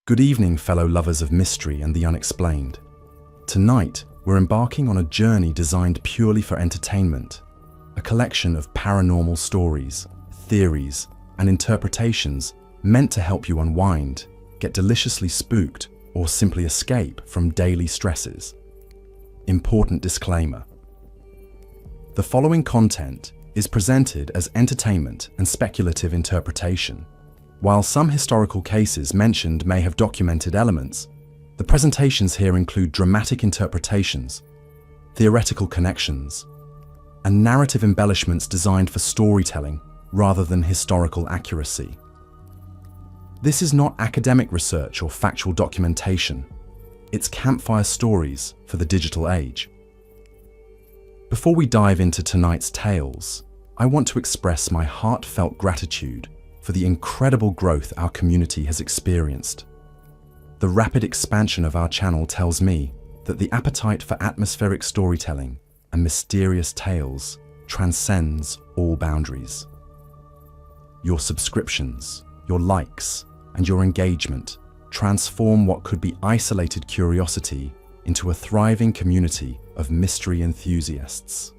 Good evening, fellow lovers of mystery and the unexplained. Tonight, we're embarking on a journey designed purely for entertainment, a collection of paranormal stories, theories, and interpretations meant to help you unwind, get deliciously spooked, or simply escape from daily stresses. Important disclaimer. The following content is presented as entertainment and speculative interpretation. While some historical cases mentioned may have documented elements, the presentations here include dramatic interpretations, theoretical connections, and narrative embellishments designed for storytelling rather than historical accuracy. This is not academic research or factual documentation. It's campfire stories for the digital age. Before we dive into tonight's tales, I want to express my heartfelt gratitude for the incredible growth our community has experienced. The rapid expansion of our channel tells me that the appetite for atmospheric storytelling and mysterious tales transcends all boundaries. Your subscriptions, your likes, and your engagement transform what could be isolated curiosity into a thriving community of mystery enthusiasts.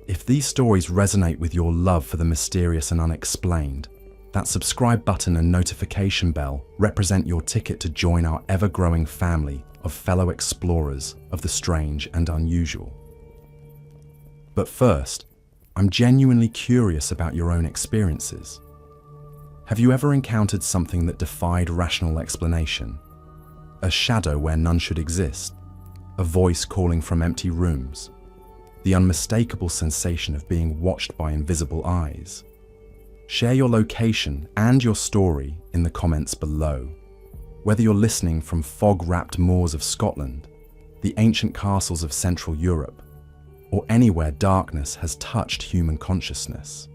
If these stories resonate with your love for the mysterious and unexplained, that subscribe button and notification bell represent your ticket to join our ever-growing family of fellow explorers of the strange and unusual. But first, I'm genuinely curious about your own experiences. Have you ever encountered something that defied rational explanation? A shadow where none should exist? A voice calling from empty rooms? The unmistakable sensation of being watched by invisible eyes? Share your location and your story in the comments below. Whether you're listening from fog-wrapped moors of Scotland, the ancient castles of Central Europe, or anywhere darkness has touched human consciousness,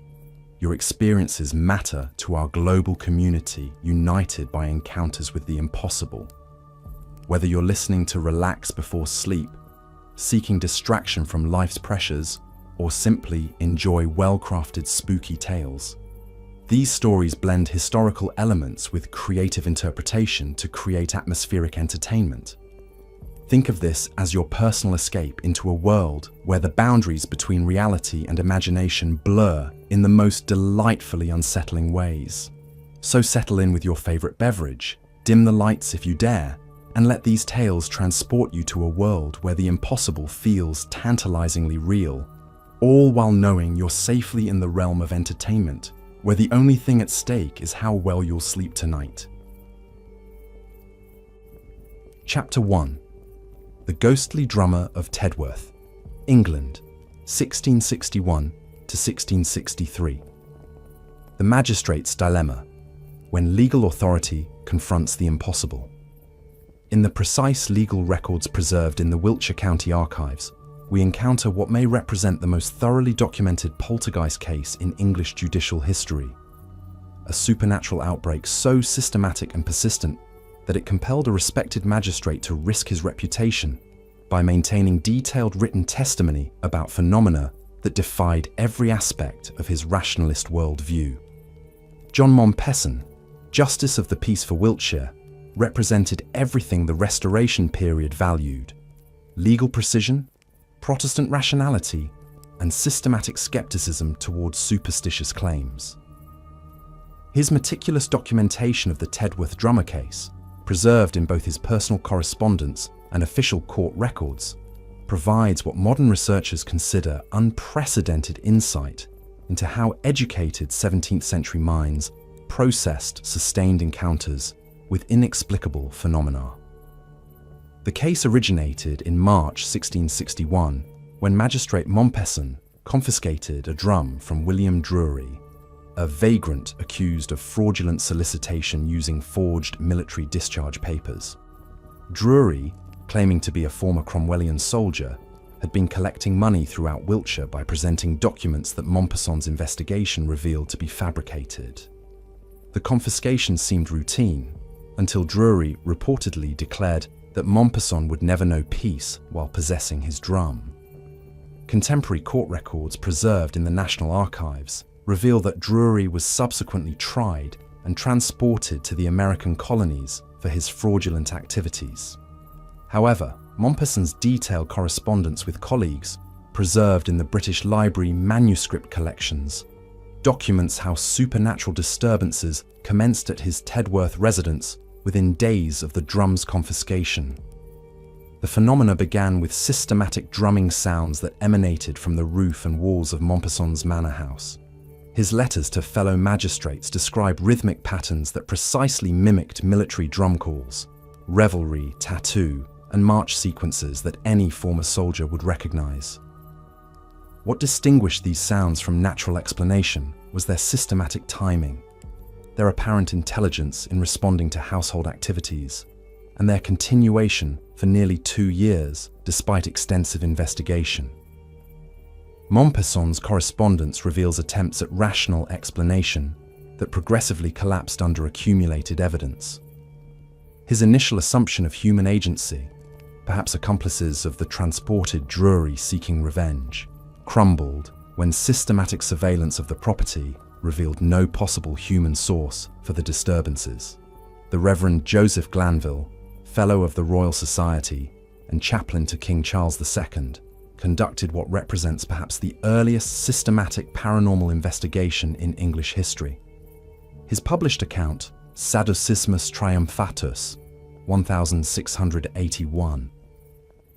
your experiences matter to our global community united by encounters with the impossible. Whether you're listening to relax before sleep, seeking distraction from life's pressures, or simply enjoy well-crafted spooky tales, these stories blend historical elements with creative interpretation to create atmospheric entertainment. Think of this as your personal escape into a world where the boundaries between reality and imagination blur in the most delightfully unsettling ways. So settle in with your favorite beverage, dim the lights if you dare, and let these tales transport you to a world where the impossible feels tantalizingly real, all while knowing you're safely in the realm of entertainment, where the only thing at stake is how well you'll sleep tonight. Chapter 1. The Ghostly Drummer of Tedworth, England, 1661 to 1663. The Magistrate's Dilemma, when legal authority confronts the impossible. In the precise legal records preserved in the Wiltshire County Archives, we encounter what may represent the most thoroughly documented poltergeist case in English judicial history. A supernatural outbreak so systematic and persistent that it compelled a respected magistrate to risk his reputation by maintaining detailed written testimony about phenomena that defied every aspect of his rationalist worldview. John Mompesson, Justice of the Peace for Wiltshire, represented everything the Restoration period valued: legal precision, Protestant rationality, and systematic skepticism towards superstitious claims. His meticulous documentation of the Tedworth drummer case, preserved in both his personal correspondence and official court records, provides what modern researchers consider unprecedented insight into how educated 17th century minds processed sustained encounters with inexplicable phenomena. The case originated in March 1661, when Magistrate Mompesson confiscated a drum from William Drury, a vagrant accused of fraudulent solicitation using forged military discharge papers. Drury, claiming to be a former Cromwellian soldier, had been collecting money throughout Wiltshire by presenting documents that Mompesson's investigation revealed to be fabricated. The confiscation seemed routine, until Drury reportedly declared that Mompesson would never know peace while possessing his drum. Contemporary court records preserved in the National Archives reveal that Drury was subsequently tried and transported to the American colonies for his fraudulent activities. However, Maupassant's detailed correspondence with colleagues, preserved in the British Library manuscript collections, documents how supernatural disturbances commenced at his Tedworth residence within days of the drum's confiscation. The phenomena began with systematic drumming sounds that emanated from the roof and walls of Maupassant's manor house. His letters to fellow magistrates describe rhythmic patterns that precisely mimicked military drum calls, revelry, tattoo, and march sequences that any former soldier would recognize. What distinguished these sounds from natural explanation was their systematic timing, their apparent intelligence in responding to household activities, and their continuation for nearly 2 years despite extensive investigation. Maupassant's correspondence reveals attempts at rational explanation that progressively collapsed under accumulated evidence. His initial assumption of human agency, perhaps accomplices of the transported Drury seeking revenge, crumbled when systematic surveillance of the property revealed no possible human source for the disturbances. The Reverend Joseph Glanville, Fellow of the Royal Society and chaplain to King Charles II, conducted what represents perhaps the earliest systematic paranormal investigation in English history. His published account, Sadducismus Triumphatus, 1681,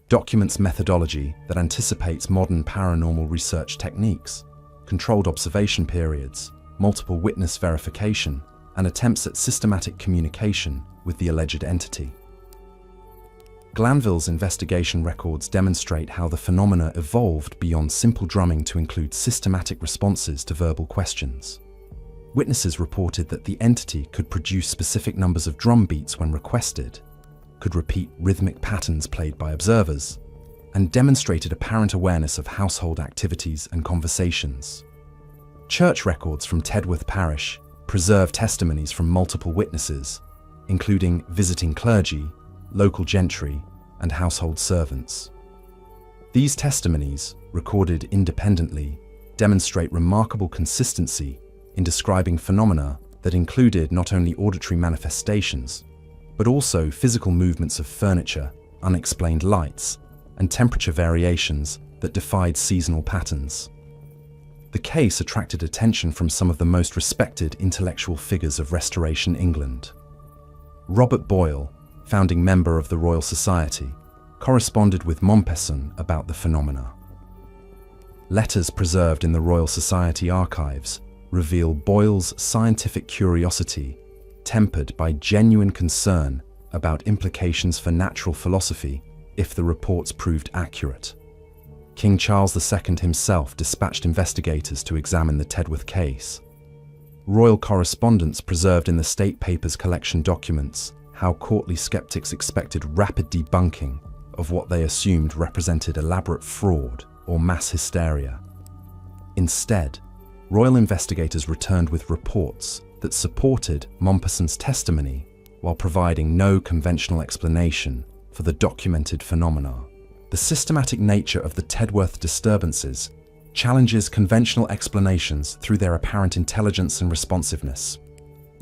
documents methodology that anticipates modern paranormal research techniques, controlled observation periods, multiple witness verification, and attempts at systematic communication with the alleged entity. Glanville's investigation records demonstrate how the phenomena evolved beyond simple drumming to include systematic responses to verbal questions. Witnesses reported that the entity could produce specific numbers of drum beats when requested, could repeat rhythmic patterns played by observers, and demonstrated apparent awareness of household activities and conversations. Church records from Tedworth Parish preserve testimonies from multiple witnesses, including visiting clergy, local gentry, and household servants. These testimonies, recorded independently, demonstrate remarkable consistency in describing phenomena that included not only auditory manifestations, but also physical movements of furniture, unexplained lights, and temperature variations that defied seasonal patterns. The case attracted attention from some of the most respected intellectual figures of Restoration England. Robert Boyle, founding member of the Royal Society, corresponded with Maupassant about the phenomena. Letters preserved in the Royal Society archives reveal Boyle's scientific curiosity, tempered by genuine concern about implications for natural philosophy if the reports proved accurate. King Charles II himself dispatched investigators to examine the Tedworth case. Royal correspondence preserved in the State Papers collection documents how courtly skeptics expected rapid debunking of what they assumed represented elaborate fraud or mass hysteria. Instead, royal investigators returned with reports that supported Maupassant's testimony while providing no conventional explanation for the documented phenomena. The systematic nature of the Tedworth disturbances challenges conventional explanations through their apparent intelligence and responsiveness.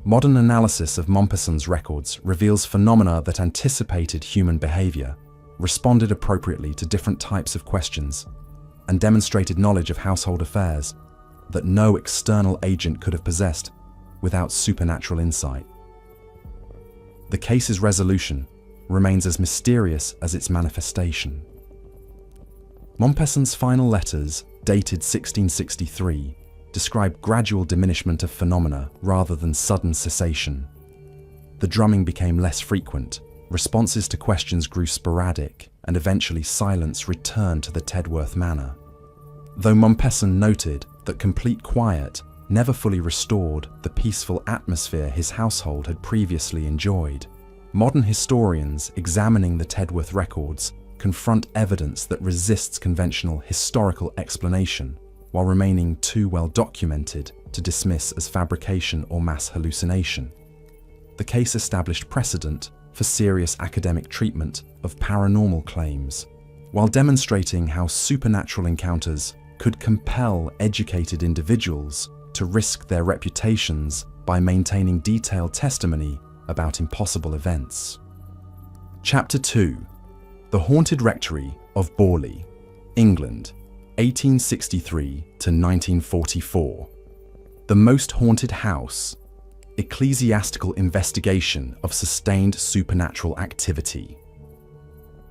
Modern analysis of Maupassant's records reveals phenomena that anticipated human behavior, responded appropriately to different types of questions, and demonstrated knowledge of household affairs that no external agent could have possessed without supernatural insight. The case's resolution remains as mysterious as its manifestation. Maupassant's final letters, dated 1663, describe gradual diminishment of phenomena rather than sudden cessation. The drumming became less frequent, responses to questions grew sporadic, and eventually silence returned to the Tedworth manor. Though Maupassant noted that complete quiet never fully restored the peaceful atmosphere his household had previously enjoyed, modern historians examining the Tedworth records confront evidence that resists conventional historical explanation, while remaining too well documented to dismiss as fabrication or mass hallucination. The case established precedent for serious academic treatment of paranormal claims, while demonstrating how supernatural encounters could compel educated individuals to risk their reputations by maintaining detailed testimony about impossible events. Chapter 2. The Haunted Rectory of Borley, England, 1863 to 1944. The Most Haunted House. Ecclesiastical investigation of sustained supernatural activity.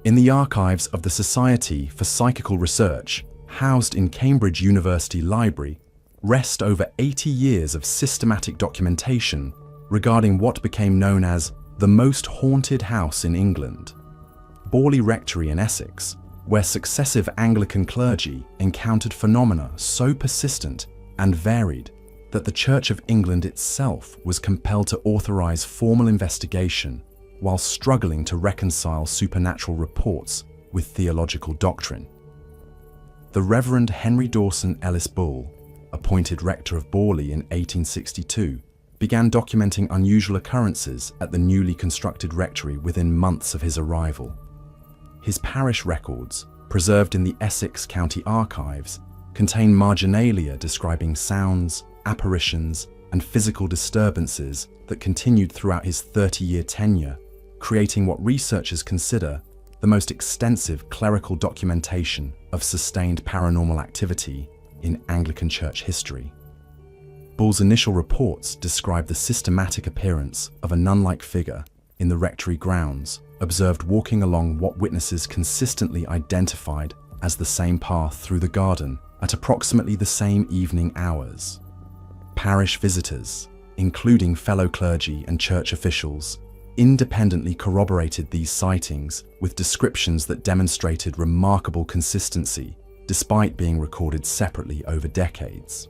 In the archives of the Society for Psychical Research, housed in Cambridge University Library, rest over 80 years of systematic documentation regarding what became known as the most haunted house in England, Borley Rectory in Essex, where successive Anglican clergy encountered phenomena so persistent and varied that the Church of England itself was compelled to authorize formal investigation while struggling to reconcile supernatural reports with theological doctrine. The Reverend Henry Dawson Ellis Bull, appointed rector of Borley in 1862, began documenting unusual occurrences at the newly constructed rectory within months of his arrival. His parish records, preserved in the Essex County Archives, contain marginalia describing sounds, apparitions, and physical disturbances that continued throughout his 30-year tenure, creating what researchers consider the most extensive clerical documentation of sustained paranormal activity in Anglican Church history. Bull's initial reports describe the systematic appearance of a nun-like figure in the rectory grounds, observed walking along what witnesses consistently identified as the same path through the garden at approximately the same evening hours. Parish visitors, including fellow clergy and church officials, independently corroborated these sightings with descriptions that demonstrated remarkable consistency despite being recorded separately over decades.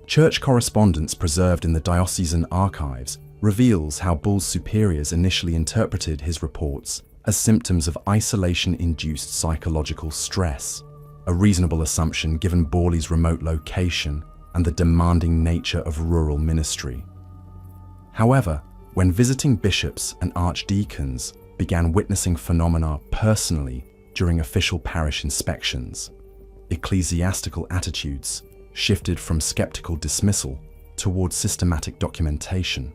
Church correspondence preserved in the diocesan archives reveals how Bull's superiors initially interpreted his reports as symptoms of isolation-induced psychological stress, a reasonable assumption given Borley's remote location and the demanding nature of rural ministry. However, when visiting bishops and archdeacons began witnessing phenomena personally during official parish inspections, ecclesiastical attitudes shifted from skeptical dismissal towards systematic documentation.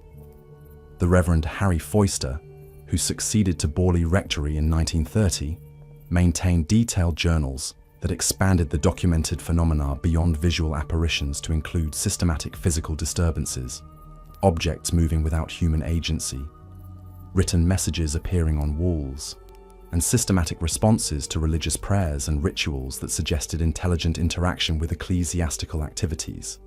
The Reverend Harry Foister, who succeeded to Borley Rectory in 1930, maintained detailed journals that expanded the documented phenomena beyond visual apparitions to include systematic physical disturbances, objects moving without human agency, written messages appearing on walls, and systematic responses to religious prayers and rituals that suggested intelligent interaction with ecclesiastical activities.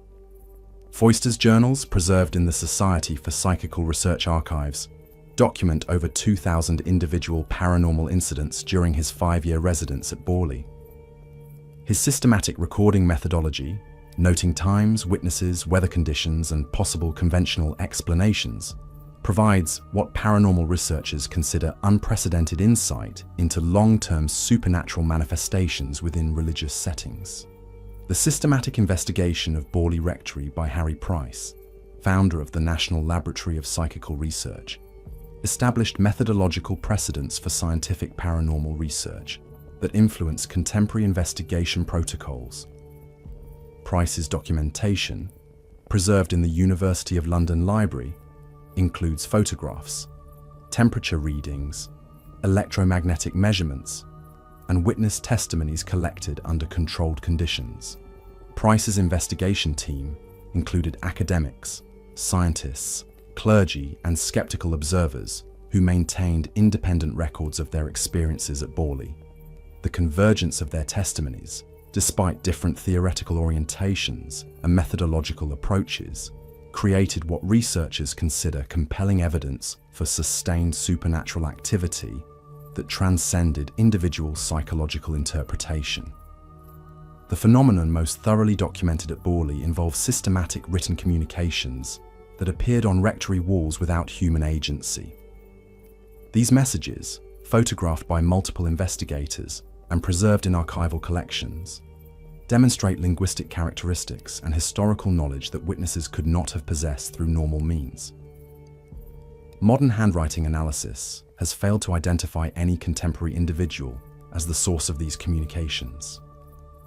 Foister's journals, preserved in the Society for Psychical Research archives, document over 2,000 individual paranormal incidents during his 5-year residence at Borley. His systematic recording methodology, noting times, witnesses, weather conditions, and possible conventional explanations, provides what paranormal researchers consider unprecedented insight into long-term supernatural manifestations within religious settings. The systematic investigation of Borley Rectory by Harry Price, founder of the National Laboratory of Psychical Research, established methodological precedents for scientific paranormal research that influence contemporary investigation protocols. Price's documentation, preserved in the University of London Library, includes photographs, temperature readings, electromagnetic measurements, and witness testimonies collected under controlled conditions. Price's investigation team included academics, scientists, clergy, and skeptical observers who maintained independent records of their experiences at Borley. The convergence of their testimonies, despite different theoretical orientations and methodological approaches, created what researchers consider compelling evidence for sustained supernatural activity that transcended individual psychological interpretation. The phenomenon most thoroughly documented at Borley involved systematic written communications that appeared on rectory walls without human agency. These messages, photographed by multiple investigators and preserved in archival collections, demonstrate linguistic characteristics and historical knowledge that witnesses could not have possessed through normal means. Modern handwriting analysis has failed to identify any contemporary individual as the source of these communications.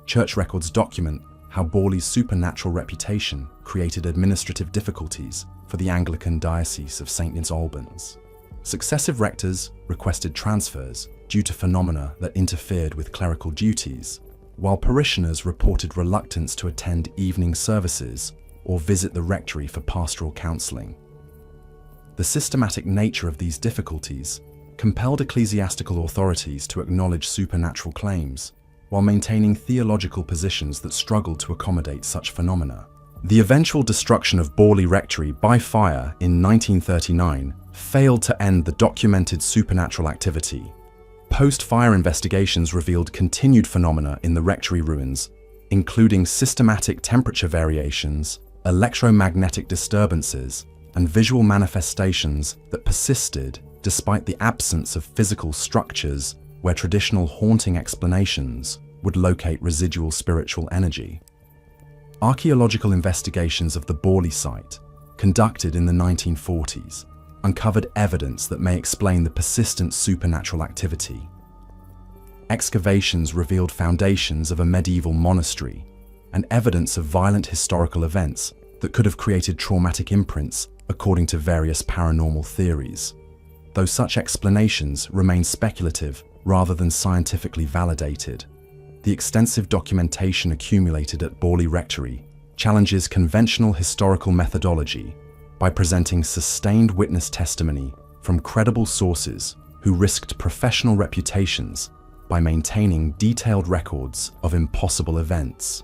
Church records document how Borley's supernatural reputation created administrative difficulties for the Anglican Diocese of St. Albans. Successive rectors requested transfers due to phenomena that interfered with clerical duties, while parishioners reported reluctance to attend evening services or visit the rectory for pastoral counselling. The systematic nature of these difficulties compelled ecclesiastical authorities to acknowledge supernatural claims while maintaining theological positions that struggled to accommodate such phenomena. The eventual destruction of Borley Rectory by fire in 1939 failed to end the documented supernatural activity. Post-fire investigations revealed continued phenomena in the rectory ruins, including systematic temperature variations, electromagnetic disturbances, and visual manifestations that persisted despite the absence of physical structures where traditional haunting explanations would locate residual spiritual energy. Archaeological investigations of the Borley site, conducted in the 1940s, uncovered evidence that may explain the persistent supernatural activity. Excavations revealed foundations of a medieval monastery and evidence of violent historical events that could have created traumatic imprints according to various paranormal theories, though such explanations remain speculative rather than scientifically validated. The extensive documentation accumulated at Borley Rectory challenges conventional historical methodology by presenting sustained witness testimony from credible sources who risked professional reputations by maintaining detailed records of impossible events.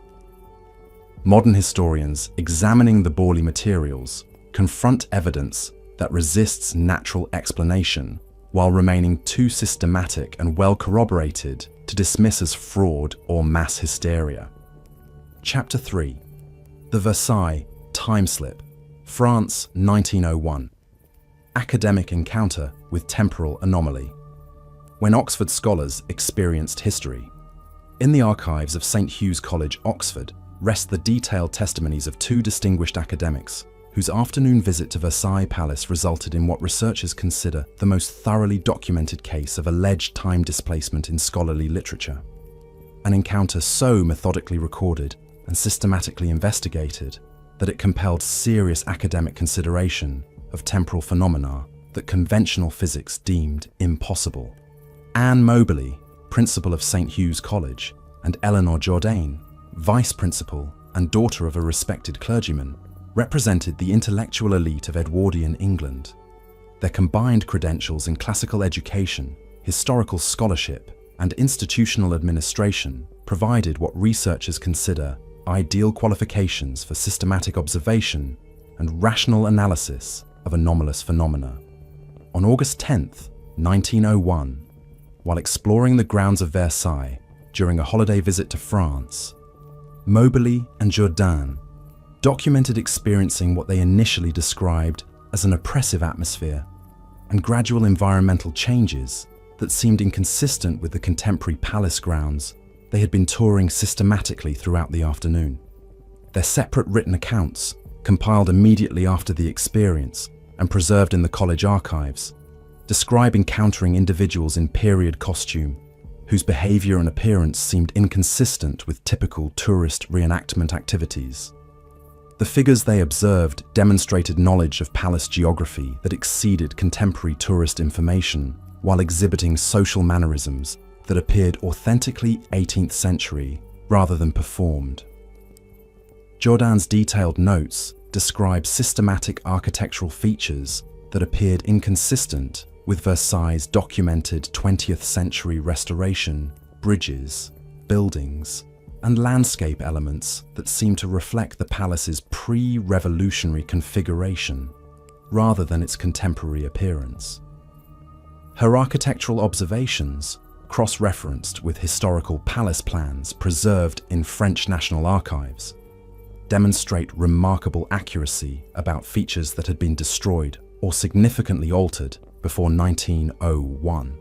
Modern historians examining the Borley materials confront evidence that resists natural explanation while remaining too systematic and well corroborated to dismiss as fraud or mass hysteria. Chapter 3. The Versailles Timeslip, France 1901. Academic encounter with temporal anomaly. When Oxford scholars experienced history. In the archives of St. Hugh's College, Oxford, rest the detailed testimonies of two distinguished academics whose afternoon visit to Versailles Palace resulted in what researchers consider the most thoroughly documented case of alleged time displacement in scholarly literature. An encounter so methodically recorded and systematically investigated that it compelled serious academic consideration of temporal phenomena that conventional physics deemed impossible. Anne Moberly, principal of St. Hugh's College, and Eleanor Jourdain, vice principal and daughter of a respected clergyman, represented the intellectual elite of Edwardian England. Their combined credentials in classical education, historical scholarship, and institutional administration provided what researchers consider ideal qualifications for systematic observation and rational analysis of anomalous phenomena. On August 10, 1901, while exploring the grounds of Versailles during a holiday visit to France, Moberly and Jourdain documented experiencing what they initially described as an oppressive atmosphere and gradual environmental changes that seemed inconsistent with the contemporary palace grounds they had been touring systematically throughout the afternoon. Their separate written accounts, compiled immediately after the experience and preserved in the college archives, describe encountering individuals in period costume whose behavior and appearance seemed inconsistent with typical tourist reenactment activities. The figures they observed demonstrated knowledge of palace geography that exceeded contemporary tourist information, while exhibiting social mannerisms that appeared authentically 18th century rather than performed. Jourdain's detailed notes describe systematic architectural features that appeared inconsistent with Versailles' documented 20th century restoration, bridges, buildings, and landscape elements that seem to reflect the palace's pre-revolutionary configuration rather than its contemporary appearance. Her architectural observations, cross-referenced with historical palace plans preserved in French National Archives, demonstrate remarkable accuracy about features that had been destroyed or significantly altered before 1901.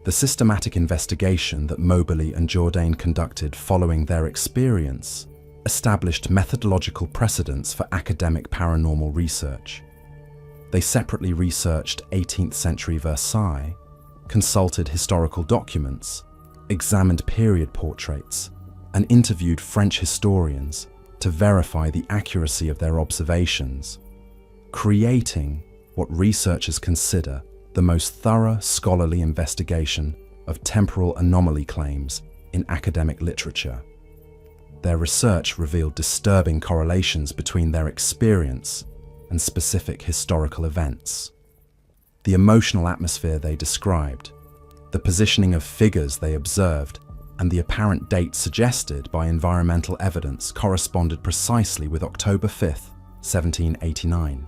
The systematic investigation that Moberly and Jourdain conducted following their experience established methodological precedents for academic paranormal research. They separately researched 18th century Versailles, consulted historical documents, examined period portraits, and interviewed French historians to verify the accuracy of their observations, creating what researchers consider the most thorough scholarly investigation of temporal anomaly claims in academic literature. Their research revealed disturbing correlations between their experience and specific historical events. The emotional atmosphere they described, the positioning of figures they observed, and the apparent date suggested by environmental evidence corresponded precisely with October 5, 1789,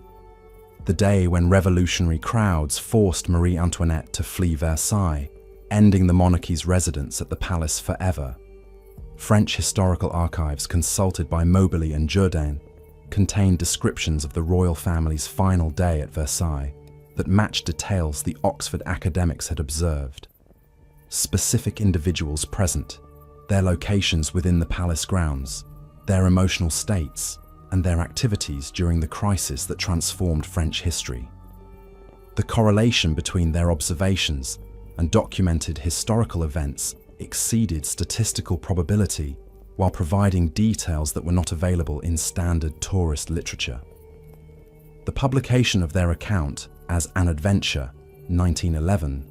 the day when revolutionary crowds forced Marie Antoinette to flee Versailles, ending the monarchy's residence at the palace forever. French historical archives consulted by Moberly and Jourdain contained descriptions of the royal family's final day at Versailles that matched details the Oxford academics had observed. Specific individuals present, their locations within the palace grounds, their emotional states, and their activities during the crisis that transformed French history. The correlation between their observations and documented historical events exceeded statistical probability while providing details that were not available in standard tourist literature. The publication of their account as An Adventure, 1911,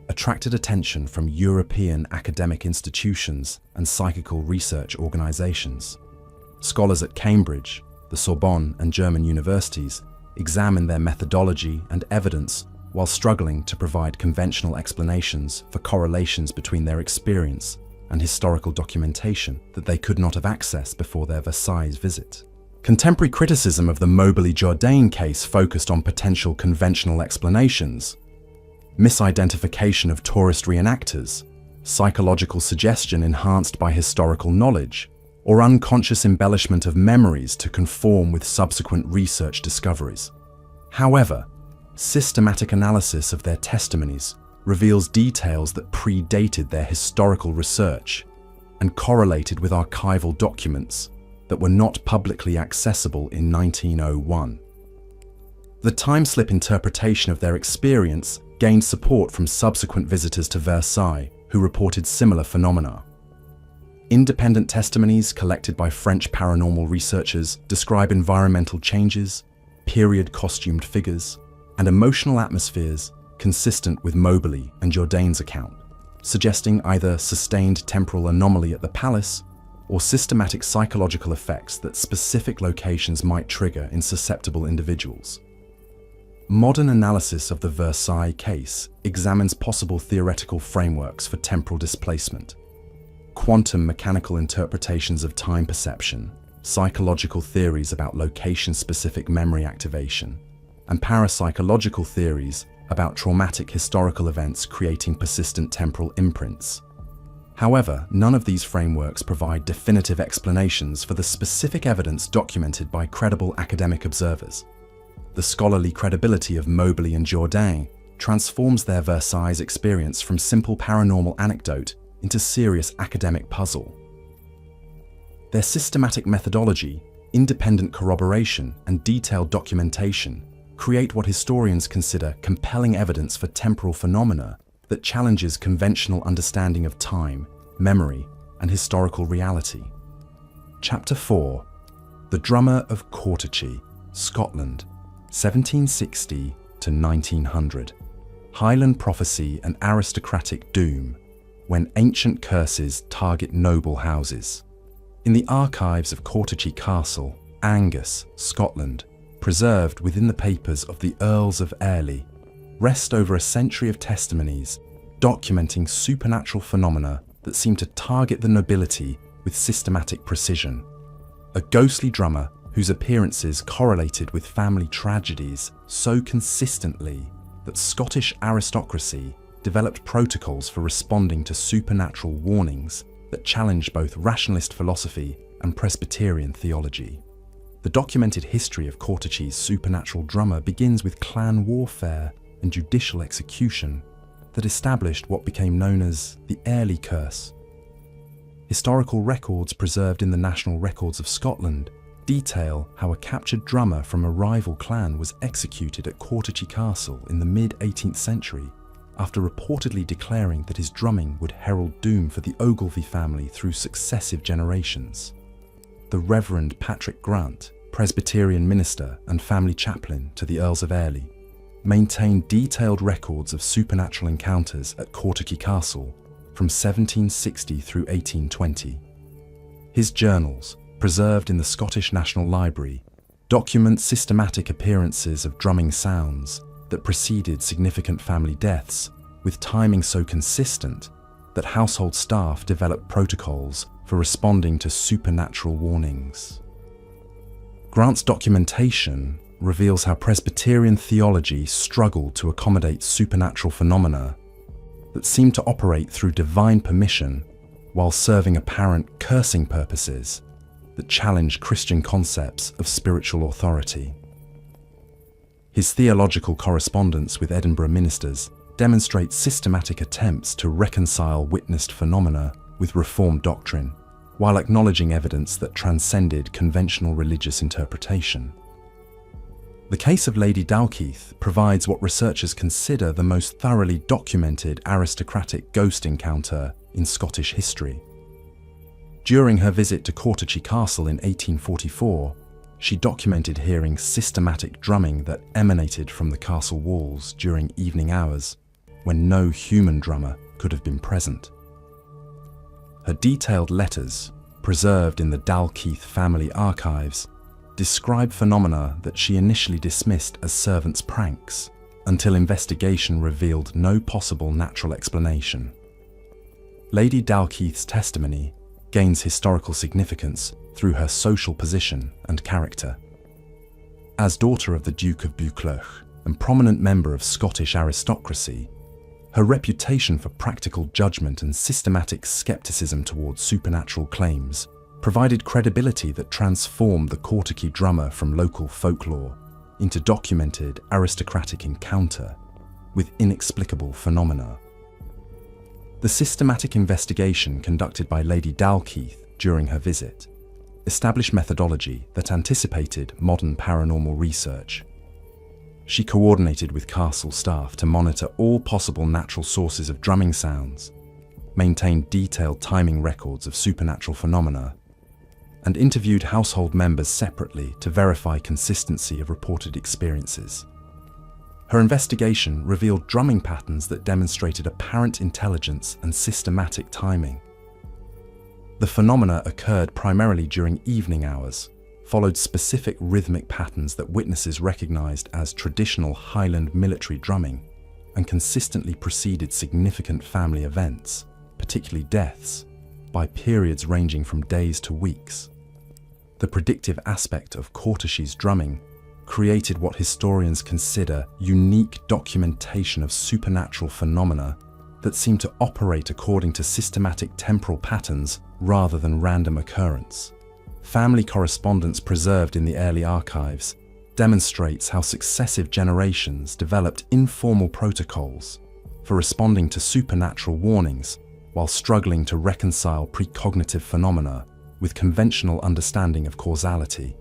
attracted attention from European academic institutions and psychical research organizations. Scholars at Cambridge, the Sorbonne, and German universities examined their methodology and evidence while struggling to provide conventional explanations for correlations between their experience and historical documentation that they could not have accessed before their Versailles visit. Contemporary criticism of the Moberly-Jourdain case focused on potential conventional explanations, misidentification of tourist reenactors, psychological suggestion enhanced by historical knowledge, or unconscious embellishment of memories to conform with subsequent research discoveries. However, systematic analysis of their testimonies reveals details that predated their historical research and correlated with archival documents that were not publicly accessible in 1901. The time-slip interpretation of their experience gained support from subsequent visitors to Versailles who reported similar phenomena. Independent testimonies collected by French paranormal researchers describe environmental changes, period costumed figures, and emotional atmospheres consistent with Moberly and Jourdain's account, suggesting either sustained temporal anomaly at the palace or systematic psychological effects that specific locations might trigger in susceptible individuals. Modern analysis of the Versailles case examines possible theoretical frameworks for temporal displacement, quantum mechanical interpretations of time perception, psychological theories about location-specific memory activation, and parapsychological theories about traumatic historical events creating persistent temporal imprints. However, none of these frameworks provide definitive explanations for the specific evidence documented by credible academic observers. The scholarly credibility of Moberly and Jourdain transforms their Versailles experience from simple paranormal anecdote into serious academic puzzle. Their systematic methodology, independent corroboration, and detailed documentation create what historians consider compelling evidence for temporal phenomena that challenges conventional understanding of time, memory, and historical reality. Chapter 4. The Drummer of Courtechy, Scotland, 1760 to 1900. Highland Prophecy and Aristocratic Doom, when ancient curses target noble houses. In the archives of Courtechy Castle, Angus, Scotland, preserved within the papers of the Earls of Airlie, rest over a century of testimonies documenting supernatural phenomena that seem to target the nobility with systematic precision. A ghostly drummer whose appearances correlated with family tragedies so consistently that Scottish aristocracy developed protocols for responding to supernatural warnings that challenged both rationalist philosophy and Presbyterian theology. The documented history of Courtechy's supernatural drummer begins with clan warfare and judicial execution that established what became known as the Airlie Curse. Historical records preserved in the National Records of Scotland detail how a captured drummer from a rival clan was executed at Courtechy Castle in the mid-18th century, after reportedly declaring that his drumming would herald doom for the Ogilvy family through successive generations. The Reverend Patrick Grant, Presbyterian minister and family chaplain to the Earls of Airlie, maintained detailed records of supernatural encounters at Courtachy Castle from 1760 through 1820. His journals, preserved in the Scottish National Library, document systematic appearances of drumming sounds that preceded significant family deaths, with timing so consistent that household staff developed protocols for responding to supernatural warnings. Grant's documentation reveals how Presbyterian theology struggled to accommodate supernatural phenomena that seemed to operate through divine permission while serving apparent cursing purposes that challenged Christian concepts of spiritual authority. His theological correspondence with Edinburgh ministers demonstrates systematic attempts to reconcile witnessed phenomena with Reformed doctrine, while acknowledging evidence that transcended conventional religious interpretation. The case of Lady Dalkeith provides what researchers consider the most thoroughly documented aristocratic ghost encounter in Scottish history. During her visit to Courtachy Castle in 1844, she documented hearing systematic drumming that emanated from the castle walls during evening hours, when no human drummer could have been present. Her detailed letters, preserved in the Dalkeith family archives, describe phenomena that she initially dismissed as servants' pranks, until investigation revealed no possible natural explanation. Lady Dalkeith's testimony gains historical significance through her social position and character. As daughter of the Duke of Buccleuch and prominent member of Scottish aristocracy, her reputation for practical judgment and systematic skepticism towards supernatural claims provided credibility that transformed the Courtachy drummer from local folklore into documented aristocratic encounter with inexplicable phenomena. The systematic investigation conducted by Lady Dalkeith during her visit established methodology that anticipated modern paranormal research. She coordinated with castle staff to monitor all possible natural sources of drumming sounds, maintained detailed timing records of supernatural phenomena, and interviewed household members separately to verify consistency of reported experiences. Her investigation revealed drumming patterns that demonstrated apparent intelligence and systematic timing. The phenomena occurred primarily during evening hours, followed specific rhythmic patterns that witnesses recognized as traditional Highland military drumming, and consistently preceded significant family events, particularly deaths, by periods ranging from days to weeks. The predictive aspect of Courtachy's drumming created what historians consider unique documentation of supernatural phenomena that seem to operate according to systematic temporal patterns rather than random occurrence. Family correspondence preserved in the Airlie archives demonstrates how successive generations developed informal protocols for responding to supernatural warnings while struggling to reconcile precognitive phenomena with conventional understanding of causality.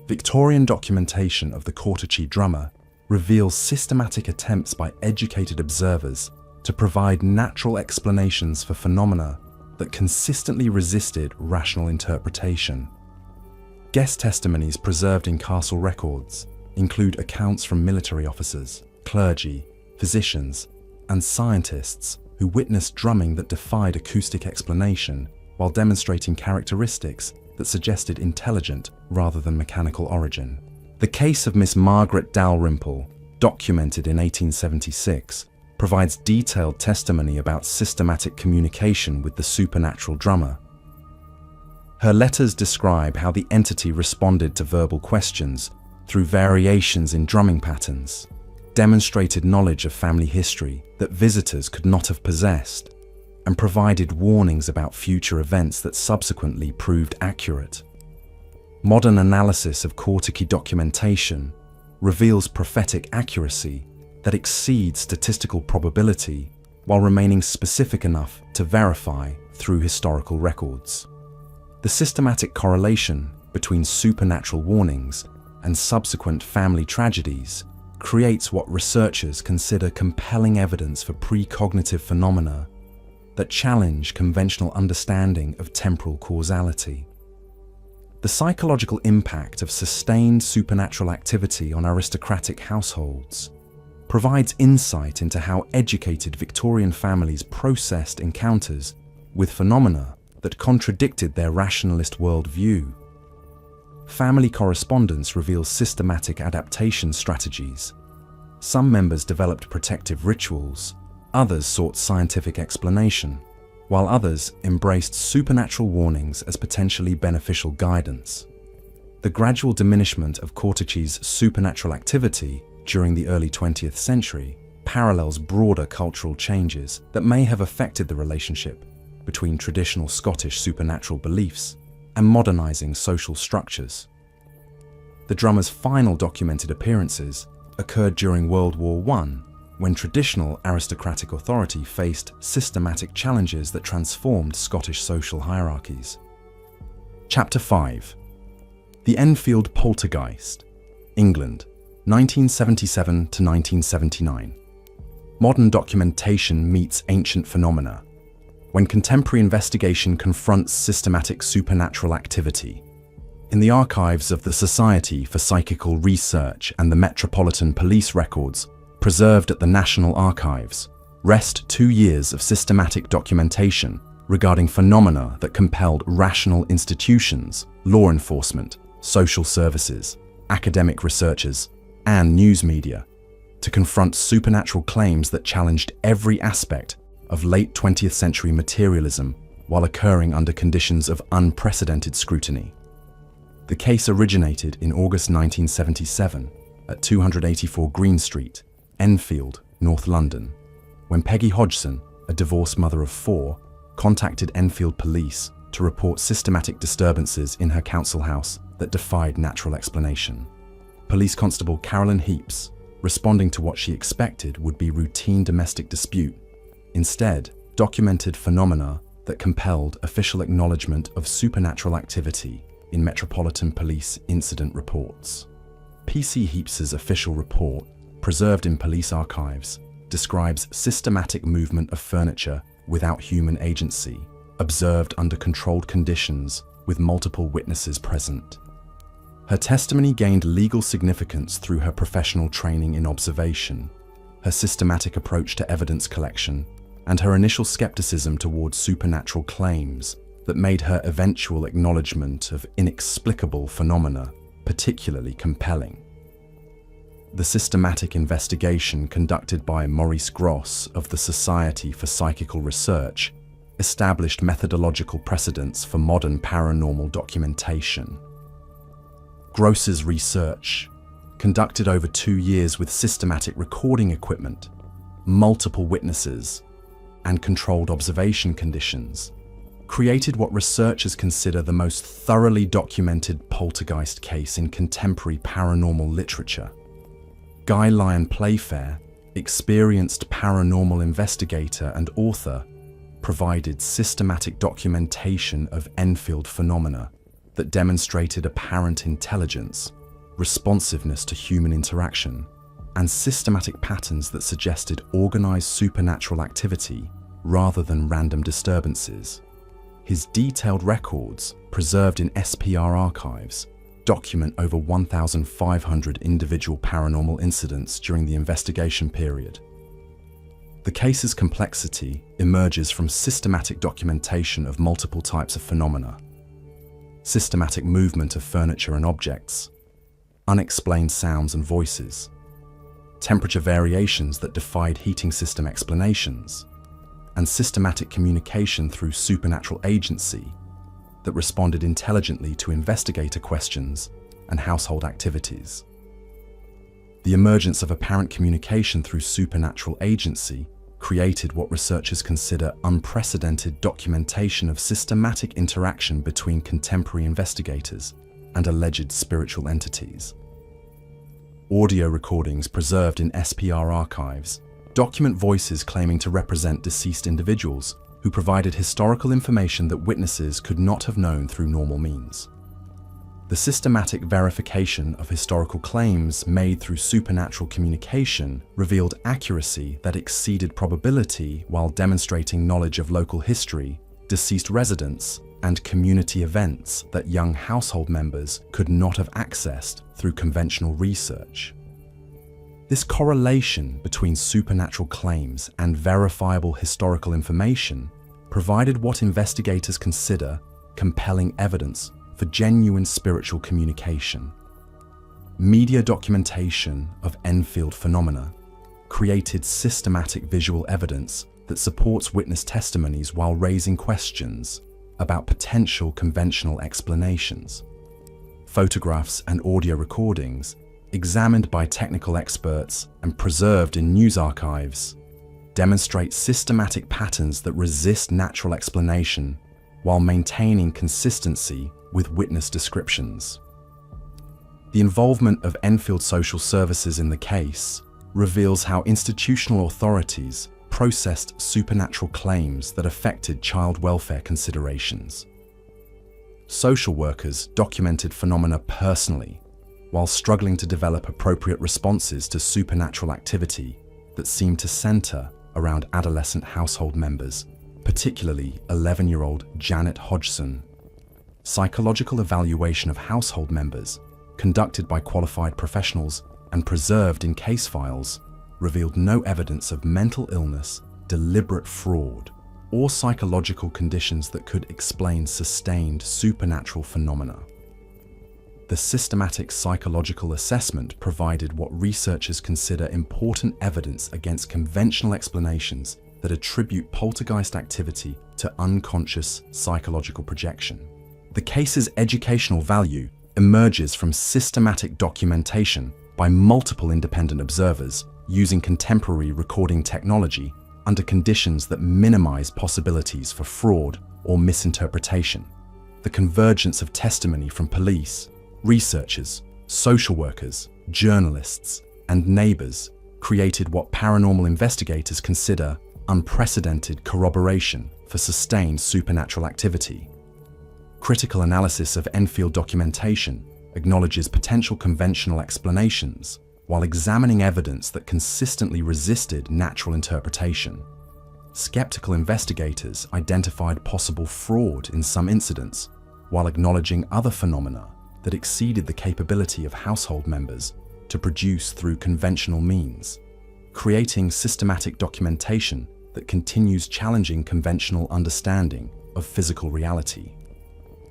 Victorian documentation of the Courtachy drummer reveals systematic attempts by educated observers to provide natural explanations for phenomena that consistently resisted rational interpretation. Guest testimonies preserved in castle records include accounts from military officers, clergy, physicians, and scientists who witnessed drumming that defied acoustic explanation while demonstrating characteristics that suggested intelligent rather than mechanical origin. The case of Miss Margaret Dalrymple, documented in 1876, provides detailed testimony about systematic communication with the supernatural drummer. Her letters describe how the entity responded to verbal questions through variations in drumming patterns, demonstrated knowledge of family history that visitors could not have possessed, and provided warnings about future events that subsequently proved accurate. Modern analysis of Courtachy documentation reveals prophetic accuracy that exceeds statistical probability while remaining specific enough to verify through historical records. The systematic correlation between supernatural warnings and subsequent family tragedies creates what researchers consider compelling evidence for precognitive phenomena that challenge conventional understanding of temporal causality. The psychological impact of sustained supernatural activity on aristocratic households provides insight into how educated Victorian families processed encounters with phenomena that contradicted their rationalist worldview. Family correspondence reveals systematic adaptation strategies. Some members developed protective rituals, others sought scientific explanation, while others embraced supernatural warnings as potentially beneficial guidance. The gradual diminishment of Cortici's supernatural activity during the early 20th century parallels broader cultural changes that may have affected the relationship between traditional Scottish supernatural beliefs and modernizing social structures. The drummer's final documented appearances occurred during World War I, when traditional aristocratic authority faced systematic challenges that transformed Scottish social hierarchies. Chapter 5. The Enfield Poltergeist, England, 1977 to 1979. Modern documentation meets ancient phenomena. When contemporary investigation confronts systematic supernatural activity. In the archives of the Society for Psychical Research and the Metropolitan Police records, preserved at the National Archives, rest 2 years of systematic documentation regarding phenomena that compelled rational institutions, law enforcement, social services, academic researchers, and news media to confront supernatural claims that challenged every aspect of late 20th century materialism while occurring under conditions of unprecedented scrutiny. The case originated in August 1977 at 284 Green Street, Enfield, North London, when Peggy Hodgson, a divorced mother of 4, contacted Enfield police to report systematic disturbances in her council house that defied natural explanation. Police Constable Carolyn Heaps, responding to what she expected would be routine domestic dispute, instead documented phenomena that compelled official acknowledgement of supernatural activity in Metropolitan Police incident reports. PC Heaps's official report, preserved in police archives, describes systematic movement of furniture without human agency, observed under controlled conditions with multiple witnesses present. Her testimony gained legal significance through her professional training in observation, her systematic approach to evidence collection, and her initial skepticism towards supernatural claims that made her eventual acknowledgement of inexplicable phenomena particularly compelling. The systematic investigation conducted by Maurice Gross of the Society for Psychical Research established methodological precedents for modern paranormal documentation. Gross's research, conducted over 2 years with systematic recording equipment, multiple witnesses, and controlled observation conditions, created what researchers consider the most thoroughly documented poltergeist case in contemporary paranormal literature. Guy Lyon Playfair, experienced paranormal investigator and author, provided systematic documentation of Enfield phenomena that demonstrated apparent intelligence, responsiveness to human interaction, and systematic patterns that suggested organized supernatural activity rather than random disturbances. His detailed records, preserved in SPR archives, document over 1,500 individual paranormal incidents during the investigation period. The case's complexity emerges from systematic documentation of multiple types of phenomena: systematic movement of furniture and objects, unexplained sounds and voices, temperature variations that defied heating system explanations, and systematic communication through supernatural agency that responded intelligently to investigator questions and household activities. The emergence of apparent communication through supernatural agency created what researchers consider unprecedented documentation of systematic interaction between contemporary investigators and alleged spiritual entities. Audio recordings preserved in SPR archives document voices claiming to represent deceased individuals who provided historical information that witnesses could not have known through normal means. The systematic verification of historical claims made through supernatural communication revealed accuracy that exceeded probability while demonstrating knowledge of local history, deceased residents, and community events that young household members could not have accessed through conventional research. This correlation between supernatural claims and verifiable historical information provided what investigators consider compelling evidence for genuine spiritual communication. Media documentation of Enfield phenomena created systematic visual evidence that supports witness testimonies while raising questions about potential conventional explanations. Photographs and audio recordings, examined by technical experts and preserved in news archives, demonstrate systematic patterns that resist natural explanation while maintaining consistency with witness descriptions. The involvement of Enfield Social Services in the case reveals how institutional authorities processed supernatural claims that affected child welfare considerations. Social workers documented phenomena personally, while struggling to develop appropriate responses to supernatural activity that seemed to center around adolescent household members, particularly 11-year-old Janet Hodgson. Psychological evaluation of household members, conducted by qualified professionals and preserved in case files, revealed no evidence of mental illness, deliberate fraud, or psychological conditions that could explain sustained supernatural phenomena. The systematic psychological assessment provided what researchers consider important evidence against conventional explanations that attribute poltergeist activity to unconscious psychological projection. The case's educational value emerges from systematic documentation by multiple independent observers using contemporary recording technology under conditions that minimize possibilities for fraud or misinterpretation. The convergence of testimony from police, researchers, social workers, journalists, and neighbors created what paranormal investigators consider unprecedented corroboration for sustained supernatural activity. Critical analysis of Enfield documentation acknowledges potential conventional explanations while examining evidence that consistently resisted natural interpretation. Skeptical investigators identified possible fraud in some incidents, while acknowledging other phenomena that exceeded the capability of household members to produce through conventional means, creating systematic documentation that continues challenging conventional understanding of physical reality.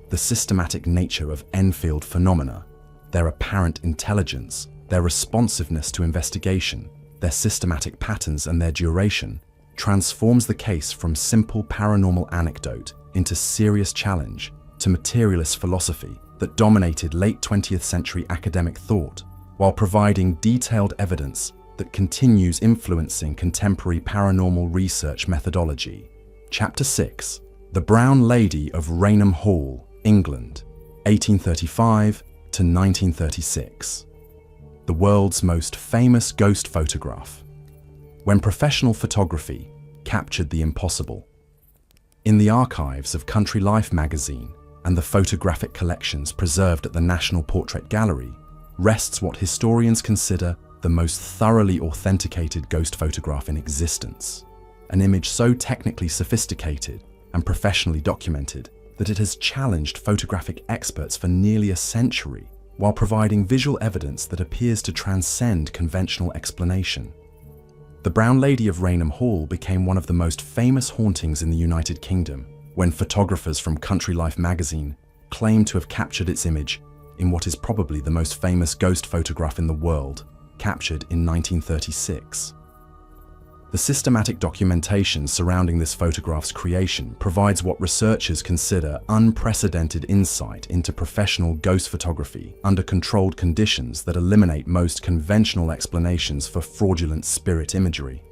The systematic nature of Enfield phenomena, their apparent intelligence, their responsiveness to investigation, their systematic patterns and their duration, transforms the case from simple paranormal anecdote into serious challenge to materialist philosophy that dominated late 20th century academic thought, while providing detailed evidence that continues influencing contemporary paranormal research methodology. Chapter 6. The Brown Lady of Raynham Hall, England, 1835 to 1936. The world's most famous ghost photograph. When professional photography captured the impossible. In the archives of Country Life magazine and the photographic collections preserved at the National Portrait Gallery rests what historians consider the most thoroughly authenticated ghost photograph in existence. An image so technically sophisticated and professionally documented that it has challenged photographic experts for nearly a century, while providing visual evidence that appears to transcend conventional explanation. The Brown Lady of Raynham Hall became one of the most famous hauntings in the United Kingdom when photographers from Country Life magazine claimed to have captured its image in what is probably the most famous ghost photograph in the world, captured in 1936. The systematic documentation surrounding this photograph's creation provides what researchers consider unprecedented insight into professional ghost photography under controlled conditions that eliminate most conventional explanations for fraudulent spirit imagery.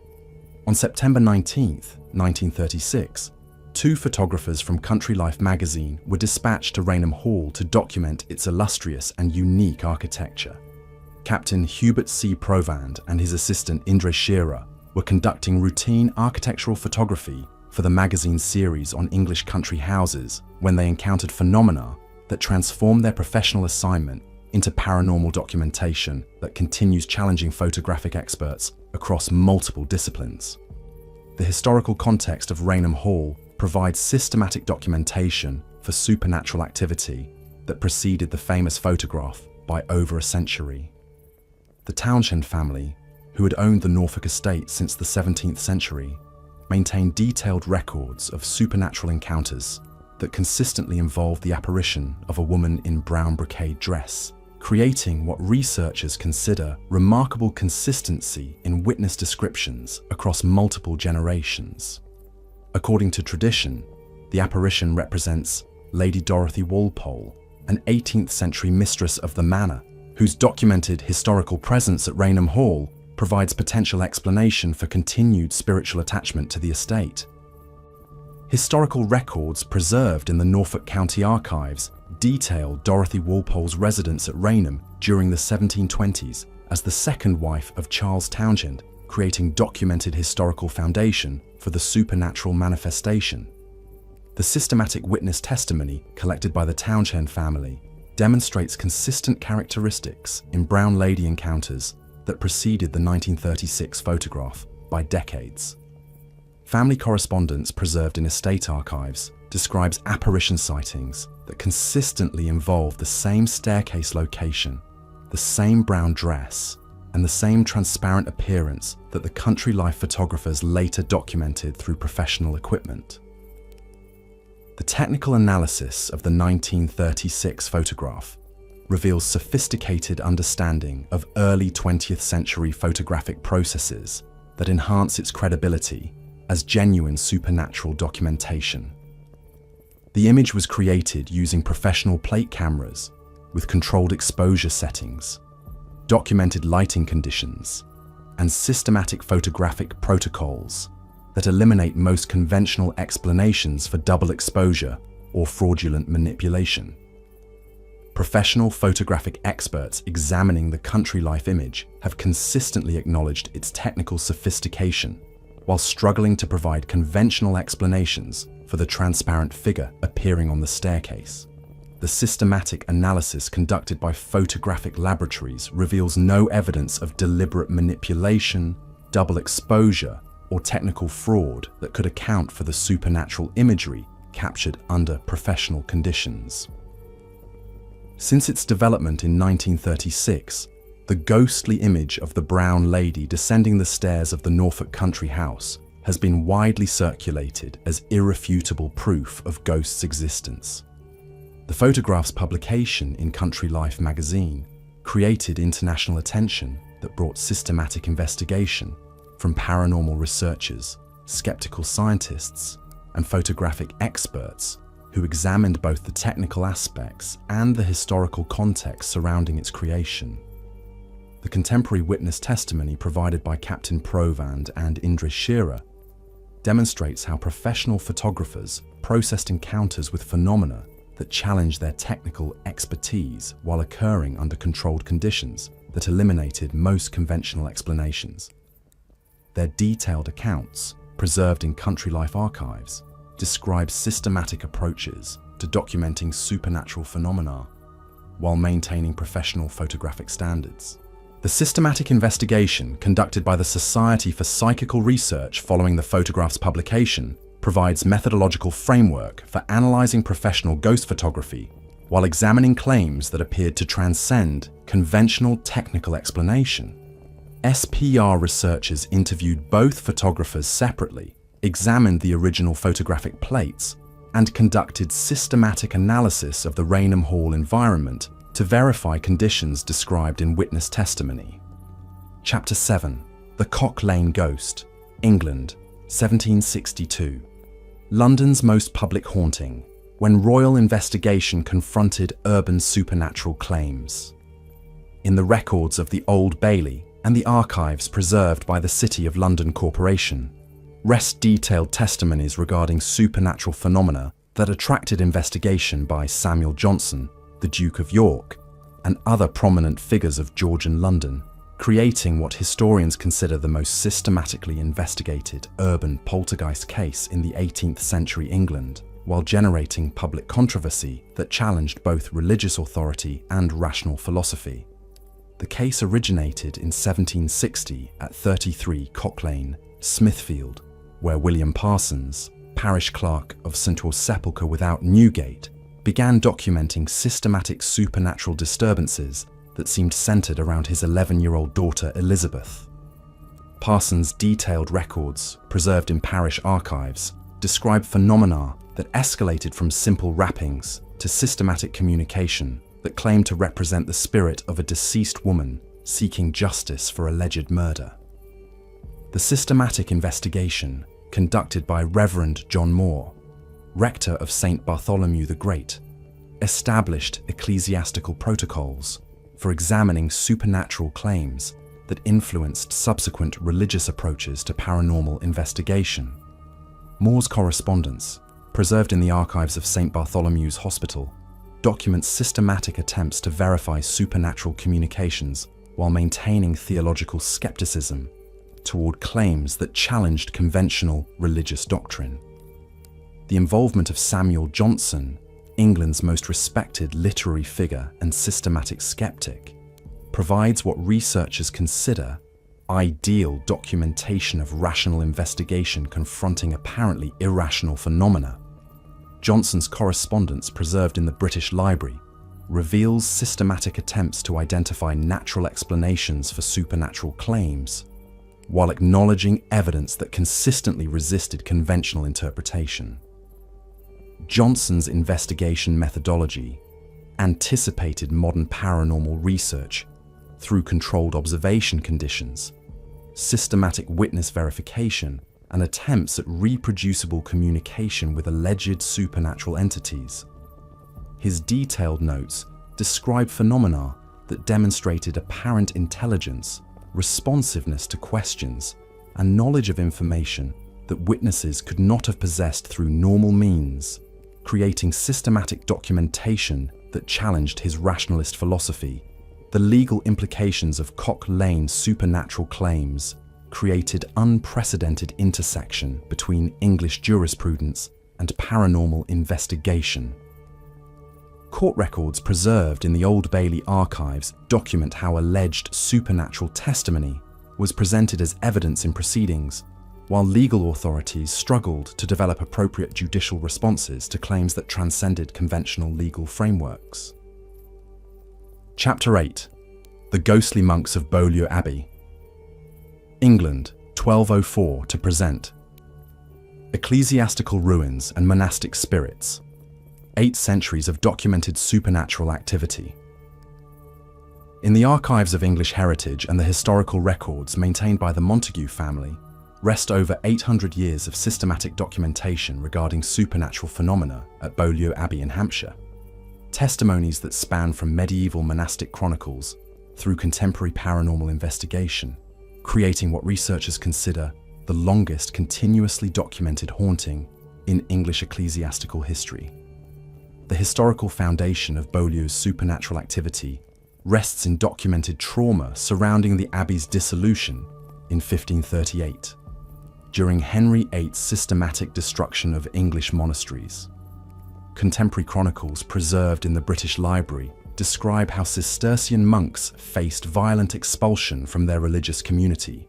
On September 19, 1936, two photographers from Country Life magazine were dispatched to Raynham Hall to document its illustrious and unique architecture. Captain Hubert C. Provand and his assistant Indre Shearer were conducting routine architectural photography for the magazine's series on English country houses when they encountered phenomena that transformed their professional assignment into paranormal documentation that continues challenging photographic experts across multiple disciplines. The historical context of Rainham Hall provides systematic documentation for supernatural activity that preceded the famous photograph by over a century. The Townshend family, who had owned the Norfolk estate since the 17th century, maintained detailed records of supernatural encounters that consistently involved the apparition of a woman in brown brocade dress, creating what researchers consider remarkable consistency in witness descriptions across multiple generations. According to tradition, the apparition represents Lady Dorothy Walpole, an 18th century mistress of the manor, whose documented historical presence at Rainham Hall provides potential explanation for continued spiritual attachment to the estate. Historical records preserved in the Norfolk County Archives detail Dorothy Walpole's residence at Rainham during the 1720s as the second wife of Charles Townshend, creating documented historical foundation for the supernatural manifestation. The systematic witness testimony collected by the Townshend family demonstrates consistent characteristics in brown lady encounters that preceded the 1936 photograph by decades. Family correspondence preserved in estate archives describes apparition sightings that consistently involve the same staircase location, the same brown dress, and the same transparent appearance that the country life photographers later documented through professional equipment. The technical analysis of the 1936 photograph reveals sophisticated understanding of early 20th century photographic processes that enhance its credibility as genuine supernatural documentation. The image was created using professional plate cameras with controlled exposure settings, documented lighting conditions, and systematic photographic protocols that eliminate most conventional explanations for double exposure or fraudulent manipulation. Professional photographic experts examining the country life image have consistently acknowledged its technical sophistication while struggling to provide conventional explanations for the transparent figure appearing on the staircase. The systematic analysis conducted by photographic laboratories reveals no evidence of deliberate manipulation, double exposure, or technical fraud that could account for the supernatural imagery captured under professional conditions. Since its development in 1936, the ghostly image of the brown lady descending the stairs of the Norfolk country house has been widely circulated as irrefutable proof of ghosts' existence. The photograph's publication in Country Life magazine created international attention that brought systematic investigation from paranormal researchers, skeptical scientists, and photographic experts who examined both the technical aspects and the historical context surrounding its creation. The contemporary witness testimony provided by Captain Provand and Indra Shearer demonstrates how professional photographers processed encounters with phenomena that challenged their technical expertise while occurring under controlled conditions that eliminated most conventional explanations. Their detailed accounts, preserved in Country Life archives, describe systematic approaches to documenting supernatural phenomena while maintaining professional photographic standards. The systematic investigation conducted by the Society for Psychical Research following the photograph's publication provides methodological framework for analyzing professional ghost photography while examining claims that appeared to transcend conventional technical explanation. SPR researchers interviewed both photographers separately, examined the original photographic plates, and conducted systematic analysis of the Rainham Hall environment to verify conditions described in witness testimony. Chapter 7. The Cock Lane Ghost, England, 1762. London's most public haunting, when royal investigation confronted urban supernatural claims. In the records of the Old Bailey and the archives preserved by the City of London Corporation, rest detailed testimonies regarding supernatural phenomena that attracted investigation by Samuel Johnson, the Duke of York, and other prominent figures of Georgian London, creating what historians consider the most systematically investigated urban poltergeist case in the 18th century England. while generating public controversy that challenged both religious authority and rational philosophy. The case originated in 1760 at 33 Cock Lane, Smithfield, where William Parsons, parish clerk of St. All's Sepulchre without Newgate, began documenting systematic supernatural disturbances that seemed centered around his 11-year-old daughter Elizabeth. Parsons' detailed records, preserved in parish archives, describe phenomena that escalated from simple rappings to systematic communication that claimed to represent the spirit of a deceased woman seeking justice for alleged murder. The systematic investigation, conducted by Reverend John Moore, rector of St. Bartholomew the Great, established ecclesiastical protocols for examining supernatural claims that influenced subsequent religious approaches to paranormal investigation. Moore's correspondence, preserved in the archives of St. Bartholomew's Hospital, documents systematic attempts to verify supernatural communications while maintaining theological skepticism toward claims that challenged conventional religious doctrine. The involvement of Samuel Johnson, England's most respected literary figure and systematic skeptic, provides what researchers consider ideal documentation of rational investigation confronting apparently irrational phenomena. Johnson's correspondence, preserved in the British Library, reveals systematic attempts to identify natural explanations for supernatural claims, while acknowledging evidence that consistently resisted conventional interpretation. Johnson's investigation methodology anticipated modern paranormal research through controlled observation conditions, systematic witness verification, and attempts at reproducible communication with alleged supernatural entities. His detailed notes describe phenomena that demonstrated apparent intelligence, responsiveness to questions, and knowledge of information that witnesses could not have possessed through normal means, creating systematic documentation that challenged his rationalist philosophy. The legal implications of Cock Lane's supernatural claims created unprecedented intersection between English jurisprudence and paranormal investigation. Court records preserved in the Old Bailey archives document how alleged supernatural testimony was presented as evidence in proceedings, while legal authorities struggled to develop appropriate judicial responses to claims that transcended conventional legal frameworks. Chapter 8. The Ghostly Monks of Beaulieu Abbey. England, 1204 to present. Ecclesiastical ruins and monastic spirits. 8 centuries of documented supernatural activity. In the archives of English heritage and the historical records maintained by the Montague family rest over 800 years of systematic documentation regarding supernatural phenomena at Beaulieu Abbey in Hampshire. Testimonies that span from medieval monastic chronicles through contemporary paranormal investigation, creating what researchers consider the longest continuously documented haunting in English ecclesiastical history. The historical foundation of Beaulieu's supernatural activity rests in documented trauma surrounding the abbey's dissolution in 1538, during Henry VIII's systematic destruction of English monasteries. Contemporary chronicles preserved in the British Library describe how Cistercian monks faced violent expulsion from their religious community,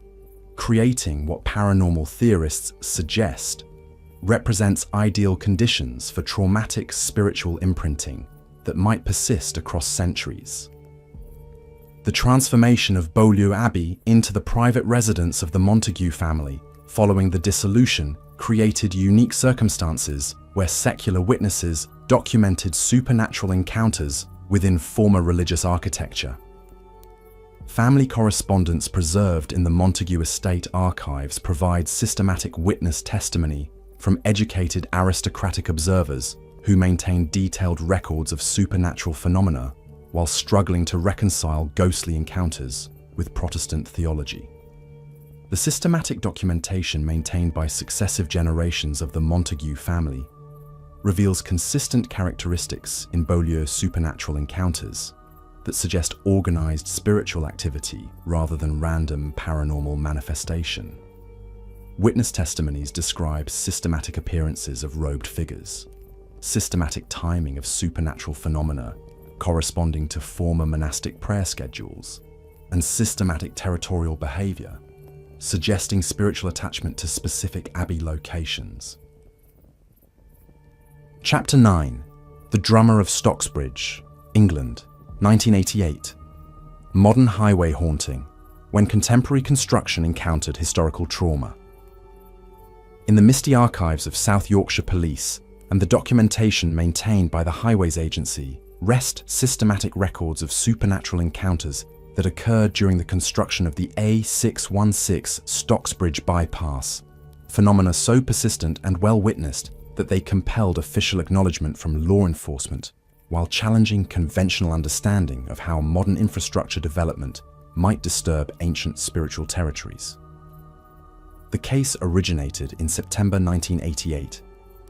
creating what paranormal theorists suggest represents ideal conditions for traumatic spiritual imprinting that might persist across centuries. The transformation of Beaulieu Abbey into the private residence of the Montague family following the dissolution created unique circumstances where secular witnesses documented supernatural encounters within former religious architecture. Family correspondence preserved in the Montague estate archives provides systematic witness testimony from educated aristocratic observers who maintain detailed records of supernatural phenomena while struggling to reconcile ghostly encounters with Protestant theology. The systematic documentation maintained by successive generations of the Montague family reveals consistent characteristics in Beaulieu's supernatural encounters that suggest organized spiritual activity rather than random paranormal manifestation. Witness testimonies describe systematic appearances of robed figures, systematic timing of supernatural phenomena corresponding to former monastic prayer schedules, and systematic territorial behavior, suggesting spiritual attachment to specific abbey locations. Chapter 9. The Drummer of Stocksbridge, England, 1988. Modern highway haunting, when contemporary construction encountered historical trauma. In the misty archives of South Yorkshire Police and the documentation maintained by the Highways Agency rest systematic records of supernatural encounters that occurred during the construction of the A616 Stocksbridge bypass, phenomena so persistent and well witnessed that they compelled official acknowledgement from law enforcement, while challenging conventional understanding of how modern infrastructure development might disturb ancient spiritual territories. The case originated in September 1988,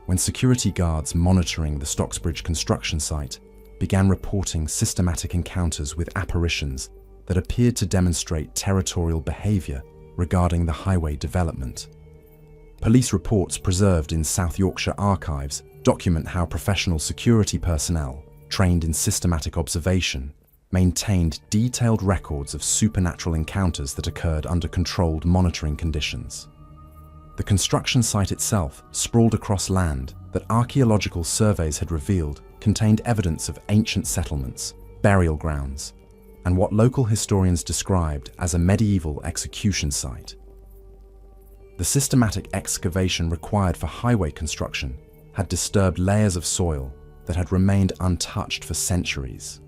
when security guards monitoring the Stocksbridge construction site began reporting systematic encounters with apparitions that appeared to demonstrate territorial behaviour regarding the highway development. Police reports preserved in South Yorkshire archives document how professional security personnel, trained in systematic observation, maintained detailed records of supernatural encounters that occurred under controlled monitoring conditions. The construction site itself, sprawled across land that archaeological surveys had revealed contained evidence of ancient settlements, burial grounds, and what local historians described as a medieval execution site. The systematic excavation required for highway construction had disturbed layers of soil that had remained untouched for centuries,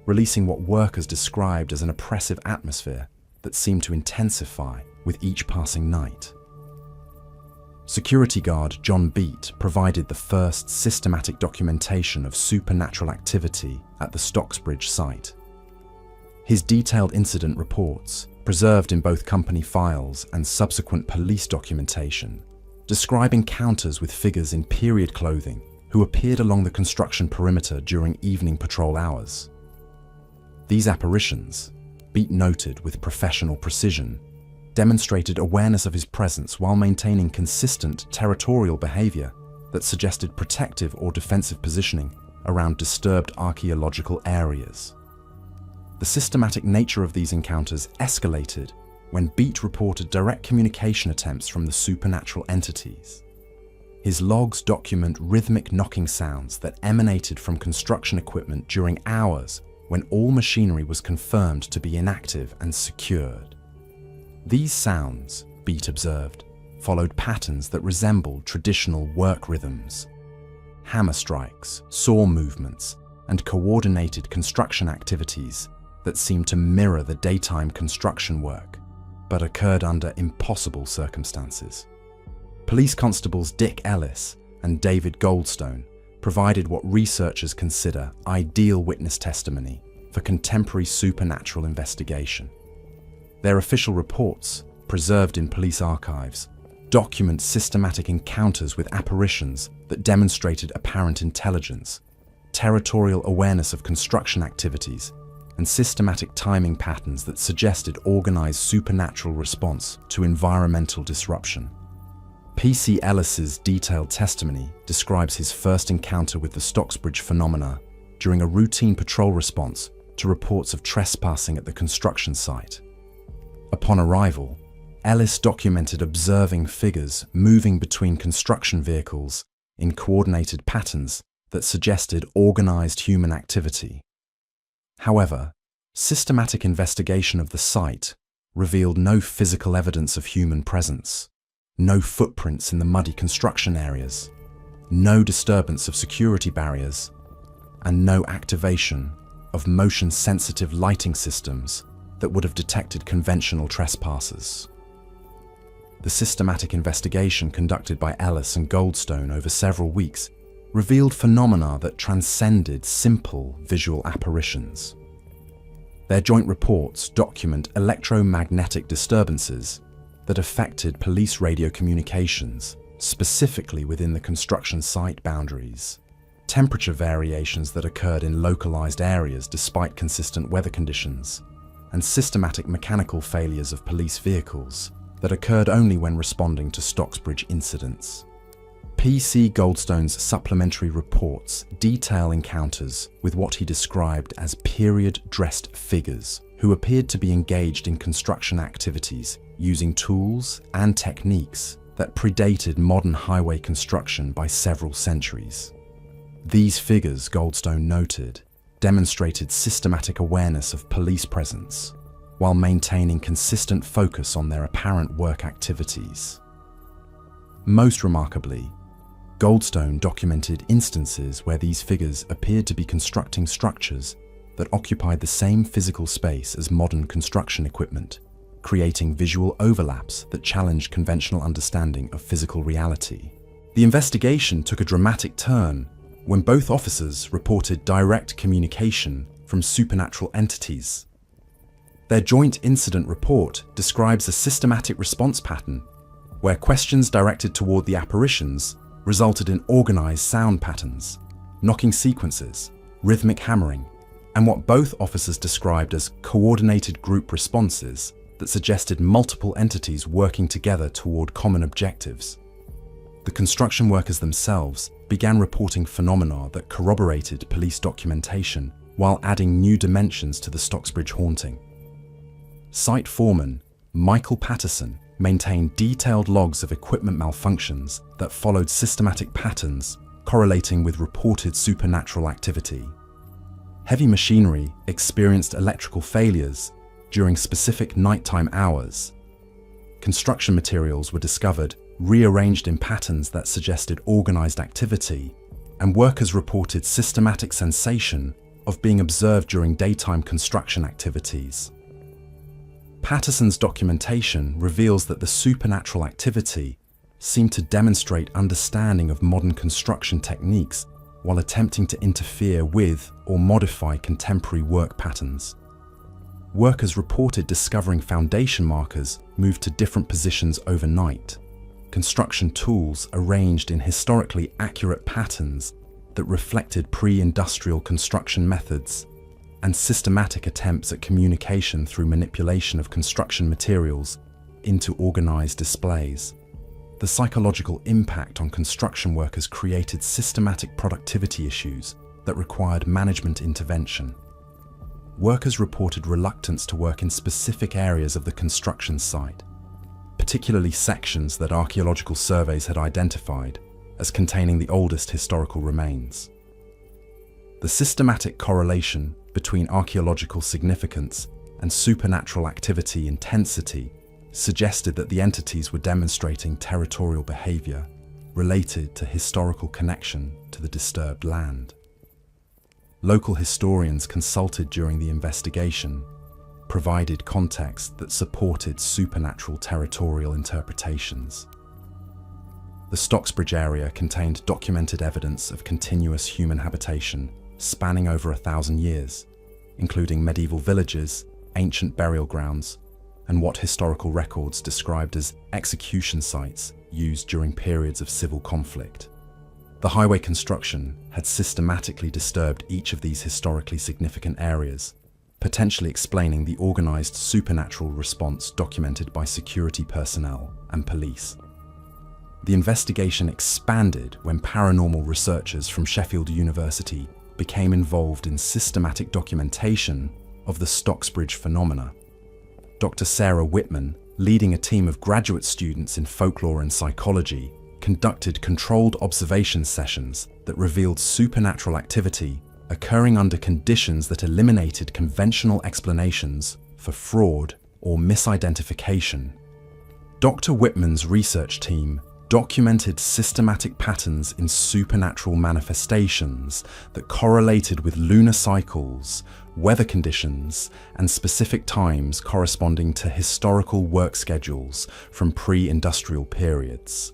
releasing what workers described as an oppressive atmosphere that seemed to intensify with each passing night. Security guard John Beat provided the first systematic documentation of supernatural activity at the Stocksbridge site. His detailed incident reports, preserved in both company files and subsequent police documentation, describe encounters with figures in period clothing who appeared along the construction perimeter during evening patrol hours. These apparitions, Beat noted with professional precision, demonstrated awareness of his presence while maintaining consistent territorial behavior that suggested protective or defensive positioning around disturbed archaeological areas. The systematic nature of these encounters escalated when Beat reported direct communication attempts from the supernatural entities. His logs document rhythmic knocking sounds that emanated from construction equipment during hours when all machinery was confirmed to be inactive and secured. These sounds, Beat observed, followed patterns that resembled traditional work rhythms. Hammer strikes, saw movements, and coordinated construction activities that seemed to mirror the daytime construction work, but occurred under impossible circumstances. Police constables Dick Ellis and David Goldstone provided what researchers consider ideal witness testimony for contemporary supernatural investigation. Their official reports, preserved in police archives, document systematic encounters with apparitions that demonstrated apparent intelligence, territorial awareness of construction activities, and systematic timing patterns that suggested organized supernatural response to environmental disruption. P.C. Ellis's detailed testimony describes his first encounter with the Stocksbridge phenomena during a routine patrol response to reports of trespassing at the construction site. Upon arrival, Ellis documented observing figures moving between construction vehicles in coordinated patterns that suggested organized human activity. However, systematic investigation of the site revealed no physical evidence of human presence, no footprints in the muddy construction areas, no disturbance of security barriers, and no activation of motion-sensitive lighting systems that would have detected conventional trespassers. The systematic investigation conducted by Ellis and Goldstone over several weeks revealed phenomena that transcended simple visual apparitions. Their joint reports document electromagnetic disturbances that affected police radio communications, specifically within the construction site boundaries, temperature variations that occurred in localized areas despite consistent weather conditions, and systematic mechanical failures of police vehicles that occurred only when responding to Stocksbridge incidents. P.C. Goldstone's supplementary reports detail encounters with what he described as period-dressed figures who appeared to be engaged in construction activities using tools and techniques that predated modern highway construction by several centuries. These figures, Goldstone noted, demonstrated systematic awareness of police presence while maintaining consistent focus on their apparent work activities. Most remarkably, Goldstone documented instances where these figures appeared to be constructing structures that occupied the same physical space as modern construction equipment, creating visual overlaps that challenged conventional understanding of physical reality. The investigation took a dramatic turn when both officers reported direct communication from supernatural entities. Their joint incident report describes a systematic response pattern where questions directed toward the apparitions resulted in organized sound patterns, knocking sequences, rhythmic hammering, and what both officers described as coordinated group responses that suggested multiple entities working together toward common objectives. The construction workers themselves began reporting phenomena that corroborated police documentation while adding new dimensions to the Stocksbridge haunting. Site foreman Michael Patterson maintained detailed logs of equipment malfunctions that followed systematic patterns correlating with reported supernatural activity. Heavy machinery experienced electrical failures during specific nighttime hours. Construction materials were discovered rearranged in patterns that suggested organized activity, and workers reported systematic sensation of being observed during daytime construction activities. Patterson's documentation reveals that the supernatural activity seemed to demonstrate understanding of modern construction techniques while attempting to interfere with or modify contemporary work patterns. Workers reported discovering foundation markers moved to different positions overnight, construction tools arranged in historically accurate patterns that reflected pre-industrial construction methods, and systematic attempts at communication through manipulation of construction materials into organized displays. The psychological impact on construction workers created systematic productivity issues that required management intervention. Workers reported reluctance to work in specific areas of the construction site, particularly sections that archaeological surveys had identified as containing the oldest historical remains. The systematic correlation between archaeological significance and supernatural activity intensity suggested that the entities were demonstrating territorial behavior related to historical connection to the disturbed land. Local historians consulted during the investigation provided context that supported supernatural territorial interpretations. The Stocksbridge area contained documented evidence of continuous human habitation spanning over 1,000 years, including medieval villages, ancient burial grounds, and what historical records described as execution sites used during periods of civil conflict. The highway construction had systematically disturbed each of these historically significant areas, potentially explaining the organized supernatural response documented by security personnel and police. The investigation expanded when paranormal researchers from Sheffield University became involved in systematic documentation of the Stocksbridge phenomena. Dr. Sarah Whitman, leading a team of graduate students in folklore and psychology, conducted controlled observation sessions that revealed supernatural activity occurring under conditions that eliminated conventional explanations for fraud or misidentification. Dr. Whitman's research team documented systematic patterns in supernatural manifestations that correlated with lunar cycles, weather conditions, and specific times corresponding to historical work schedules from pre-industrial periods.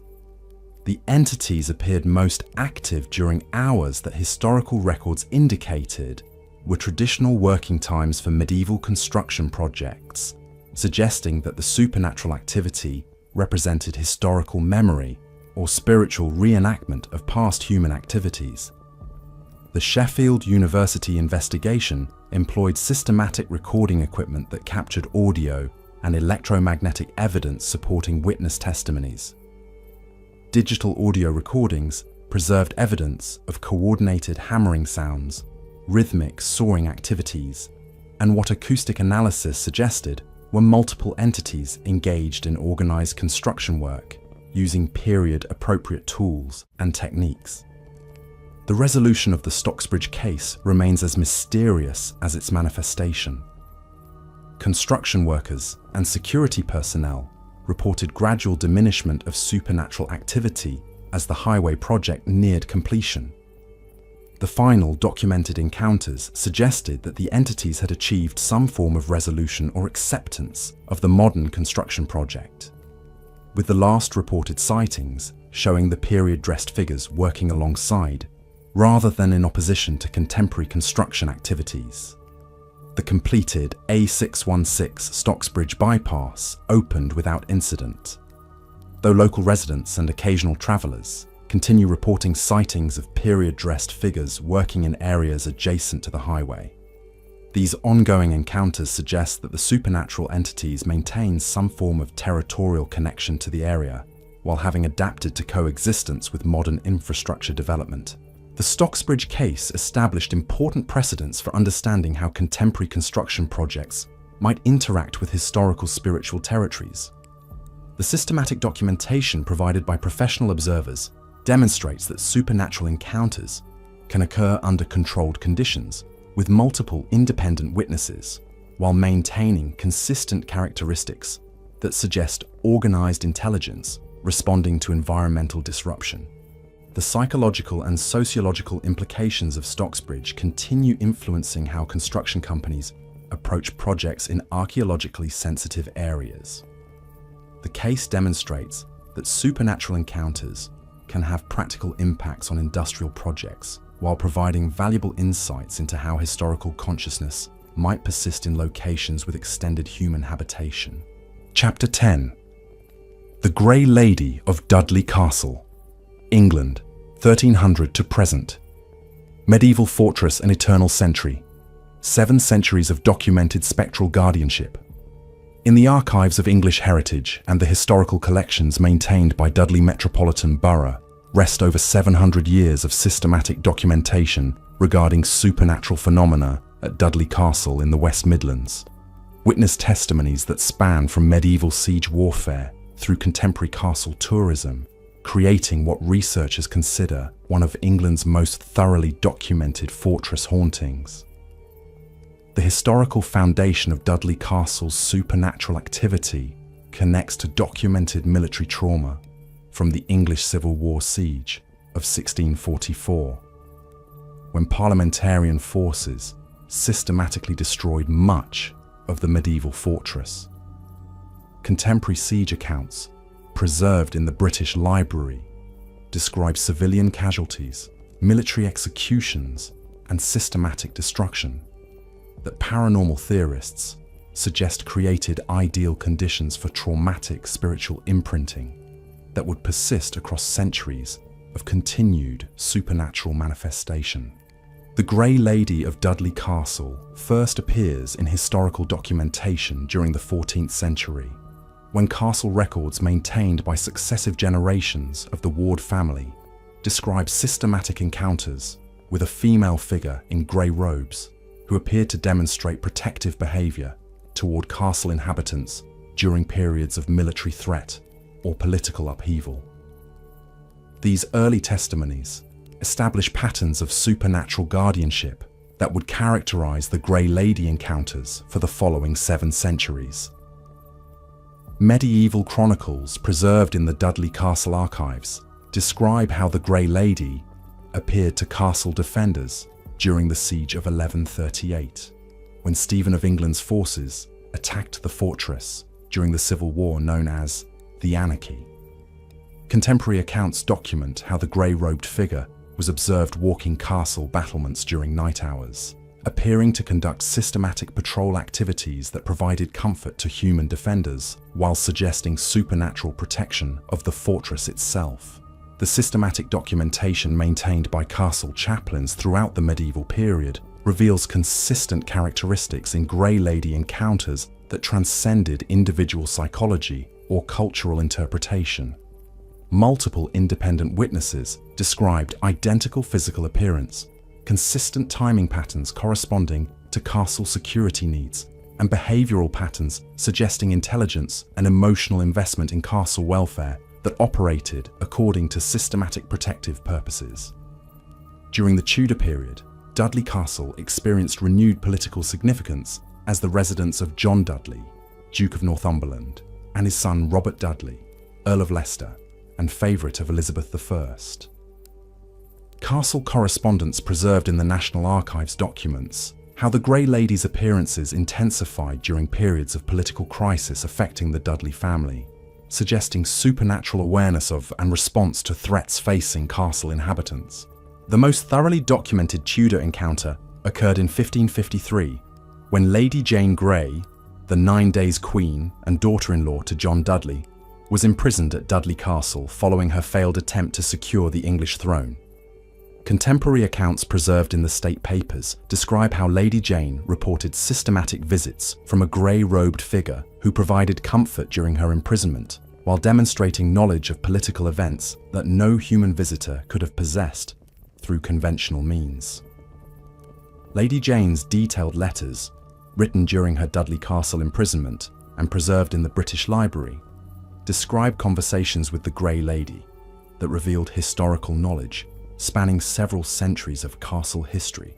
The entities appeared most active during hours that historical records indicated were traditional working times for medieval construction projects, suggesting that the supernatural activity represented historical memory or spiritual reenactment of past human activities. The Sheffield University investigation employed systematic recording equipment that captured audio and electromagnetic evidence supporting witness testimonies. Digital audio recordings preserved evidence of coordinated hammering sounds, rhythmic soaring activities, and what acoustic analysis suggested were multiple entities engaged in organized construction work using period-appropriate tools and techniques. The resolution of the Stocksbridge case remains as mysterious as its manifestation. Construction workers and security personnel reported gradual diminishment of supernatural activity as the highway project neared completion. The final documented encounters suggested that the entities had achieved some form of resolution or acceptance of the modern construction project, with the last reported sightings showing the period-dressed figures working alongside, rather than in opposition to contemporary construction activities. The completed A616 Stocksbridge bypass opened without incident, though local residents and occasional travellers continue reporting sightings of period-dressed figures working in areas adjacent to the highway. These ongoing encounters suggest that the supernatural entities maintain some form of territorial connection to the area, while having adapted to coexistence with modern infrastructure development. The Stocksbridge case established important precedents for understanding how contemporary construction projects might interact with historical spiritual territories. The systematic documentation provided by professional observers demonstrates that supernatural encounters can occur under controlled conditions with multiple independent witnesses, while maintaining consistent characteristics that suggest organized intelligence responding to environmental disruption. The psychological and sociological implications of Stocksbridge continue influencing how construction companies approach projects in archaeologically sensitive areas. The case demonstrates that supernatural encounters can have practical impacts on industrial projects, while providing valuable insights into how historical consciousness might persist in locations with extended human habitation. Chapter 10. The Grey Lady of Dudley Castle, England, 1300 to present. Medieval fortress and eternal sentry. 7 centuries of documented spectral guardianship. In the archives of English heritage and the historical collections maintained by Dudley Metropolitan Borough rest over 700 years of systematic documentation regarding supernatural phenomena at Dudley Castle in the West Midlands. Witness testimonies that span from medieval siege warfare through contemporary castle tourism, creating what researchers consider one of England's most thoroughly documented fortress hauntings. The historical foundation of Dudley Castle's supernatural activity connects to documented military trauma from the English Civil War siege of 1644, when parliamentarian forces systematically destroyed much of the medieval fortress. Contemporary siege accounts, preserved in the British Library, describe civilian casualties, military executions, and systematic destruction that paranormal theorists suggest created ideal conditions for traumatic spiritual imprinting that would persist across centuries of continued supernatural manifestation. The Grey Lady of Dudley Castle first appears in historical documentation during the 14th century, when castle records maintained by successive generations of the Ward family describe systematic encounters with a female figure in grey robes who appeared to demonstrate protective behaviour toward castle inhabitants during periods of military threat or political upheaval. These early testimonies establish patterns of supernatural guardianship that would characterize the Grey Lady encounters for the following 7 centuries. Medieval chronicles preserved in the Dudley Castle archives describe how the Grey Lady appeared to castle defenders during the siege of 1138, when Stephen of England's forces attacked the fortress during the civil war known as the Anarchy. Contemporary accounts document how the grey-robed figure was observed walking castle battlements during night hours, appearing to conduct systematic patrol activities that provided comfort to human defenders while suggesting supernatural protection of the fortress itself. The systematic documentation maintained by castle chaplains throughout the medieval period reveals consistent characteristics in Grey Lady encounters that transcended individual psychology or cultural interpretation. Multiple independent witnesses described identical physical appearance, consistent timing patterns corresponding to castle security needs, and behavioral patterns suggesting intelligence and emotional investment in castle welfare that operated according to systematic protective purposes. During the Tudor period, Dudley Castle experienced renewed political significance as the residence of John Dudley, Duke of Northumberland, and his son Robert Dudley, Earl of Leicester, and favourite of Elizabeth I. Castle correspondence preserved in the National Archives documents how the Grey Lady's appearances intensified during periods of political crisis affecting the Dudley family, suggesting supernatural awareness of and response to threats facing castle inhabitants. The most thoroughly documented Tudor encounter occurred in 1553, when Lady Jane Grey, the 9 Days Queen and daughter-in-law to John Dudley, was imprisoned at Dudley Castle following her failed attempt to secure the English throne. Contemporary accounts preserved in the state papers describe how Lady Jane reported systematic visits from a grey-robed figure who provided comfort during her imprisonment, while demonstrating knowledge of political events that no human visitor could have possessed through conventional means. Lady Jane's detailed letters, written during her Dudley Castle imprisonment and preserved in the British Library, describe conversations with the Grey Lady that revealed historical knowledge spanning several centuries of castle history.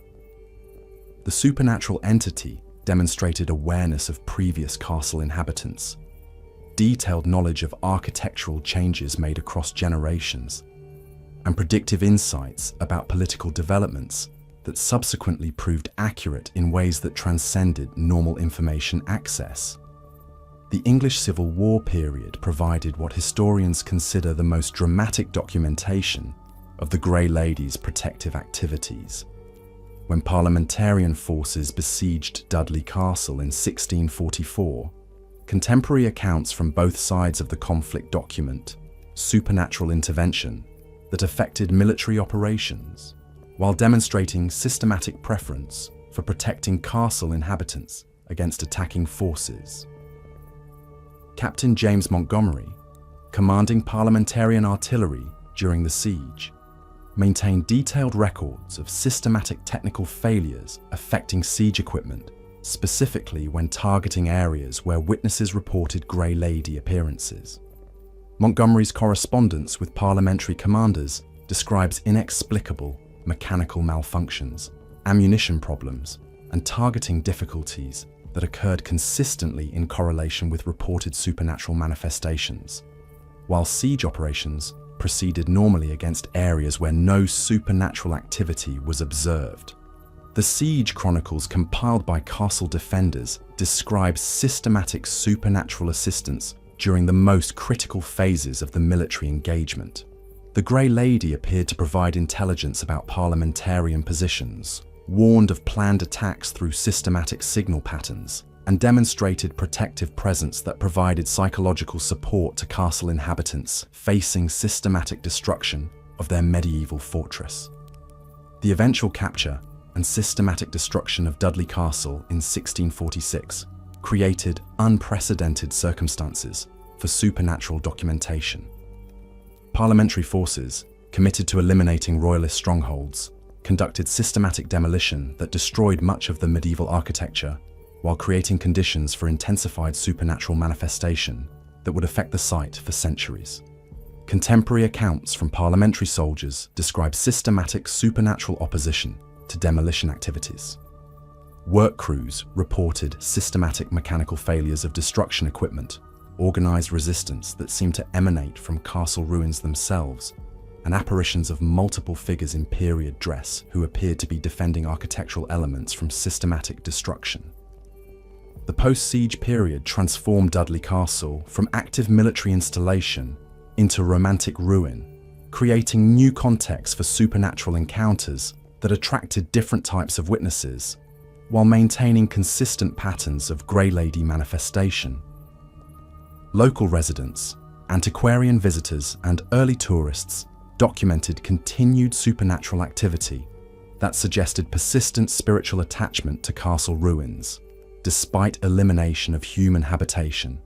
The supernatural entity demonstrated awareness of previous castle inhabitants, detailed knowledge of architectural changes made across generations, and predictive insights about political developments that subsequently proved accurate in ways that transcended normal information access. The English Civil War period provided what historians consider the most dramatic documentation of the Grey Lady's protective activities. When parliamentarian forces besieged Dudley Castle in 1644, contemporary accounts from both sides of the conflict document supernatural intervention that affected military operations, while demonstrating systematic preference for protecting castle inhabitants against attacking forces. Captain James Montgomery, commanding parliamentarian artillery during the siege, maintained detailed records of systematic technical failures affecting siege equipment, specifically when targeting areas where witnesses reported Grey Lady appearances. Montgomery's correspondence with parliamentary commanders describes inexplicable mechanical malfunctions, ammunition problems, and targeting difficulties that occurred consistently in correlation with reported supernatural manifestations, while siege operations proceeded normally against areas where no supernatural activity was observed. The siege chronicles compiled by castle defenders describe systematic supernatural assistance during the most critical phases of the military engagement. The Grey Lady appeared to provide intelligence about parliamentarian positions, warned of planned attacks through systematic signal patterns, and demonstrated protective presence that provided psychological support to castle inhabitants facing systematic destruction of their medieval fortress. The eventual capture and systematic destruction of Dudley Castle in 1646 created unprecedented circumstances for supernatural documentation. Parliamentary forces, committed to eliminating royalist strongholds, conducted systematic demolition that destroyed much of the medieval architecture while creating conditions for intensified supernatural manifestation that would affect the site for centuries. Contemporary accounts from parliamentary soldiers describe systematic supernatural opposition to demolition activities. Work crews reported systematic mechanical failures of destruction equipment, organized resistance that seemed to emanate from castle ruins themselves, and apparitions of multiple figures in period dress who appeared to be defending architectural elements from systematic destruction. The post-siege period transformed Dudley Castle from active military installation into romantic ruin, creating new contexts for supernatural encounters that attracted different types of witnesses, while maintaining consistent patterns of Grey Lady manifestation. Local residents, antiquarian visitors, and early tourists documented continued supernatural activity that suggested persistent spiritual attachment to castle ruins, despite elimination of human habitation.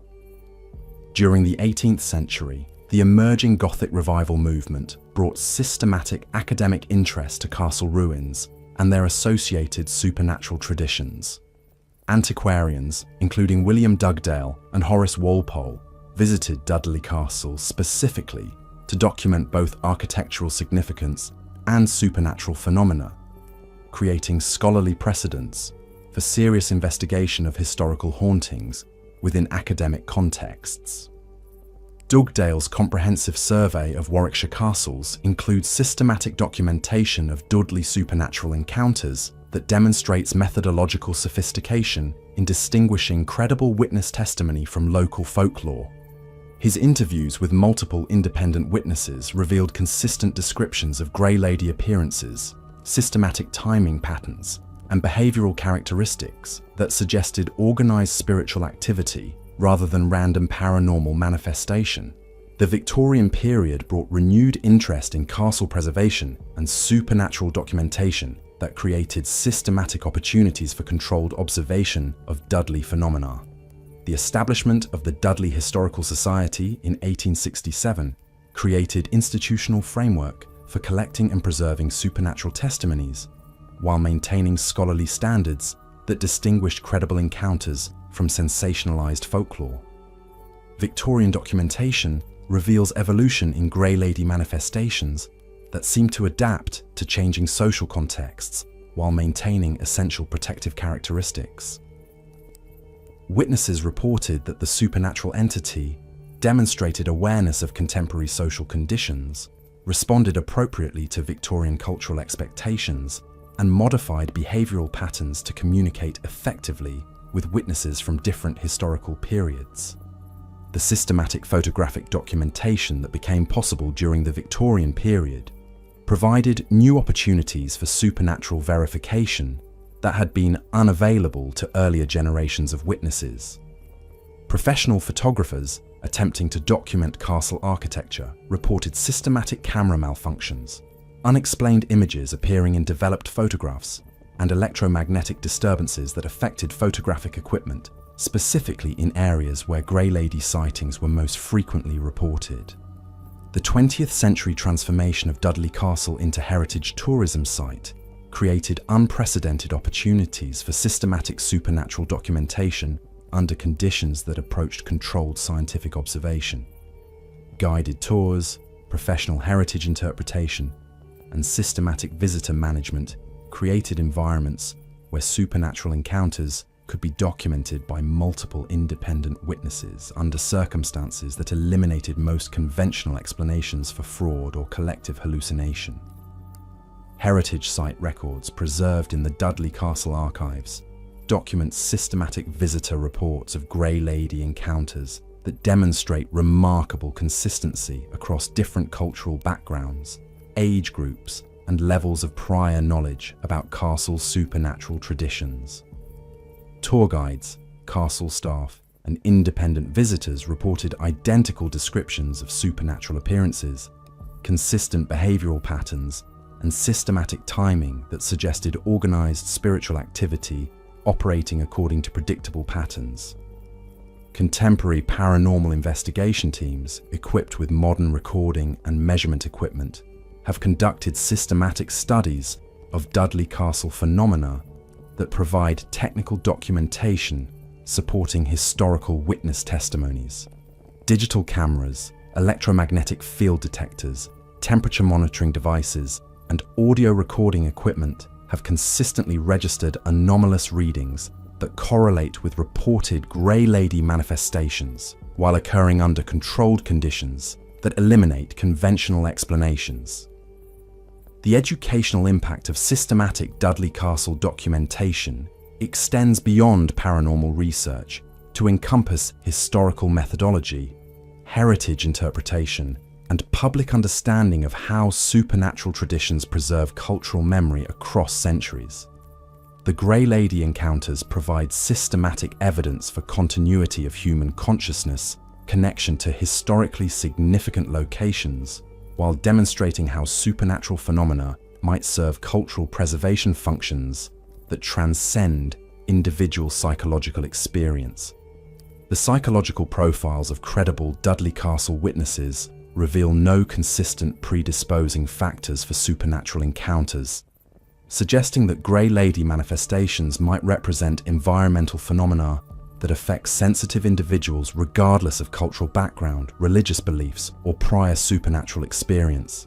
During the 18th century, The emerging Gothic revival movement brought systematic academic interest to castle ruins and their associated supernatural traditions. Antiquarians, including William Dugdale and Horace Walpole, visited Dudley Castle specifically to document both architectural significance and supernatural phenomena, creating scholarly precedents for serious investigation of historical hauntings within academic contexts. Dugdale's comprehensive survey of Warwickshire castles includes systematic documentation of Dudley supernatural encounters that demonstrates methodological sophistication in distinguishing credible witness testimony from local folklore. His interviews with multiple independent witnesses revealed consistent descriptions of Grey Lady appearances, systematic timing patterns, and behavioral characteristics that suggested organized spiritual activity rather than random paranormal manifestation. The Victorian period brought renewed interest in castle preservation and supernatural documentation that created systematic opportunities for controlled observation of Dudley phenomena. The establishment of the Dudley Historical Society in 1867 created institutional framework for collecting and preserving supernatural testimonies, while maintaining scholarly standards that distinguished credible encounters from sensationalized folklore. Victorian documentation reveals evolution in Grey Lady manifestations that seem to adapt to changing social contexts while maintaining essential protective characteristics. Witnesses reported that the supernatural entity demonstrated awareness of contemporary social conditions, responded appropriately to Victorian cultural expectations, and modified behavioral patterns to communicate effectively with witnesses from different historical periods. The systematic photographic documentation that became possible during the Victorian period provided new opportunities for supernatural verification that had been unavailable to earlier generations of witnesses. Professional photographers attempting to document castle architecture reported systematic camera malfunctions, unexplained images appearing in developed photographs, and electromagnetic disturbances that affected photographic equipment, specifically in areas where Grey Lady sightings were most frequently reported. The 20th century transformation of Dudley Castle into heritage tourism site created unprecedented opportunities for systematic supernatural documentation under conditions that approached controlled scientific observation. Guided tours, professional heritage interpretation, and systematic visitor management created environments where supernatural encounters could be documented by multiple independent witnesses under circumstances that eliminated most conventional explanations for fraud or collective hallucination. Heritage site records preserved in the Dudley Castle archives document systematic visitor reports of Grey Lady encounters that demonstrate remarkable consistency across different cultural backgrounds, age groups, and levels of prior knowledge about castle supernatural traditions. Tour guides, castle staff, and independent visitors reported identical descriptions of supernatural appearances, consistent behavioral patterns, and systematic timing that suggested organized spiritual activity operating according to predictable patterns. Contemporary paranormal investigation teams, equipped with modern recording and measurement equipment, have conducted systematic studies of Dudley Castle phenomena that provide technical documentation supporting historical witness testimonies. Digital cameras, electromagnetic field detectors, temperature monitoring devices, and audio recording equipment have consistently registered anomalous readings that correlate with reported Grey Lady manifestations while occurring under controlled conditions that eliminate conventional explanations. The educational impact of systematic Dudley Castle documentation extends beyond paranormal research to encompass historical methodology, heritage interpretation, and public understanding of how supernatural traditions preserve cultural memory across centuries. The Grey Lady encounters provide systematic evidence for continuity of human consciousness, connection to historically significant locations, while demonstrating how supernatural phenomena might serve cultural preservation functions that transcend individual psychological experience. The psychological profiles of credible Dudley Castle witnesses reveal no consistent predisposing factors for supernatural encounters, suggesting that Grey Lady manifestations might represent environmental phenomena that affect sensitive individuals regardless of cultural background, religious beliefs, or prior supernatural experience.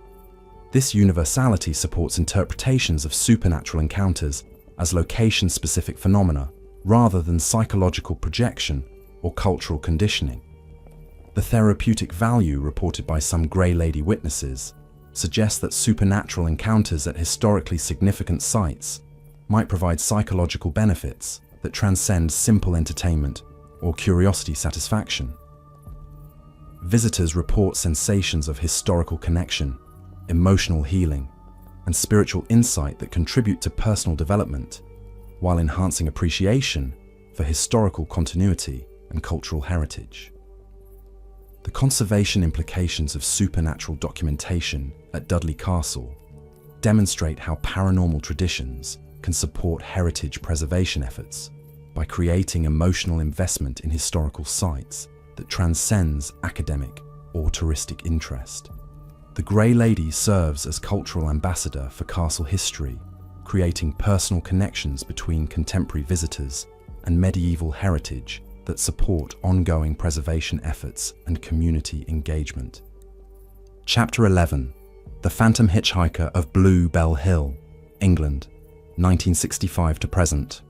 This universality supports interpretations of supernatural encounters as location-specific phenomena rather than psychological projection or cultural conditioning. The therapeutic value reported by some Grey Lady witnesses suggests that supernatural encounters at historically significant sites might provide psychological benefits that transcend simple entertainment or curiosity satisfaction. Visitors report sensations of historical connection, emotional healing, and spiritual insight that contribute to personal development, while enhancing appreciation for historical continuity and cultural heritage. The conservation implications of supernatural documentation at Dudley Castle demonstrate how paranormal traditions can support heritage preservation efforts by creating emotional investment in historical sites that transcends academic or touristic interest. The Grey Lady serves as cultural ambassador for castle history, creating personal connections between contemporary visitors and medieval heritage that support ongoing preservation efforts and community engagement. Chapter 11. The Phantom Hitchhiker of Blue Bell Hill, England, 1965 to present.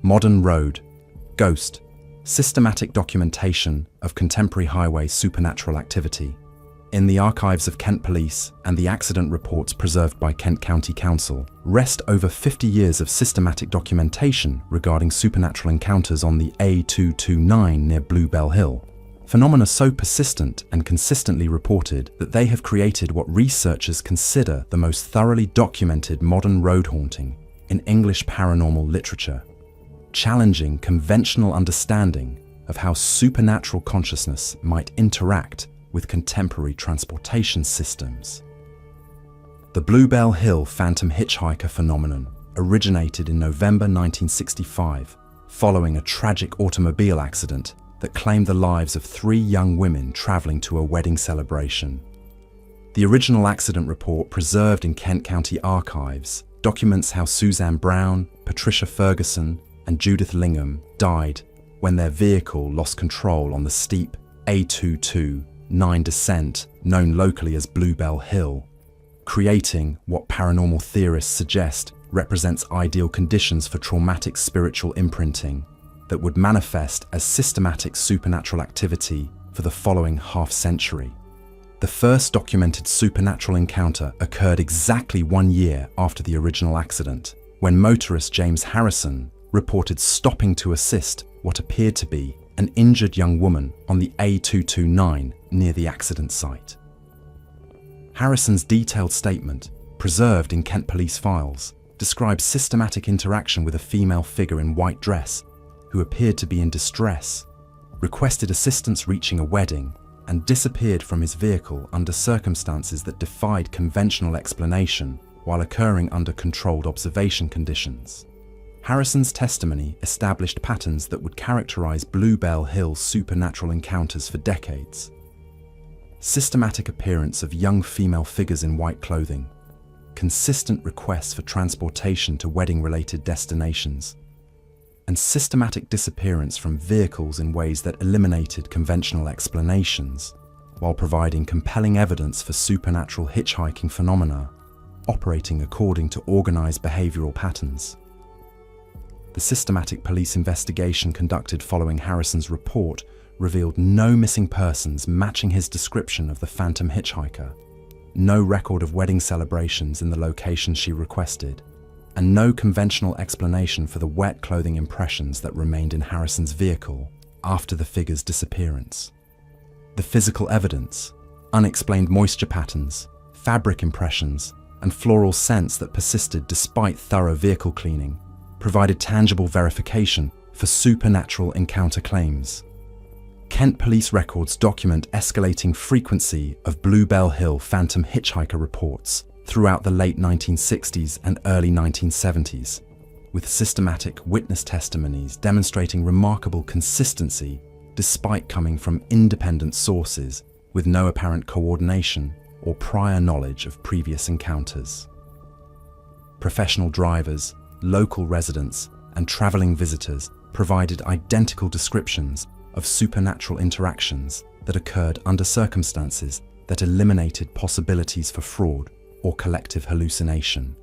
Modern Road, Ghost, Systematic Documentation of Contemporary Highway Supernatural Activity. In the archives of Kent Police and the accident reports preserved by Kent County Council rest over 50 years of systematic documentation regarding supernatural encounters on the A229 near Blue Bell Hill. Phenomena so persistent and consistently reported that they have created what researchers consider the most thoroughly documented modern road haunting in English paranormal literature, challenging conventional understanding of how supernatural consciousness might interact with contemporary transportation systems. The Blue Bell Hill Phantom Hitchhiker phenomenon originated in November 1965 following a tragic automobile accident that claimed the lives of 3 young women traveling to a wedding celebration. The original accident report preserved in Kent County archives documents how Suzanne Brown, Patricia Ferguson, and Judith Lingham died when their vehicle lost control on the steep A229 descent known locally as Blue Bell Hill, creating what paranormal theorists suggest represents ideal conditions for traumatic spiritual imprinting that would manifest as systematic supernatural activity for the following half-century. The first documented supernatural encounter occurred exactly 1 year after the original accident, when motorist James Harrison reported stopping to assist what appeared to be an injured young woman on the A229 near the accident site. Harrison's detailed statement, preserved in Kent Police files, describes systematic interaction with a female figure in white dress who appeared to be in distress, requested assistance reaching a wedding, and disappeared from his vehicle under circumstances that defied conventional explanation while occurring under controlled observation conditions. Harrison's testimony established patterns that would characterize Blue Bell Hill's supernatural encounters for decades. Systematic appearance of young female figures in white clothing, consistent requests for transportation to wedding-related destinations, and systematic disappearance from vehicles in ways that eliminated conventional explanations, while providing compelling evidence for supernatural hitchhiking phenomena operating according to organized behavioral patterns. The systematic police investigation conducted following Harrison's report revealed no missing persons matching his description of the phantom hitchhiker, no record of wedding celebrations in the location she requested, and no conventional explanation for the wet clothing impressions that remained in Harrison's vehicle after the figure's disappearance. The physical evidence, unexplained moisture patterns, fabric impressions, and floral scents that persisted despite thorough vehicle cleaning, provided tangible verification for supernatural encounter claims. Kent police records document escalating frequency of Blue Bell Hill phantom hitchhiker reports throughout the late 1960s and early 1970s, with systematic witness testimonies demonstrating remarkable consistency despite coming from independent sources with no apparent coordination or prior knowledge of previous encounters. Professional drivers, local residents, and traveling visitors provided identical descriptions of supernatural interactions that occurred under circumstances that eliminated possibilities for fraud or collective hallucination.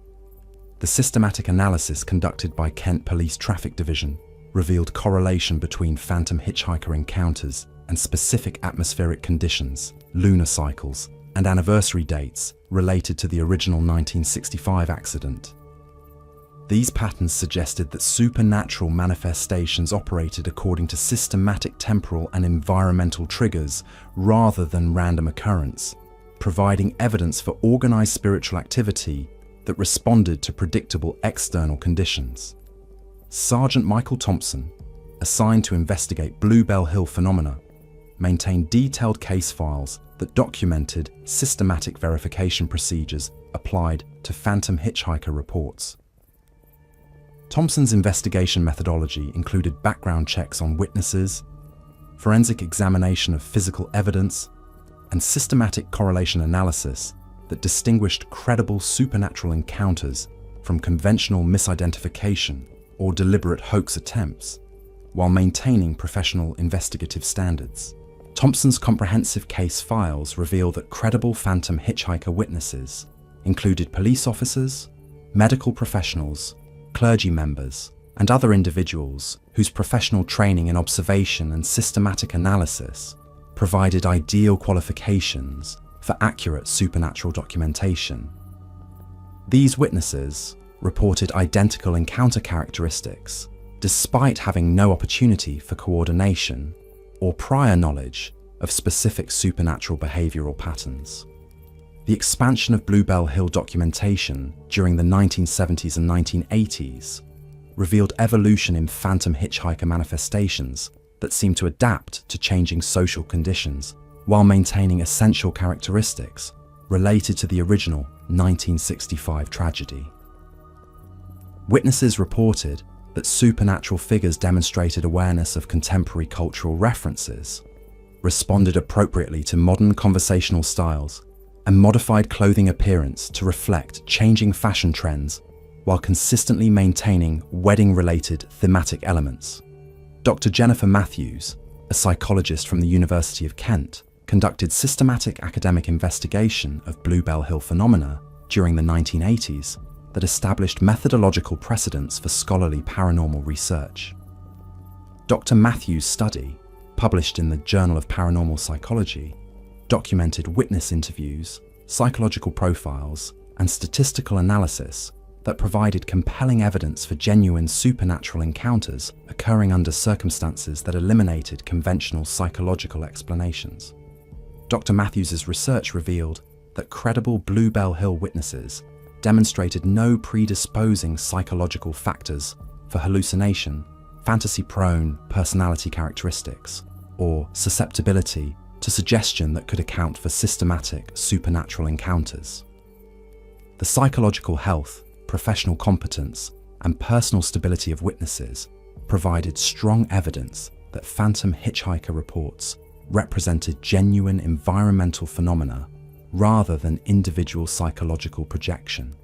The systematic analysis conducted by Kent Police Traffic Division revealed correlation between phantom hitchhiker encounters and specific atmospheric conditions, lunar cycles, and anniversary dates related to the original 1965 accident. These patterns suggested that supernatural manifestations operated according to systematic temporal and environmental triggers rather than random occurrence, providing evidence for organized spiritual activity that responded to predictable external conditions. Sergeant Michael Thompson, assigned to investigate Bluebell Hill phenomena, maintained detailed case files that documented systematic verification procedures applied to phantom hitchhiker reports. Thompson's investigation methodology included background checks on witnesses, forensic examination of physical evidence, and systematic correlation analysis that distinguished credible supernatural encounters from conventional misidentification or deliberate hoax attempts, while maintaining professional investigative standards. Thompson's comprehensive case files reveal that credible phantom hitchhiker witnesses included police officers, medical professionals, clergy members, and other individuals whose professional training in observation and systematic analysis provided ideal qualifications for accurate supernatural documentation. These witnesses reported identical encounter characteristics despite having no opportunity for coordination or prior knowledge of specific supernatural behavioral patterns. The expansion of Bluebell Hill documentation during the 1970s and 1980s revealed evolution in phantom hitchhiker manifestations that seemed to adapt to changing social conditions while maintaining essential characteristics related to the original 1965 tragedy. Witnesses reported that supernatural figures demonstrated awareness of contemporary cultural references, responded appropriately to modern conversational styles, and modified clothing appearance to reflect changing fashion trends while consistently maintaining wedding-related thematic elements. Dr. Jennifer Matthews, a psychologist from the University of Kent, conducted systematic academic investigation of Bluebell Hill phenomena during the 1980s that established methodological precedents for scholarly paranormal research. Dr. Matthews' study, published in the Journal of Paranormal Psychology, documented witness interviews, psychological profiles, and statistical analysis that provided compelling evidence for genuine supernatural encounters occurring under circumstances that eliminated conventional psychological explanations. Dr. Matthews' research revealed that credible Bluebell Hill witnesses demonstrated no predisposing psychological factors for hallucination, fantasy-prone personality characteristics, or susceptibility to suggestion that could account for systematic supernatural encounters. The psychological health, professional competence, and personal stability of witnesses provided strong evidence that phantom hitchhiker reports represented genuine environmental phenomena rather than individual psychological projection.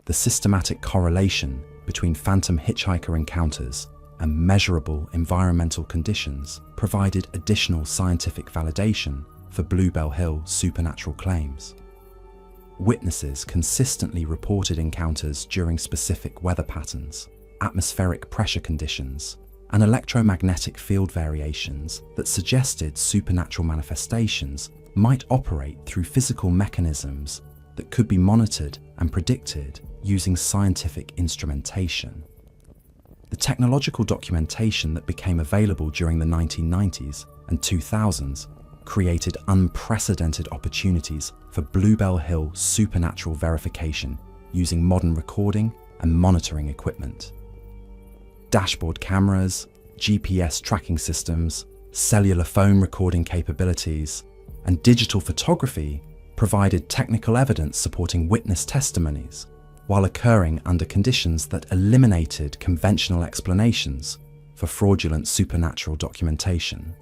The systematic correlation between phantom hitchhiker encounters and measurable environmental conditions provided additional scientific validation for Bluebell Hill supernatural claims. Witnesses consistently reported encounters during specific weather patterns, atmospheric pressure conditions, and electromagnetic field variations that suggested supernatural manifestations might operate through physical mechanisms that could be monitored and predicted using scientific instrumentation. The technological documentation that became available during the 1990s and 2000s created unprecedented opportunities for Bluebell Hill supernatural verification using modern recording and monitoring equipment. Dashboard cameras, GPS tracking systems, cellular phone recording capabilities, and digital photography provided technical evidence supporting witness testimonies, while occurring under conditions that eliminated conventional explanations for fraudulent supernatural documentation.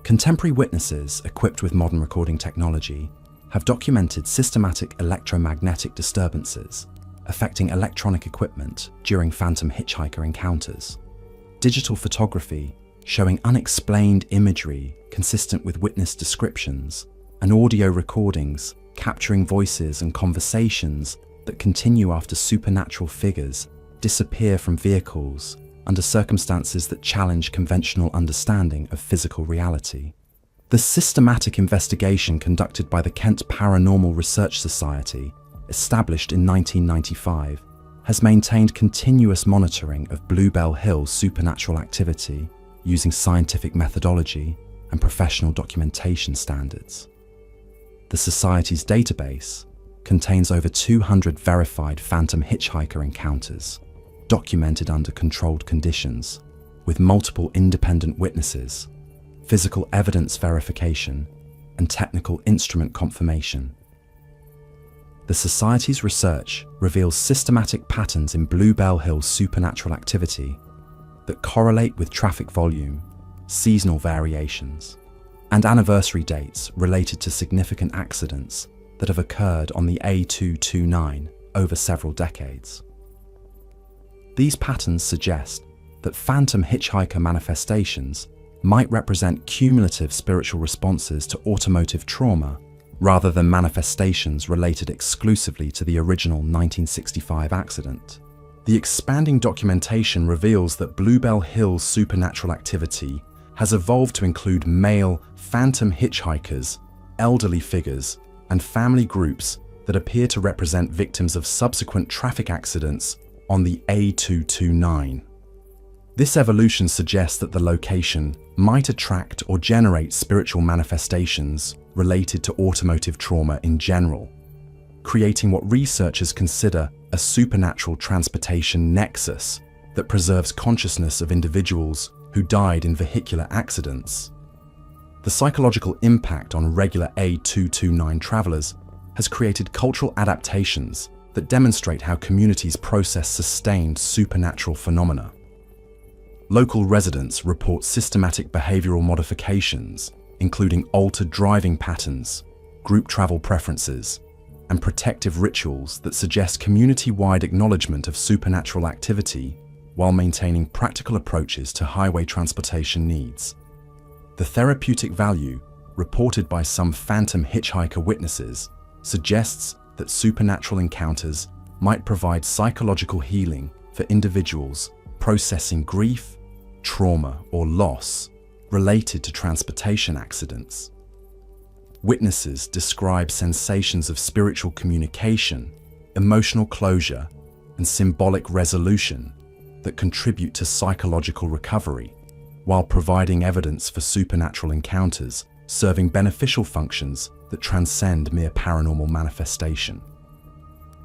Contemporary witnesses equipped with modern recording technology have documented systematic electromagnetic disturbances affecting electronic equipment during phantom hitchhiker encounters. Digital photography showing unexplained imagery consistent with witness descriptions, and audio recordings capturing voices and conversations that continue after supernatural figures disappear from vehicles under circumstances that challenge conventional understanding of physical reality. The systematic investigation conducted by the Kent Paranormal Research Society, established in 1995, has maintained continuous monitoring of Bluebell Hill supernatural activity using scientific methodology and professional documentation standards. The Society's database contains over 200 verified phantom hitchhiker encounters, documented under controlled conditions, with multiple independent witnesses, physical evidence verification, and technical instrument confirmation. The Society's research reveals systematic patterns in Bluebell Hill supernatural activity that correlate with traffic volume, seasonal variations, and anniversary dates related to significant accidents that have occurred on the A229 over several decades. These patterns suggest that phantom hitchhiker manifestations might represent cumulative spiritual responses to automotive trauma rather than manifestations related exclusively to the original 1965 accident. The expanding documentation reveals that Bluebell Hill's supernatural activity has evolved to include male phantom hitchhikers, elderly figures, and family groups that appear to represent victims of subsequent traffic accidents on the A229. This evolution suggests that the location might attract or generate spiritual manifestations related to automotive trauma in general, creating what researchers consider a supernatural transportation nexus that preserves consciousness of individuals who died in vehicular accidents. The psychological impact on regular A229 travelers has created cultural adaptations that demonstrate how communities process sustained supernatural phenomena. Local residents report systematic behavioral modifications, including altered driving patterns, group travel preferences, and protective rituals that suggest community-wide acknowledgement of supernatural activity while maintaining practical approaches to highway transportation needs. The therapeutic value reported by some phantom hitchhiker witnesses suggests that supernatural encounters might provide psychological healing for individuals processing grief, trauma, or loss related to transportation accidents. Witnesses describe sensations of spiritual communication, emotional closure, and symbolic resolution that contribute to psychological recovery, while providing evidence for supernatural encounters serving beneficial functions that transcend mere paranormal manifestation.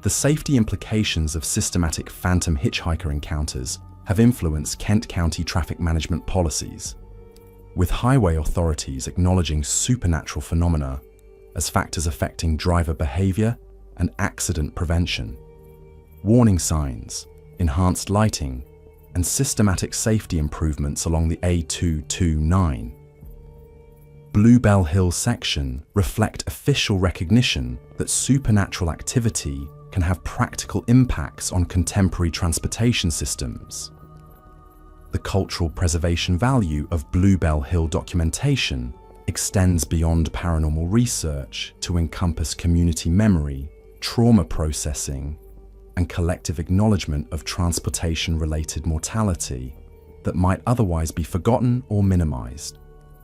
The safety implications of systematic phantom hitchhiker encounters have influenced Kent County traffic management policies, with highway authorities acknowledging supernatural phenomena as factors affecting driver behavior and accident prevention. Warning signs, enhanced lighting, and systematic safety improvements along the A229 Bluebell Hill section reflect official recognition that supernatural activity can have practical impacts on contemporary transportation systems. The cultural preservation value of Bluebell Hill documentation extends beyond paranormal research to encompass community memory, trauma processing, and collective acknowledgement of transportation-related mortality that might otherwise be forgotten or minimized.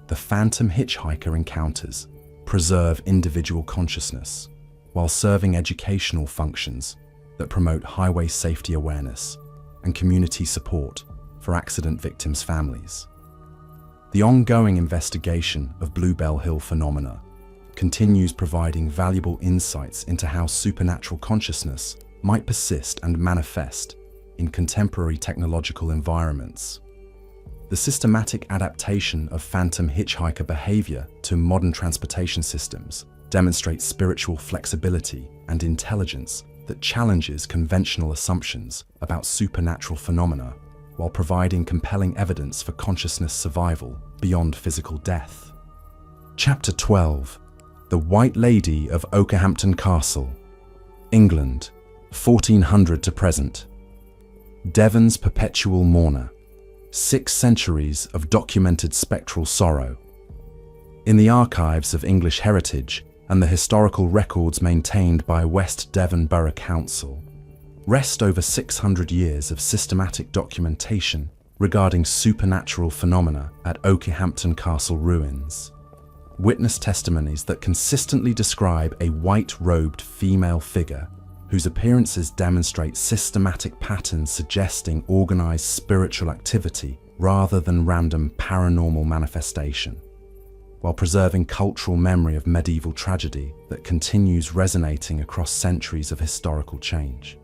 The phantom hitchhiker encounters preserve individual consciousness while serving educational functions that promote highway safety awareness and community support for accident victims' families. The ongoing investigation of Bluebell Hill phenomena continues providing valuable insights into how supernatural consciousness might persist and manifest in contemporary technological environments. The systematic adaptation of phantom hitchhiker behavior to modern transportation systems demonstrates spiritual flexibility and intelligence that challenges conventional assumptions about supernatural phenomena while providing compelling evidence for consciousness survival beyond physical death. Chapter 12. The White Lady of Okehampton Castle, England, 1400 to present. Devon's perpetual mourner. 6 centuries of documented spectral sorrow. In the archives of English heritage and the historical records maintained by West Devon Borough Council, rest over 600 years of systematic documentation regarding supernatural phenomena at Okehampton Castle ruins. Witness testimonies that consistently describe a white-robed female figure whose appearances demonstrate systematic patterns suggesting organized spiritual activity rather than random paranormal manifestation, while preserving cultural memory of medieval tragedy that continues resonating across centuries of historical change.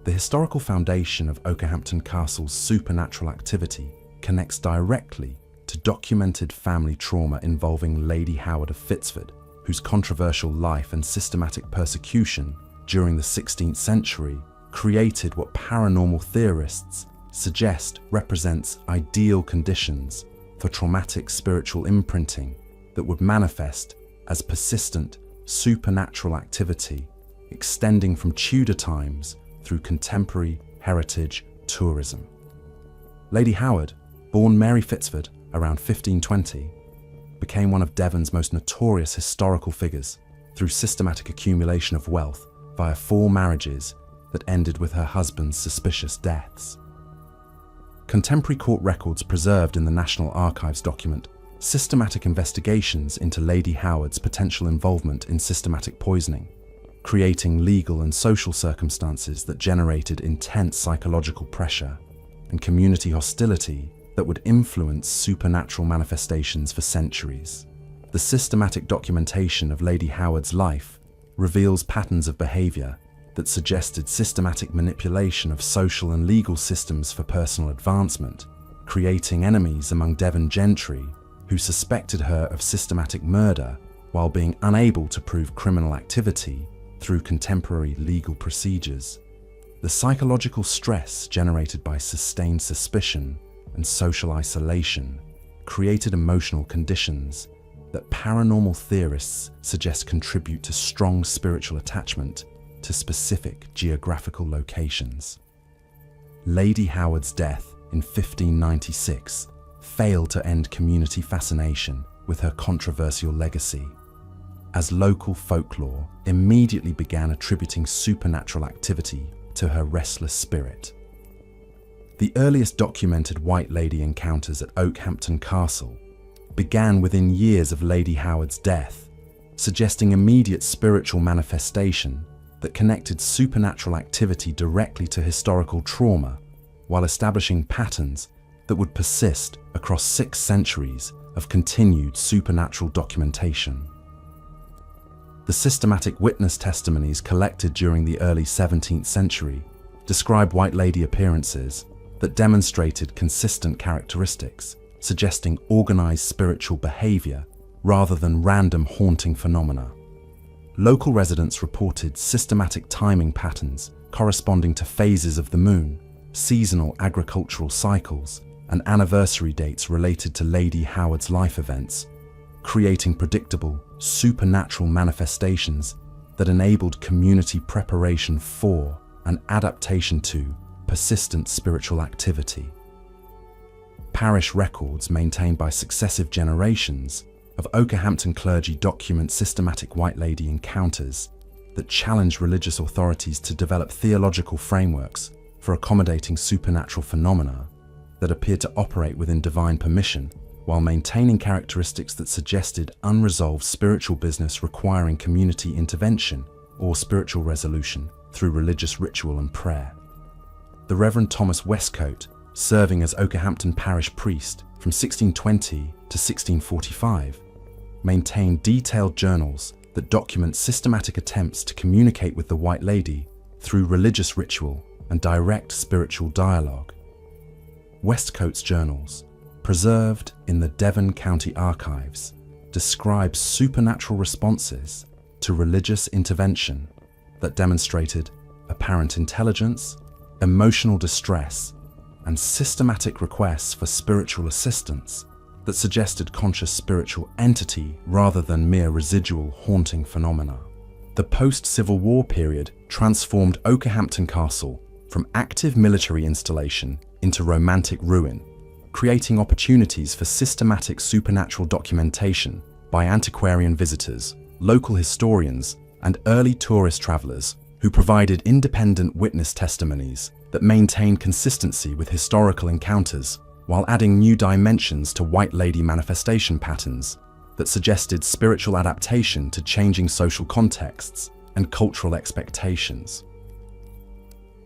The historical foundation of Okehampton Castle's supernatural activity connects directly to documented family trauma involving Lady Howard of Fitsford, whose controversial life and systematic persecution during the 16th century created what paranormal theorists suggest represents ideal conditions for traumatic spiritual imprinting that would manifest as persistent supernatural activity extending from Tudor times through contemporary heritage tourism. Lady Howard, born Mary Fitsford around 1520, became one of Devon's most notorious historical figures through systematic accumulation of wealth via 4 marriages that ended with her husband's suspicious deaths. Contemporary court records preserved in the National Archives document systematic investigations into Lady Howard's potential involvement in systematic poisoning, creating legal and social circumstances that generated intense psychological pressure and community hostility that would influence supernatural manifestations for centuries. The systematic documentation of Lady Howard's life reveals patterns of behavior that suggested systematic manipulation of social and legal systems for personal advancement, creating enemies among Devon gentry who suspected her of systematic murder while being unable to prove criminal activity through contemporary legal procedures. The psychological stress generated by sustained suspicion and social isolation created emotional conditions that paranormal theorists suggest contribute to strong spiritual attachment to specific geographical locations. Lady Howard's death in 1596 failed to end community fascination with her controversial legacy, as local folklore immediately began attributing supernatural activity to her restless spirit. The earliest documented White Lady encounters at Okehampton Castle began within years of Lady Howard's death, suggesting immediate spiritual manifestation that connected supernatural activity directly to historical trauma, while establishing patterns that would persist across 6 centuries of continued supernatural documentation. The systematic witness testimonies collected during the early 17th century describe White Lady appearances that demonstrated consistent characteristics, suggesting organized spiritual behavior rather than random haunting phenomena. Local residents reported systematic timing patterns corresponding to phases of the moon, seasonal agricultural cycles, and anniversary dates related to Lady Howard's life events, creating predictable, supernatural manifestations that enabled community preparation for and adaptation to persistent spiritual activity. Parish records maintained by successive generations of Okehampton clergy document systematic White Lady encounters that challenge religious authorities to develop theological frameworks for accommodating supernatural phenomena that appeared to operate within divine permission while maintaining characteristics that suggested unresolved spiritual business requiring community intervention or spiritual resolution through religious ritual and prayer. The Reverend Thomas Westcote, serving as Okehampton parish priest from 1620 to 1645, maintained detailed journals that document systematic attempts to communicate with the White Lady through religious ritual and direct spiritual dialogue. Westcote's journals, preserved in the Devon County Archives, describe supernatural responses to religious intervention that demonstrated apparent intelligence, emotional distress, and systematic requests for spiritual assistance that suggested conscious spiritual entity rather than mere residual haunting phenomena. The post-Civil War period transformed Okehampton Castle from active military installation into romantic ruin, creating opportunities for systematic supernatural documentation by antiquarian visitors, local historians, and early tourist travelers who provided independent witness testimonies that maintained consistency with historical encounters while adding new dimensions to White Lady manifestation patterns that suggested spiritual adaptation to changing social contexts and cultural expectations.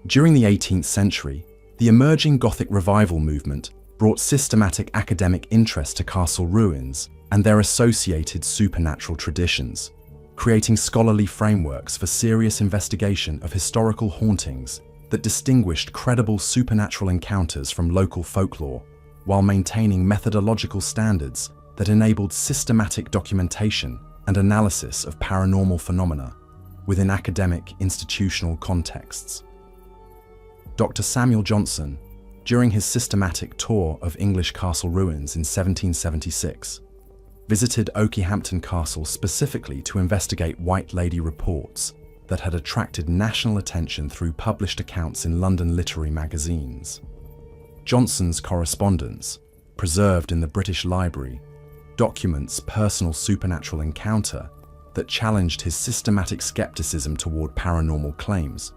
During the 18th century, the emerging Gothic revival movement brought systematic academic interest to castle ruins and their associated supernatural traditions, creating scholarly frameworks for serious investigation of historical hauntings that distinguished credible supernatural encounters from local folklore, while maintaining methodological standards that enabled systematic documentation and analysis of paranormal phenomena within academic institutional contexts. Dr. Samuel Johnson, during his systematic tour of English castle ruins in 1776, visited Okehampton Castle specifically to investigate White Lady reports that had attracted national attention through published accounts in London literary magazines. Johnson's correspondence, preserved in the British Library, documents personal supernatural encounter that challenged his systematic skepticism toward paranormal claims,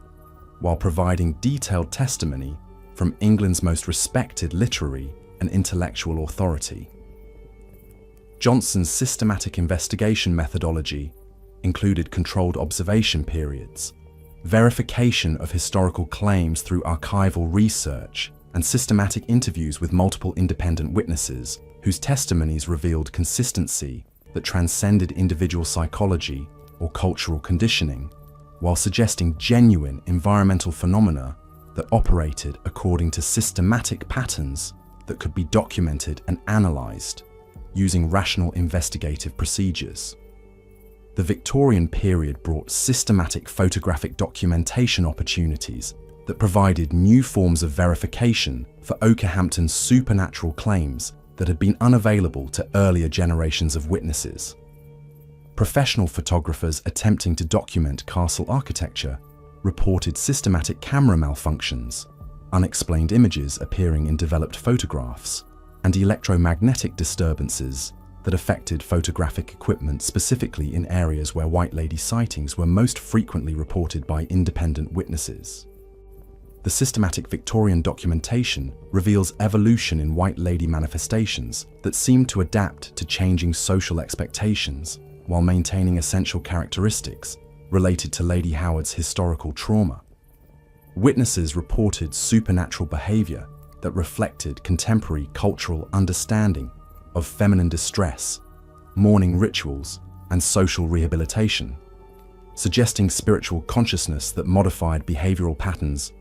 while providing detailed testimony from England's most respected literary and intellectual authority. Johnson's systematic investigation methodology included controlled observation periods, verification of historical claims through archival research, and systematic interviews with multiple independent witnesses whose testimonies revealed consistency that transcended individual psychology or cultural conditioning, while suggesting genuine environmental phenomena that operated according to systematic patterns that could be documented and analyzed using rational investigative procedures. The Victorian period brought systematic photographic documentation opportunities that provided new forms of verification for Okehampton's supernatural claims that had been unavailable to earlier generations of witnesses. Professional photographers attempting to document castle architecture reported systematic camera malfunctions, unexplained images appearing in developed photographs, and electromagnetic disturbances that affected photographic equipment specifically in areas where White Lady sightings were most frequently reported by independent witnesses. The systematic Victorian documentation reveals evolution in White Lady manifestations that seem to adapt to changing social expectations while maintaining essential characteristics related to Lady Howard's historical trauma. Witnesses reported supernatural behavior that reflected contemporary cultural understanding of feminine distress, mourning rituals, and social rehabilitation, suggesting spiritual consciousness that modified behavioral patterns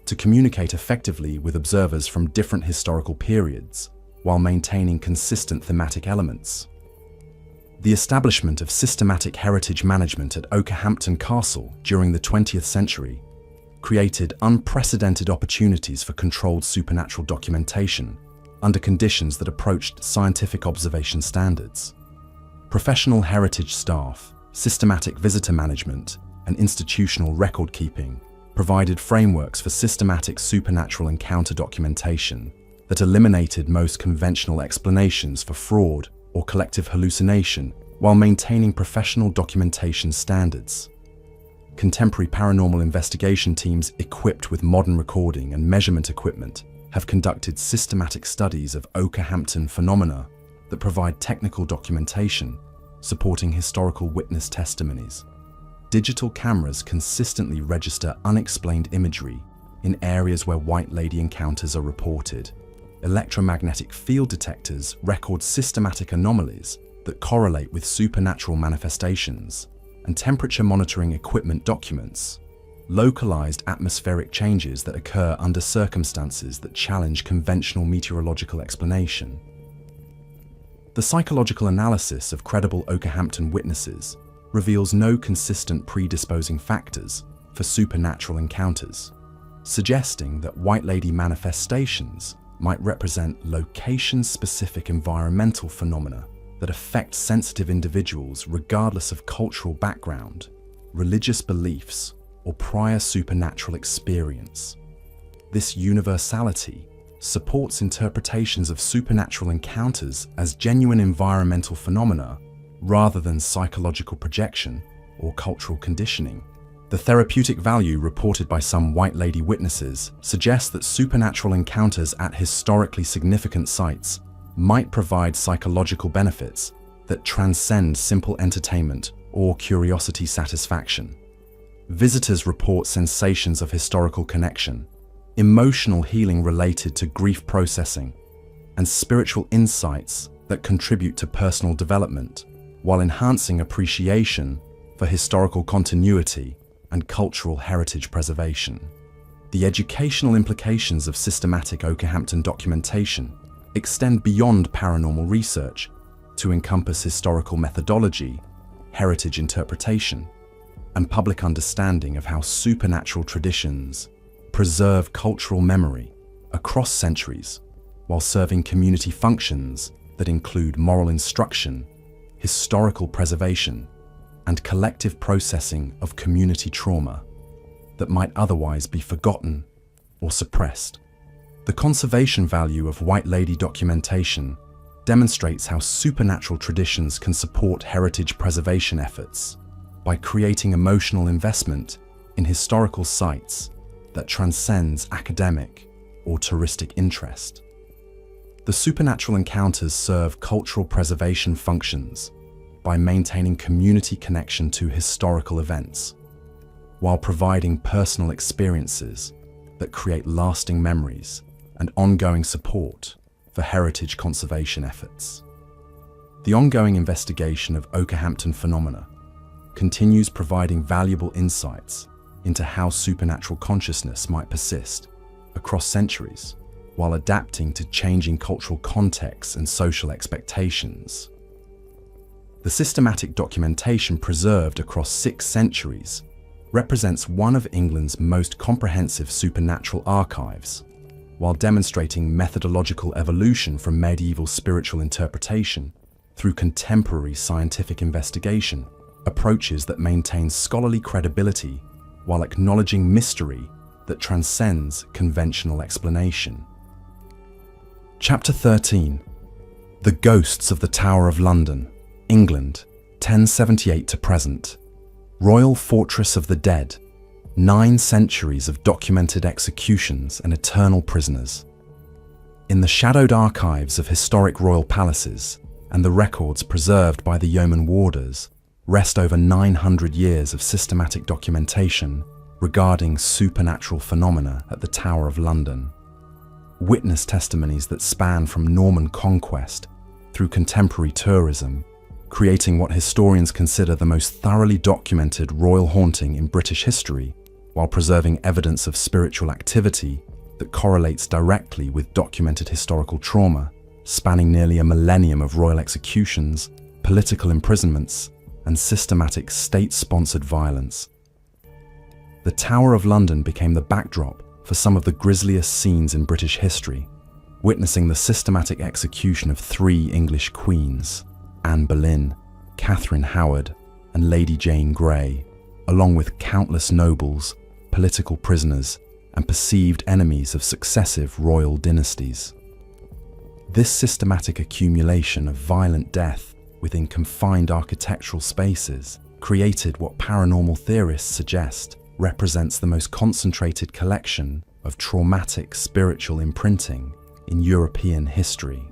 to communicate effectively with observers from different historical periods while maintaining consistent thematic elements. The establishment of systematic heritage management at Okehampton Castle during the 20th century created unprecedented opportunities for controlled supernatural documentation under conditions that approached scientific observation standards. Professional heritage staff, systematic visitor management, and institutional record keeping provided frameworks for systematic supernatural encounter documentation that eliminated most conventional explanations for fraud or collective hallucination while maintaining professional documentation standards. Contemporary paranormal investigation teams equipped with modern recording and measurement equipment have conducted systematic studies of Okehampton phenomena that provide technical documentation supporting historical witness testimonies. Digital cameras consistently register unexplained imagery in areas where White Lady encounters are reported. Electromagnetic field detectors record systematic anomalies that correlate with supernatural manifestations, and temperature monitoring equipment documents localized atmospheric changes that occur under circumstances that challenge conventional meteorological explanation. The psychological analysis of credible Okehampton witnesses reveals no consistent predisposing factors for supernatural encounters, suggesting that White Lady manifestations might represent location-specific environmental phenomena that affect sensitive individuals regardless of cultural background, religious beliefs, or prior supernatural experience. This universality supports interpretations of supernatural encounters as genuine environmental phenomena rather than psychological projection or cultural conditioning. The therapeutic value reported by some white lady witnesses suggests that supernatural encounters at historically significant sites might provide psychological benefits that transcend simple entertainment or curiosity satisfaction. Visitors report sensations of historical connection, emotional healing related to grief processing, and spiritual insights that contribute to personal development, while enhancing appreciation for historical continuity and cultural heritage preservation. The educational implications of systematic Okehampton documentation extend beyond paranormal research to encompass historical methodology, heritage interpretation, and public understanding of how supernatural traditions preserve cultural memory across centuries while serving community functions that include moral instruction, historical preservation, and collective processing of community trauma that might otherwise be forgotten or suppressed. The conservation value of White Lady documentation demonstrates how supernatural traditions can support heritage preservation efforts by creating emotional investment in historical sites that transcends academic or touristic interest. The supernatural encounters serve cultural preservation functions by maintaining community connection to historical events, while providing personal experiences that create lasting memories and ongoing support for heritage conservation efforts. The ongoing investigation of Okehampton phenomena continues providing valuable insights into how supernatural consciousness might persist across centuries while adapting to changing cultural contexts and social expectations. The systematic documentation preserved across 6 centuries represents one of England's most comprehensive supernatural archives, while demonstrating methodological evolution from medieval spiritual interpretation through contemporary scientific investigation, approaches that maintain scholarly credibility while acknowledging mystery that transcends conventional explanation. Chapter 13. The Ghosts of the Tower of London, England, 1078 to present. Royal Fortress of the Dead, 9 centuries of documented executions and eternal prisoners. In the shadowed archives of historic royal palaces and the records preserved by the yeoman warders rest over 900 years of systematic documentation regarding supernatural phenomena at the Tower of London. Witness testimonies that span from Norman conquest through contemporary tourism, creating what historians consider the most thoroughly documented royal haunting in British history, while preserving evidence of spiritual activity that correlates directly with documented historical trauma, spanning nearly a millennium of royal executions, political imprisonments, and systematic state-sponsored violence. The Tower of London became the backdrop for some of the grisliest scenes in British history, witnessing the systematic execution of 3 English queens, Anne Boleyn, Catherine Howard, and Lady Jane Grey, along with countless nobles, political prisoners, and perceived enemies of successive royal dynasties. This systematic accumulation of violent death within confined architectural spaces created what paranormal theorists suggest represents the most concentrated collection of traumatic spiritual imprinting in European history,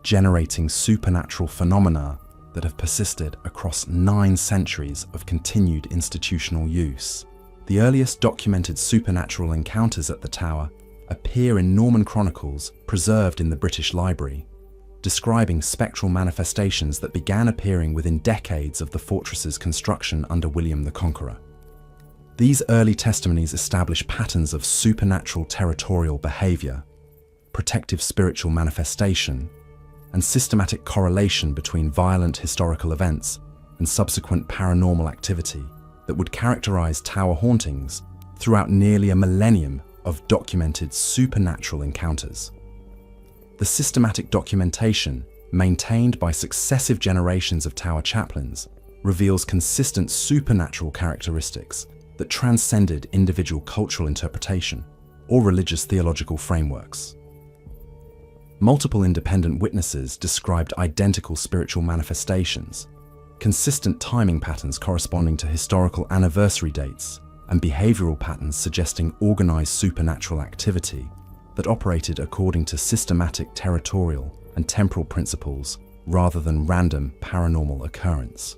generating supernatural phenomena that have persisted across 9 centuries of continued institutional use. The earliest documented supernatural encounters at the tower appear in Norman chronicles preserved in the British Library, describing spectral manifestations that began appearing within decades of the fortress's construction under William the Conqueror. These early testimonies establish patterns of supernatural territorial behavior, protective spiritual manifestation, and systematic correlation between violent historical events and subsequent paranormal activity that would characterize tower hauntings throughout nearly a millennium of documented supernatural encounters. The systematic documentation, maintained by successive generations of Tower chaplains, reveals consistent supernatural characteristics that transcended individual cultural interpretation or religious theological frameworks. Multiple independent witnesses described identical spiritual manifestations, consistent timing patterns corresponding to historical anniversary dates, and behavioral patterns suggesting organized supernatural activity that operated according to systematic territorial and temporal principles rather than random paranormal occurrence.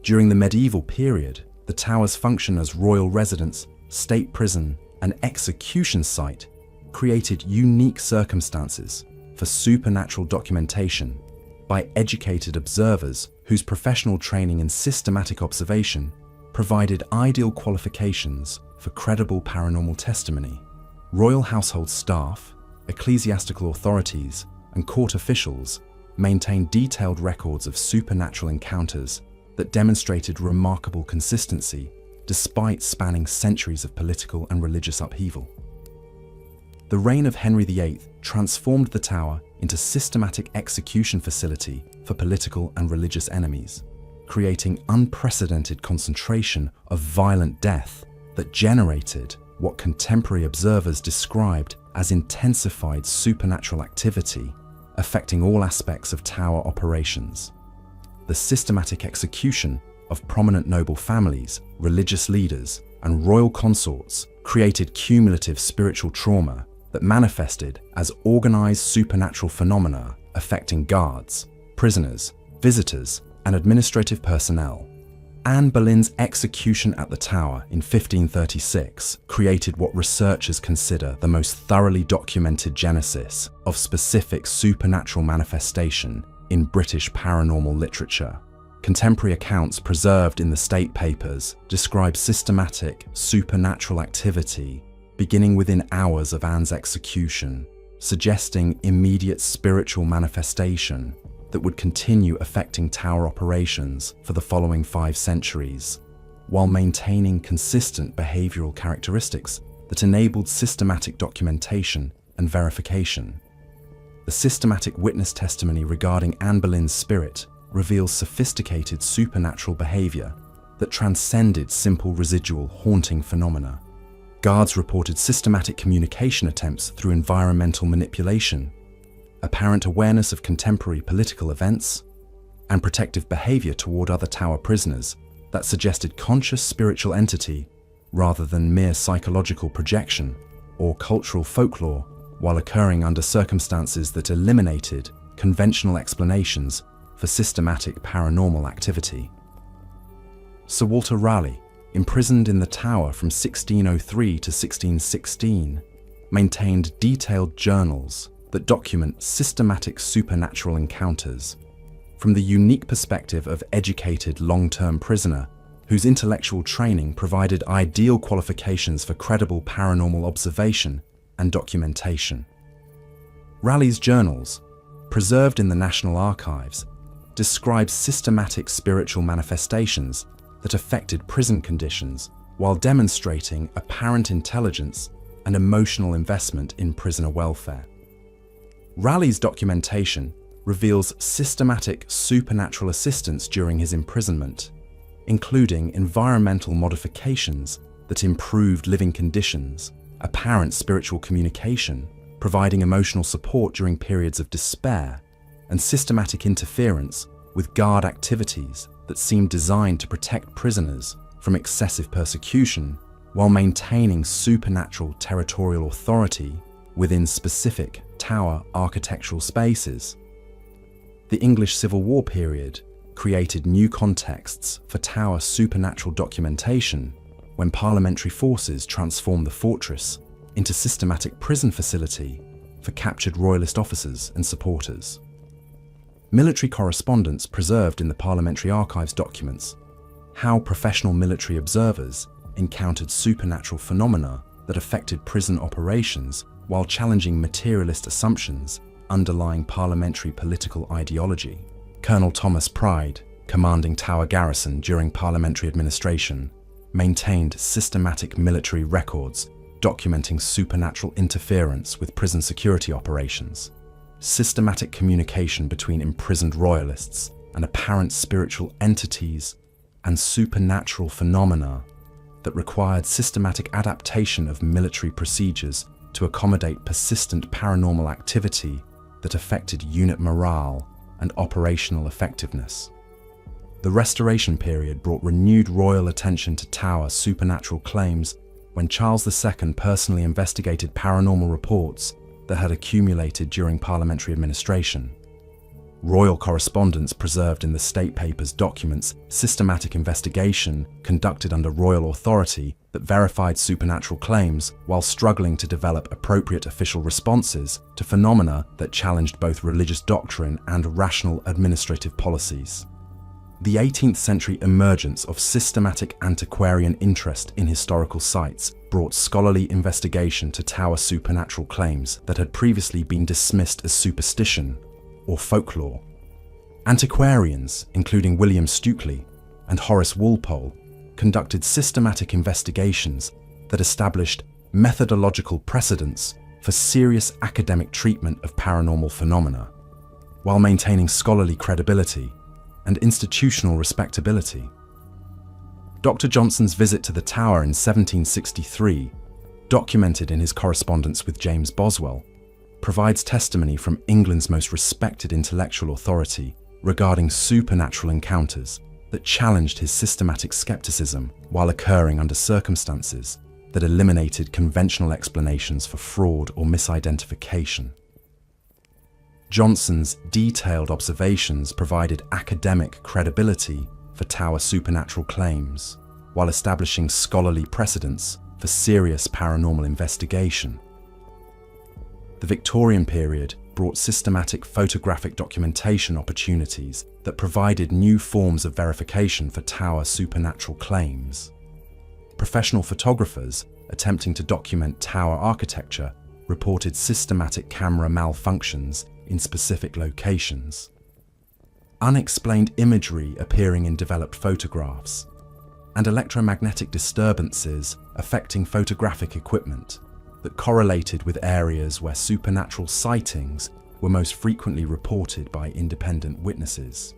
During the medieval period, the Tower's function as royal residence, state prison, and execution site created unique circumstances for supernatural documentation by educated observers whose professional training in systematic observation provided ideal qualifications for credible paranormal testimony. Royal household staff, ecclesiastical authorities, and court officials maintained detailed records of supernatural encounters that demonstrated remarkable consistency despite spanning centuries of political and religious upheaval. The reign of Henry VIII transformed the Tower into a systematic execution facility for political and religious enemies, creating unprecedented concentration of violent death that generated what contemporary observers described as intensified supernatural activity affecting all aspects of Tower operations. The systematic execution of prominent noble families, religious leaders, and royal consorts created cumulative spiritual trauma that manifested as organized supernatural phenomena affecting guards, prisoners, visitors, and administrative personnel. Anne Boleyn's execution at the Tower in 1536 created what researchers consider the most thoroughly documented genesis of specific supernatural manifestation in British paranormal literature. Contemporary accounts preserved in the state papers describe systematic supernatural activity beginning within hours of Anne's execution, suggesting immediate spiritual manifestation that would continue affecting Tower operations for the following 5 centuries, while maintaining consistent behavioral characteristics that enabled systematic documentation and verification. The systematic witness testimony regarding Anne Boleyn's spirit reveals sophisticated supernatural behavior that transcended simple residual haunting phenomena. Guards reported systematic communication attempts through environmental manipulation, apparent awareness of contemporary political events, and protective behavior toward other Tower prisoners that suggested conscious spiritual entity rather than mere psychological projection or cultural folklore, while occurring under circumstances that eliminated conventional explanations for systematic paranormal activity. Sir Walter Raleigh, imprisoned in the Tower from 1603 to 1616, maintained detailed journals that document systematic supernatural encounters. From the unique perspective of educated long-term prisoner whose intellectual training provided ideal qualifications for credible paranormal observation and documentation. Raleigh's journals, preserved in the National Archives, describe systematic spiritual manifestations that affected prison conditions while demonstrating apparent intelligence and emotional investment in prisoner welfare. Raleigh's documentation reveals systematic supernatural assistance during his imprisonment, including environmental modifications that improved living conditions, apparent spiritual communication, providing emotional support during periods of despair, and systematic interference with guard activities that seemed designed to protect prisoners from excessive persecution while maintaining supernatural territorial authority within specific Tower architectural spaces. The English Civil War period created new contexts for Tower supernatural documentation when parliamentary forces transformed the fortress into systematic prison facility for captured royalist officers and supporters. Military correspondence preserved in the Parliamentary Archives documents how professional military observers encountered supernatural phenomena that affected prison operations while challenging materialist assumptions underlying parliamentary political ideology. Colonel Thomas Pride, commanding Tower Garrison during parliamentary administration, maintained systematic military records documenting supernatural interference with prison security operations. systematic communication between imprisoned royalists and apparent spiritual entities, and supernatural phenomena that required systematic adaptation of military procedures to accommodate persistent paranormal activity that affected unit morale and operational effectiveness. The Restoration period brought renewed royal attention to Tower supernatural claims when Charles II personally investigated paranormal reports that had accumulated during parliamentary administration. Royal correspondence preserved in the State Papers documents systematic investigation conducted under royal authority that verified supernatural claims while struggling to develop appropriate official responses to phenomena that challenged both religious doctrine and rational administrative policies. The 18th century emergence of systematic antiquarian interest in historical sites brought scholarly investigation to Tower supernatural claims that had previously been dismissed as superstition or folklore. Antiquarians, including William Stukeley and Horace Walpole, conducted systematic investigations that established methodological precedents for serious academic treatment of paranormal phenomena, while maintaining scholarly credibility and institutional respectability. Dr. Johnson's visit to the Tower in 1763, documented in his correspondence with James Boswell, provides testimony from England's most respected intellectual authority regarding supernatural encounters that challenged his systematic skepticism while occurring under circumstances that eliminated conventional explanations for fraud or misidentification. Johnson's detailed observations provided academic credibility for Tower supernatural claims, while establishing scholarly precedents for serious paranormal investigation. The Victorian period brought systematic photographic documentation opportunities that provided new forms of verification for Tower supernatural claims. Professional photographers attempting to document Tower architecture reported systematic camera malfunctions in specific locations. Unexplained imagery appearing in developed photographs, and electromagnetic disturbances affecting photographic equipment that correlated with areas where supernatural sightings were most frequently reported by independent witnesses.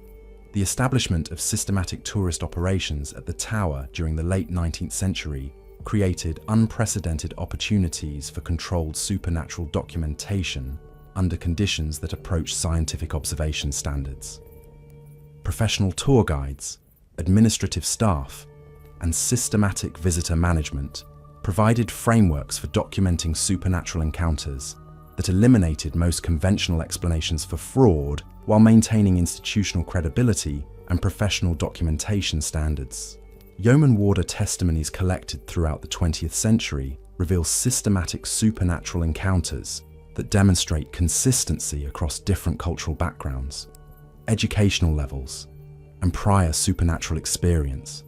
The establishment of systematic tourist operations at the Tower during the late 19th century created unprecedented opportunities for controlled supernatural documentation under conditions that approach scientific observation standards. Professional tour guides, administrative staff, and systematic visitor management provided frameworks for documenting supernatural encounters that eliminated most conventional explanations for fraud while maintaining institutional credibility and professional documentation standards. Yeoman warder testimonies collected throughout the 20th century reveal systematic supernatural encounters that demonstrate consistency across different cultural backgrounds, educational levels, and prior supernatural experience.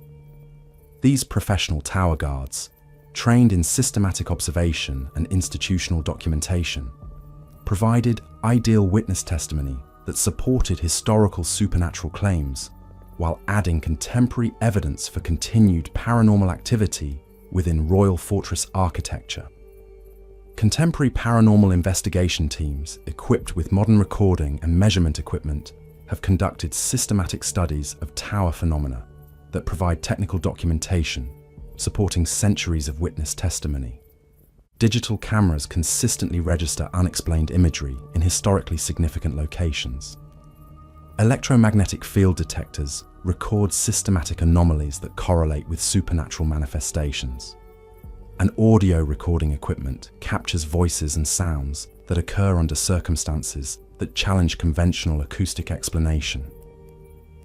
These professional Tower guards, trained in systematic observation and institutional documentation, provided ideal witness testimony that supported historical supernatural claims while adding contemporary evidence for continued paranormal activity within Royal Fortress architecture. Contemporary paranormal investigation teams equipped with modern recording and measurement equipment have conducted systematic studies of Tower phenomena that provide technical documentation supporting centuries of witness testimony. Digital cameras consistently register unexplained imagery in historically significant locations. Electromagnetic field detectors record systematic anomalies that correlate with supernatural manifestations. And audio recording equipment captures voices and sounds that occur under circumstances that challenge conventional acoustic explanation.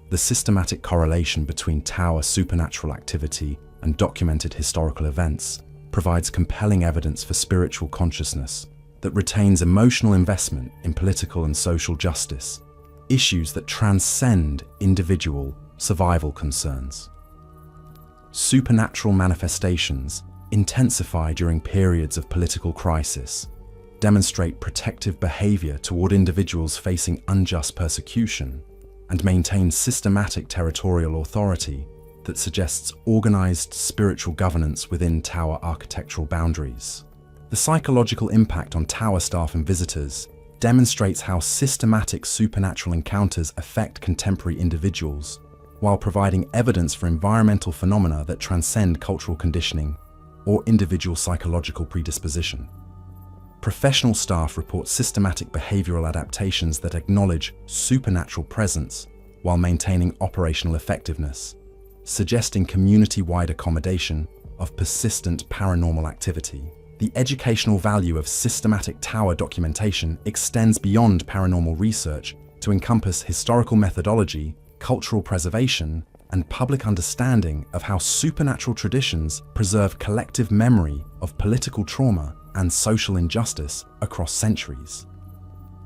The systematic correlation between Tower supernatural activity and documented historical events provides compelling evidence for spiritual consciousness that retains emotional investment in political and social justice, issues that transcend individual survival concerns. Supernatural manifestations intensify during periods of political crisis, demonstrate protective behavior toward individuals facing unjust persecution, and maintain systematic territorial authority that suggests organized spiritual governance within Tower architectural boundaries. The psychological impact on Tower staff and visitors demonstrates how systematic supernatural encounters affect contemporary individuals, while providing evidence for environmental phenomena that transcend cultural conditioning or individual psychological predisposition. Professional staff report systematic behavioral adaptations that acknowledge supernatural presence while maintaining operational effectiveness, suggesting community-wide accommodation of persistent paranormal activity. The educational value of systematic tower documentation extends beyond paranormal research to encompass historical methodology, cultural preservation, and public understanding of how supernatural traditions preserve collective memory of political trauma and social injustice across centuries.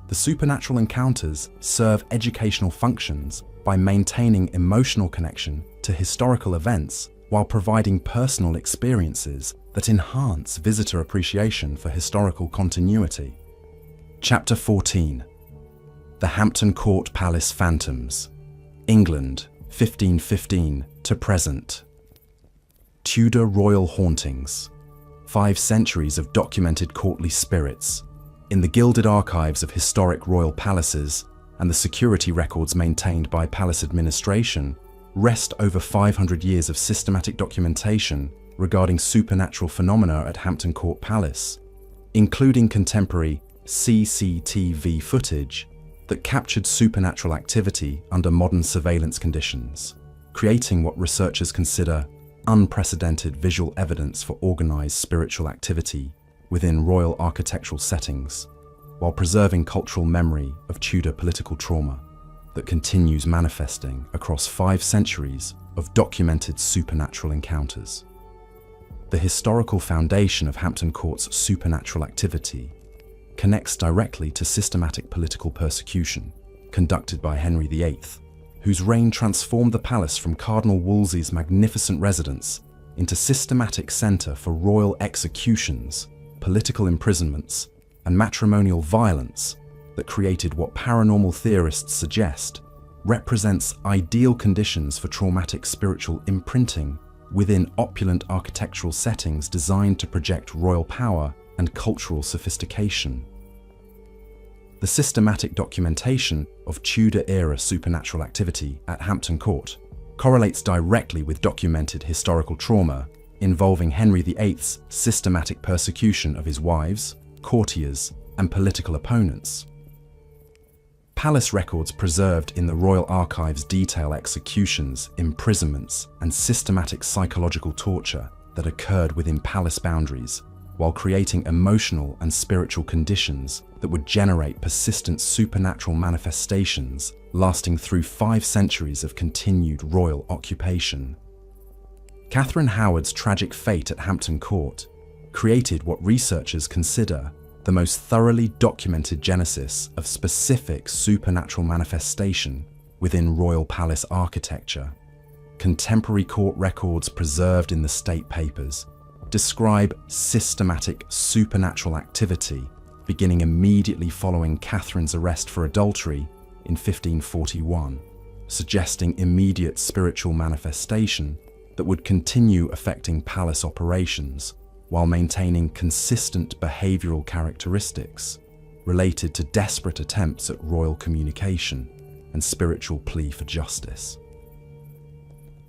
The supernatural encounters serve educational functions by maintaining emotional connection to historical events while providing personal experiences that enhance visitor appreciation for historical continuity. Chapter 14. The Hampton Court Palace Phantoms, England, 1515 to present. Tudor royal hauntings. 5 centuries of documented courtly spirits. In the gilded archives of historic royal palaces and the security records maintained by palace administration rest over 500 years of systematic documentation regarding supernatural phenomena at Hampton Court Palace, including contemporary CCTV footage that captured supernatural activity under modern surveillance conditions, creating what researchers consider unprecedented visual evidence for organized spiritual activity within royal architectural settings, while preserving cultural memory of Tudor political trauma that continues manifesting across 5 centuries of documented supernatural encounters. The historical foundation of Hampton Court's supernatural activity connects directly to systematic political persecution conducted by Henry VIII, whose reign transformed the palace from Cardinal Wolsey's magnificent residence into systematic centre for royal executions, political imprisonments, and matrimonial violence that created what paranormal theorists suggest represents ideal conditions for traumatic spiritual imprinting within opulent architectural settings designed to project royal power and cultural sophistication. The systematic documentation of Tudor-era supernatural activity at Hampton Court correlates directly with documented historical trauma involving Henry VIII's systematic persecution of his wives, courtiers, and political opponents. Palace records preserved in the Royal Archives detail executions, imprisonments, and systematic psychological torture that occurred within palace boundaries, while creating emotional and spiritual conditions that would generate persistent supernatural manifestations lasting through 5 centuries of continued royal occupation. Catherine Howard's tragic fate at Hampton Court created what researchers consider the most thoroughly documented genesis of specific supernatural manifestation within royal palace architecture. Contemporary court records preserved in the state papers describe systematic supernatural activity beginning immediately following Catherine's arrest for adultery in 1541, suggesting immediate spiritual manifestation that would continue affecting palace operations while maintaining consistent behavioral characteristics related to desperate attempts at royal communication and spiritual plea for justice.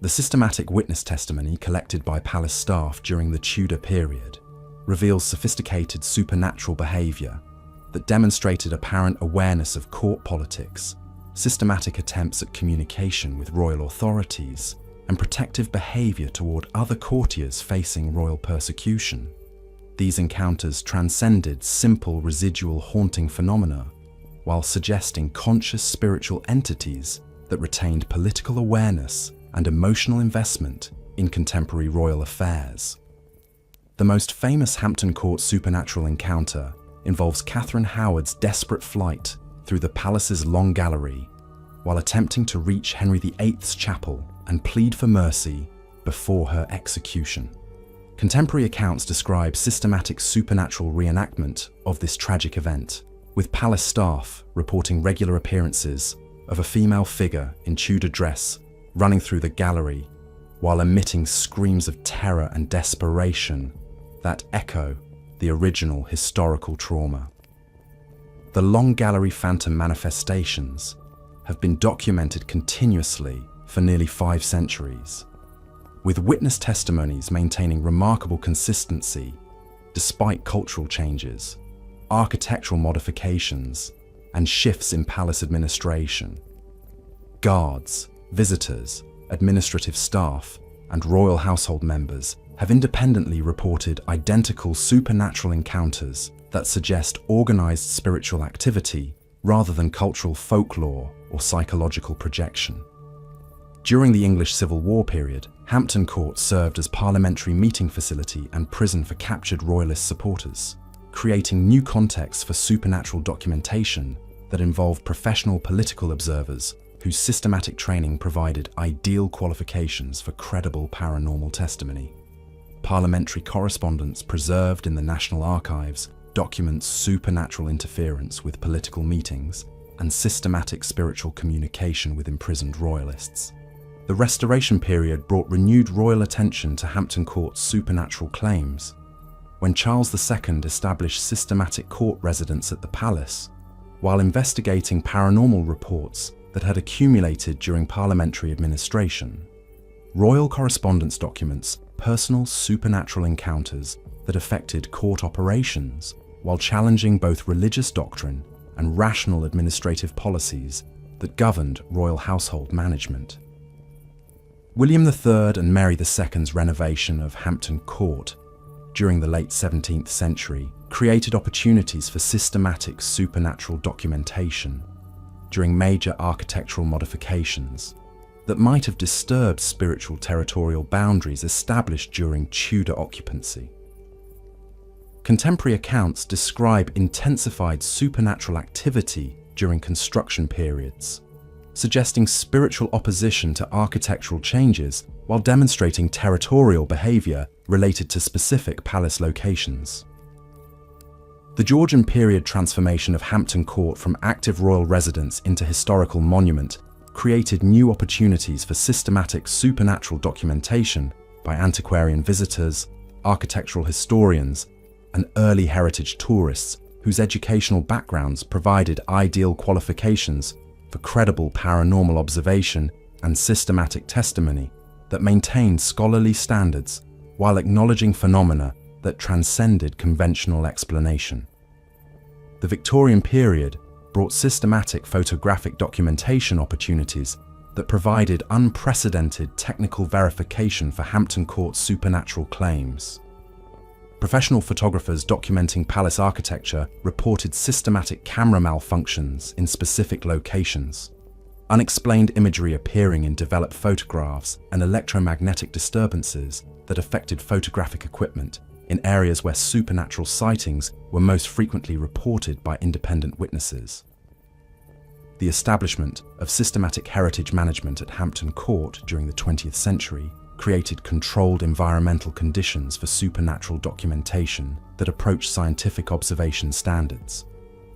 The systematic witness testimony collected by palace staff during the Tudor period reveals sophisticated supernatural behavior that demonstrated apparent awareness of court politics, systematic attempts at communication with royal authorities, and protective behavior toward other courtiers facing royal persecution. These encounters transcended simple residual haunting phenomena, while suggesting conscious spiritual entities that retained political awareness and emotional investment in contemporary royal affairs. The most famous Hampton Court supernatural encounter involves Catherine Howard's desperate flight through the palace's long gallery while attempting to reach Henry VIII's chapel and plead for mercy before her execution. Contemporary accounts describe systematic supernatural reenactment of this tragic event, with palace staff reporting regular appearances of a female figure in Tudor dress running through the gallery while emitting screams of terror and desperation that echo the original historical trauma. The Long Gallery phantom manifestations have been documented continuously for nearly 5 centuries, with witness testimonies maintaining remarkable consistency despite cultural changes, architectural modifications, and shifts in palace administration. Guards, visitors, administrative staff, and royal household members have independently reported identical supernatural encounters that suggest organized spiritual activity rather than cultural folklore or psychological projection. During the English Civil War period, Hampton Court served as parliamentary meeting facility and prison for captured royalist supporters, creating new contexts for supernatural documentation that involved professional political observers whose systematic training provided ideal qualifications for credible paranormal testimony. Parliamentary correspondence preserved in the National Archives documents supernatural interference with political meetings and systematic spiritual communication with imprisoned royalists. The Restoration period brought renewed royal attention to Hampton Court's supernatural claims. When Charles II established systematic court residence at the palace, while investigating paranormal reports that had accumulated during parliamentary administration. Royal correspondence documents personal supernatural encounters that affected court operations while challenging both religious doctrine and rational administrative policies that governed royal household management. William III and Mary II's renovation of Hampton Court during the late 17th century created opportunities for systematic supernatural documentation during major architectural modifications that might have disturbed spiritual territorial boundaries established during Tudor occupancy. Contemporary accounts describe intensified supernatural activity during construction periods, suggesting spiritual opposition to architectural changes while demonstrating territorial behaviour related to specific palace locations. The Georgian period transformation of Hampton Court from active royal residence into historical monument created new opportunities for systematic supernatural documentation by antiquarian visitors, architectural historians, and early heritage tourists whose educational backgrounds provided ideal qualifications for credible paranormal observation and systematic testimony that maintained scholarly standards while acknowledging phenomena that transcended conventional explanation. The Victorian period brought systematic photographic documentation opportunities that provided unprecedented technical verification for Hampton Court's supernatural claims. Professional photographers documenting palace architecture reported systematic camera malfunctions in specific locations, unexplained imagery appearing in developed photographs, and electromagnetic disturbances that affected photographic equipment in areas where supernatural sightings were most frequently reported by independent witnesses. The establishment of systematic heritage management at Hampton Court during the 20th century created controlled environmental conditions for supernatural documentation that approached scientific observation standards.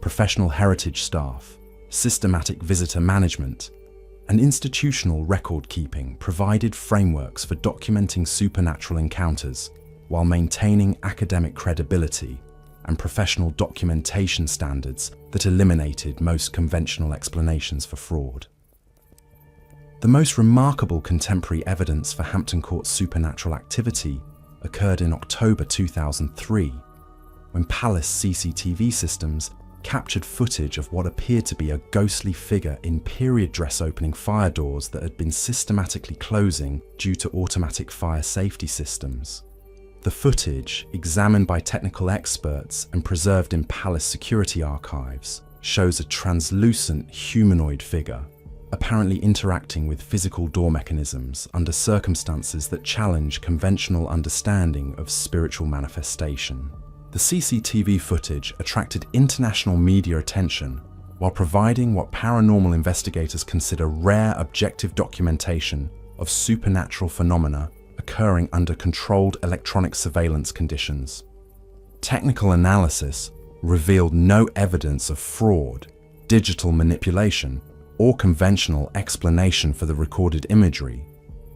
Professional heritage staff, systematic visitor management, and institutional record-keeping provided frameworks for documenting supernatural encounters while maintaining academic credibility and professional documentation standards that eliminated most conventional explanations for fraud. The most remarkable contemporary evidence for Hampton Court's supernatural activity occurred in October 2003, when palace CCTV systems captured footage of what appeared to be a ghostly figure in period dress opening fire doors that had been systematically closing due to automatic fire safety systems. The footage, examined by technical experts and preserved in palace security archives, shows a translucent humanoid figure, apparently interacting with physical door mechanisms under circumstances that challenge conventional understanding of spiritual manifestation. The CCTV footage attracted international media attention while providing what paranormal investigators consider rare objective documentation of supernatural phenomena occurring under controlled electronic surveillance conditions. Technical analysis revealed no evidence of fraud, digital manipulation, or conventional explanation for the recorded imagery,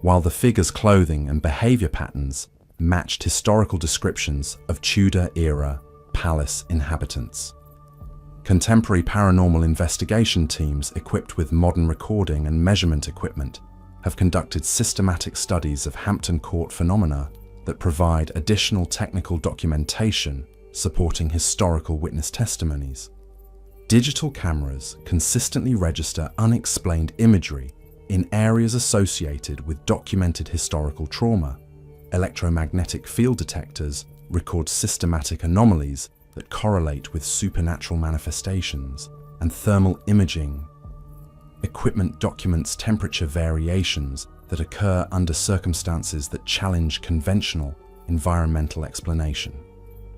while the figure's clothing and behavior patterns matched historical descriptions of Tudor-era palace inhabitants. Contemporary paranormal investigation teams equipped with modern recording and measurement equipment have conducted systematic studies of Hampton Court phenomena that provide additional technical documentation supporting historical witness testimonies. Digital cameras consistently register unexplained imagery in areas associated with documented historical trauma. Electromagnetic field detectors record systematic anomalies that correlate with supernatural manifestations, and thermal imaging equipment documents temperature variations that occur under circumstances that challenge conventional environmental explanation.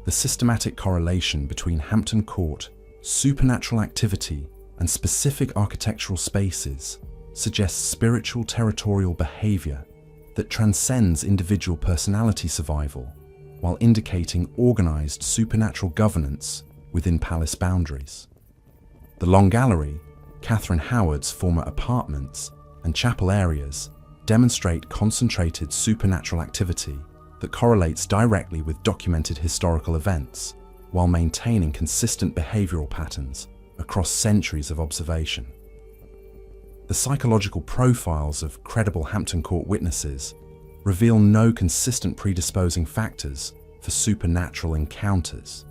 The systematic correlation between Hampton Court, supernatural activity, and specific architectural spaces suggests spiritual territorial behavior that transcends individual personality survival, while indicating organized supernatural governance within palace boundaries. The Long Gallery, Catherine Howard's former apartments, and chapel areas demonstrate concentrated supernatural activity that correlates directly with documented historical events, while maintaining consistent behavioral patterns across centuries of observation. The psychological profiles of credible Hampton Court witnesses reveal no consistent predisposing factors for supernatural encounters,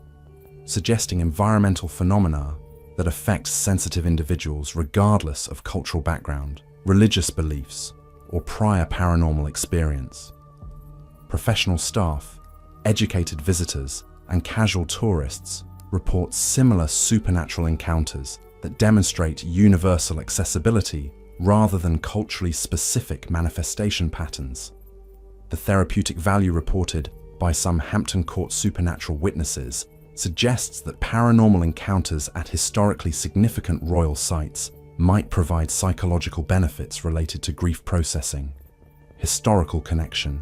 suggesting environmental phenomena that affect sensitive individuals regardless of cultural background, religious beliefs, or prior paranormal experience. Professional staff, educated visitors, and casual tourists report similar supernatural encounters that demonstrate universal accessibility rather than culturally specific manifestation patterns. The therapeutic value reported by some Hampton Court supernatural witnesses suggests that paranormal encounters at historically significant royal sites might provide psychological benefits related to grief processing, historical connection,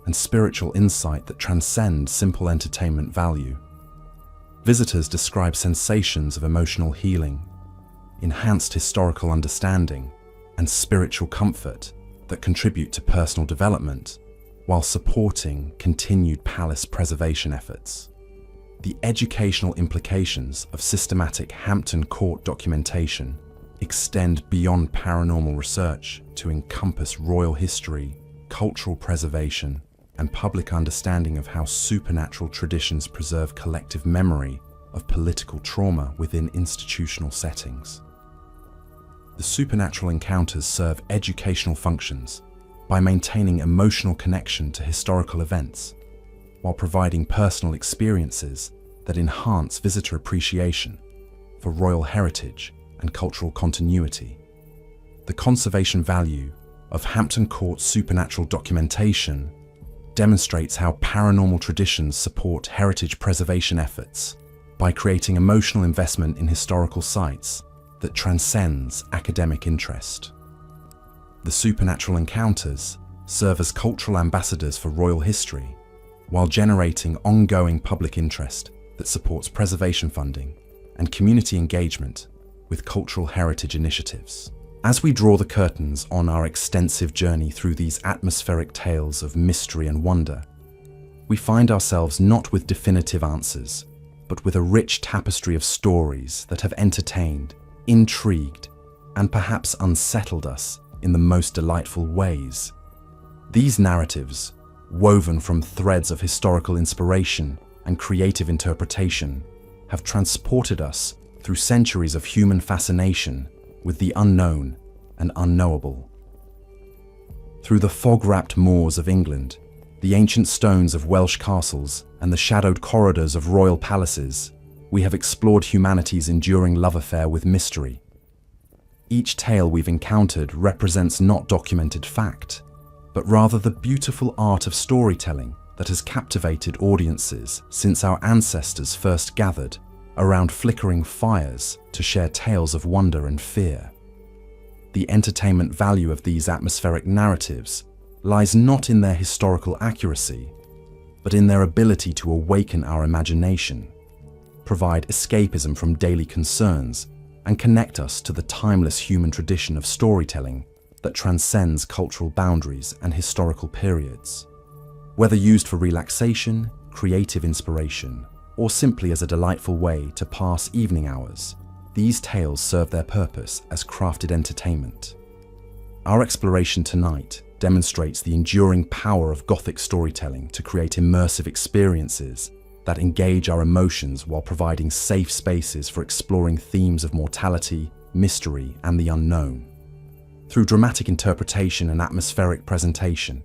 and spiritual insight that transcend simple entertainment value. Visitors describe sensations of emotional healing, enhanced historical understanding, and spiritual comfort that contribute to personal development, while supporting continued palace preservation efforts. The educational implications of systematic Hampton Court documentation extend beyond paranormal research to encompass royal history, cultural preservation, and public understanding of how supernatural traditions preserve collective memory of political trauma within institutional settings. The supernatural encounters serve educational functions by maintaining emotional connection to historical events, while providing personal experiences that enhance visitor appreciation for royal heritage and cultural continuity. The conservation value of Hampton Court supernatural documentation demonstrates how paranormal traditions support heritage preservation efforts by creating emotional investment in historical sites that transcends academic interest. The supernatural encounters serve as cultural ambassadors for royal history, while generating ongoing public interest that supports preservation funding and community engagement with cultural heritage initiatives. As we draw the curtains on our extensive journey through these atmospheric tales of mystery and wonder, we find ourselves not with definitive answers, but with a rich tapestry of stories that have entertained, intrigued, and perhaps unsettled us in the most delightful ways. These narratives, woven from threads of historical inspiration and creative interpretation, have transported us through centuries of human fascination with the unknown and unknowable. Through the fog-wrapped moors of England, the ancient stones of Welsh castles, and the shadowed corridors of royal palaces, we have explored humanity's enduring love affair with mystery. Each tale we've encountered represents not documented fact, but rather the beautiful art of storytelling that has captivated audiences since our ancestors first gathered around flickering fires to share tales of wonder and fear. The entertainment value of these atmospheric narratives lies not in their historical accuracy, but in their ability to awaken our imagination, provide escapism from daily concerns, and connect us to the timeless human tradition of storytelling that transcends cultural boundaries and historical periods. Whether used for relaxation, creative inspiration, or simply as a delightful way to pass evening hours, these tales serve their purpose as crafted entertainment. Our exploration tonight demonstrates the enduring power of Gothic storytelling to create immersive experiences that engage our emotions while providing safe spaces for exploring themes of mortality, mystery, and the unknown. Through dramatic interpretation and atmospheric presentation,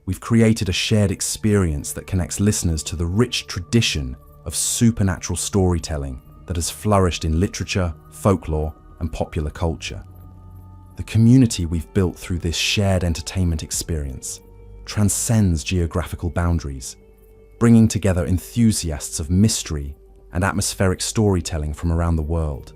we've created a shared experience that connects listeners to the rich tradition of supernatural storytelling that has flourished in literature, folklore, and popular culture. The community we've built through this shared entertainment experience transcends geographical boundaries, bringing together enthusiasts of mystery and atmospheric storytelling from around the world.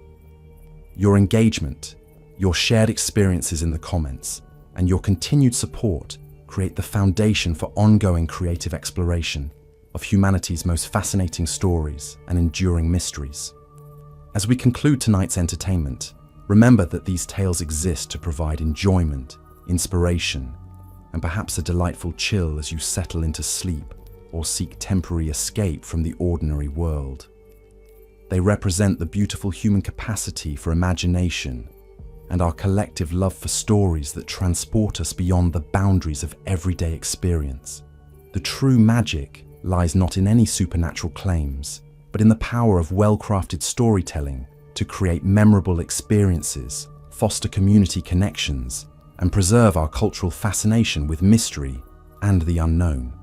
Your engagement, your shared experiences in the comments, and your continued support create the foundation for ongoing creative exploration of humanity's most fascinating stories and enduring mysteries. As we conclude tonight's entertainment, remember that these tales exist to provide enjoyment, inspiration, and perhaps a delightful chill as you settle into sleep or seek temporary escape from the ordinary world. They represent the beautiful human capacity for imagination and our collective love for stories that transport us beyond the boundaries of everyday experience. The true magic lies not in any supernatural claims, but in the power of well-crafted storytelling to create memorable experiences, foster community connections, and preserve our cultural fascination with mystery and the unknown.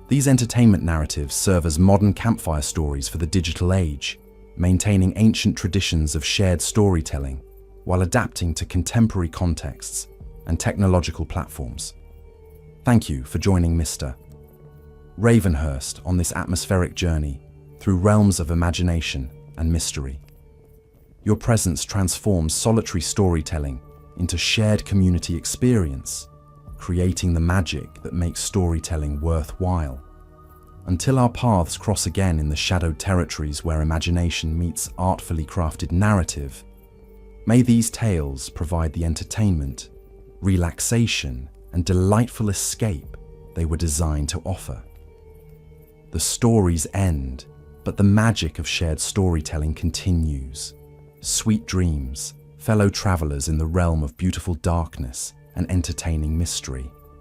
These entertainment narratives serve as modern campfire stories for the digital age, maintaining ancient traditions of shared storytelling while adapting to contemporary contexts and technological platforms. Thank you for joining Mr. Ravenhurst on this atmospheric journey through realms of imagination and mystery. Your presence transforms solitary storytelling into shared community experience, creating the magic that makes storytelling worthwhile. Until our paths cross again in the shadowed territories where imagination meets artfully crafted narrative, may these tales provide the entertainment, relaxation, and delightful escape they were designed to offer. The stories end, but the magic of shared storytelling continues. Sweet dreams, fellow travelers in the realm of beautiful darkness and entertaining mystery.